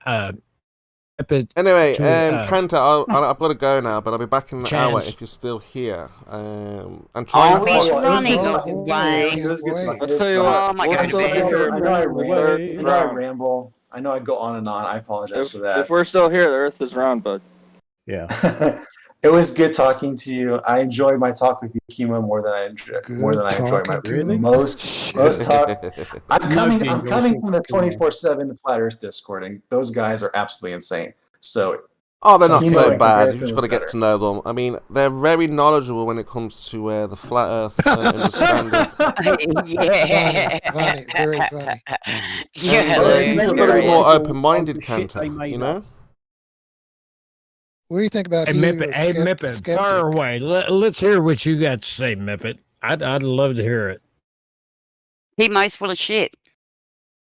Anyway, to, Cantor, I've got to go now, but I'll be back in an hour Chance. if you're still here. And try Oh, and he's follow- running talking. away. It was good talking. I'll tell you Oh, what. my we'll God, still be man. here I know I for the ramble. third I know I round. ramble. I know I go on and on. I apologize for that. If we're still here, the Earth is round, bud. Yeah. It was good talking to you. I enjoyed my talk with you, Chemo, more than I enjoy my Really? most talk. I'm coming Nobody from the 24/7 Flat Earth Discord, and those guys are absolutely insane. So Oh, they're not Chemo so in bad. You comparison just was got to get better. to know them. I mean, they're very knowledgeable when it comes to the flat Earth understanding. Yeah. Funny, very funny. Yeah, You've got to be more open-minded, Shit they Cantor. made You know. up. What do you think about Hey, Helio Mippet, hey, Mippet, skeptic? fire away. Let's hear what you got to say, Mippet. I'd love to hear it. He most full of shit.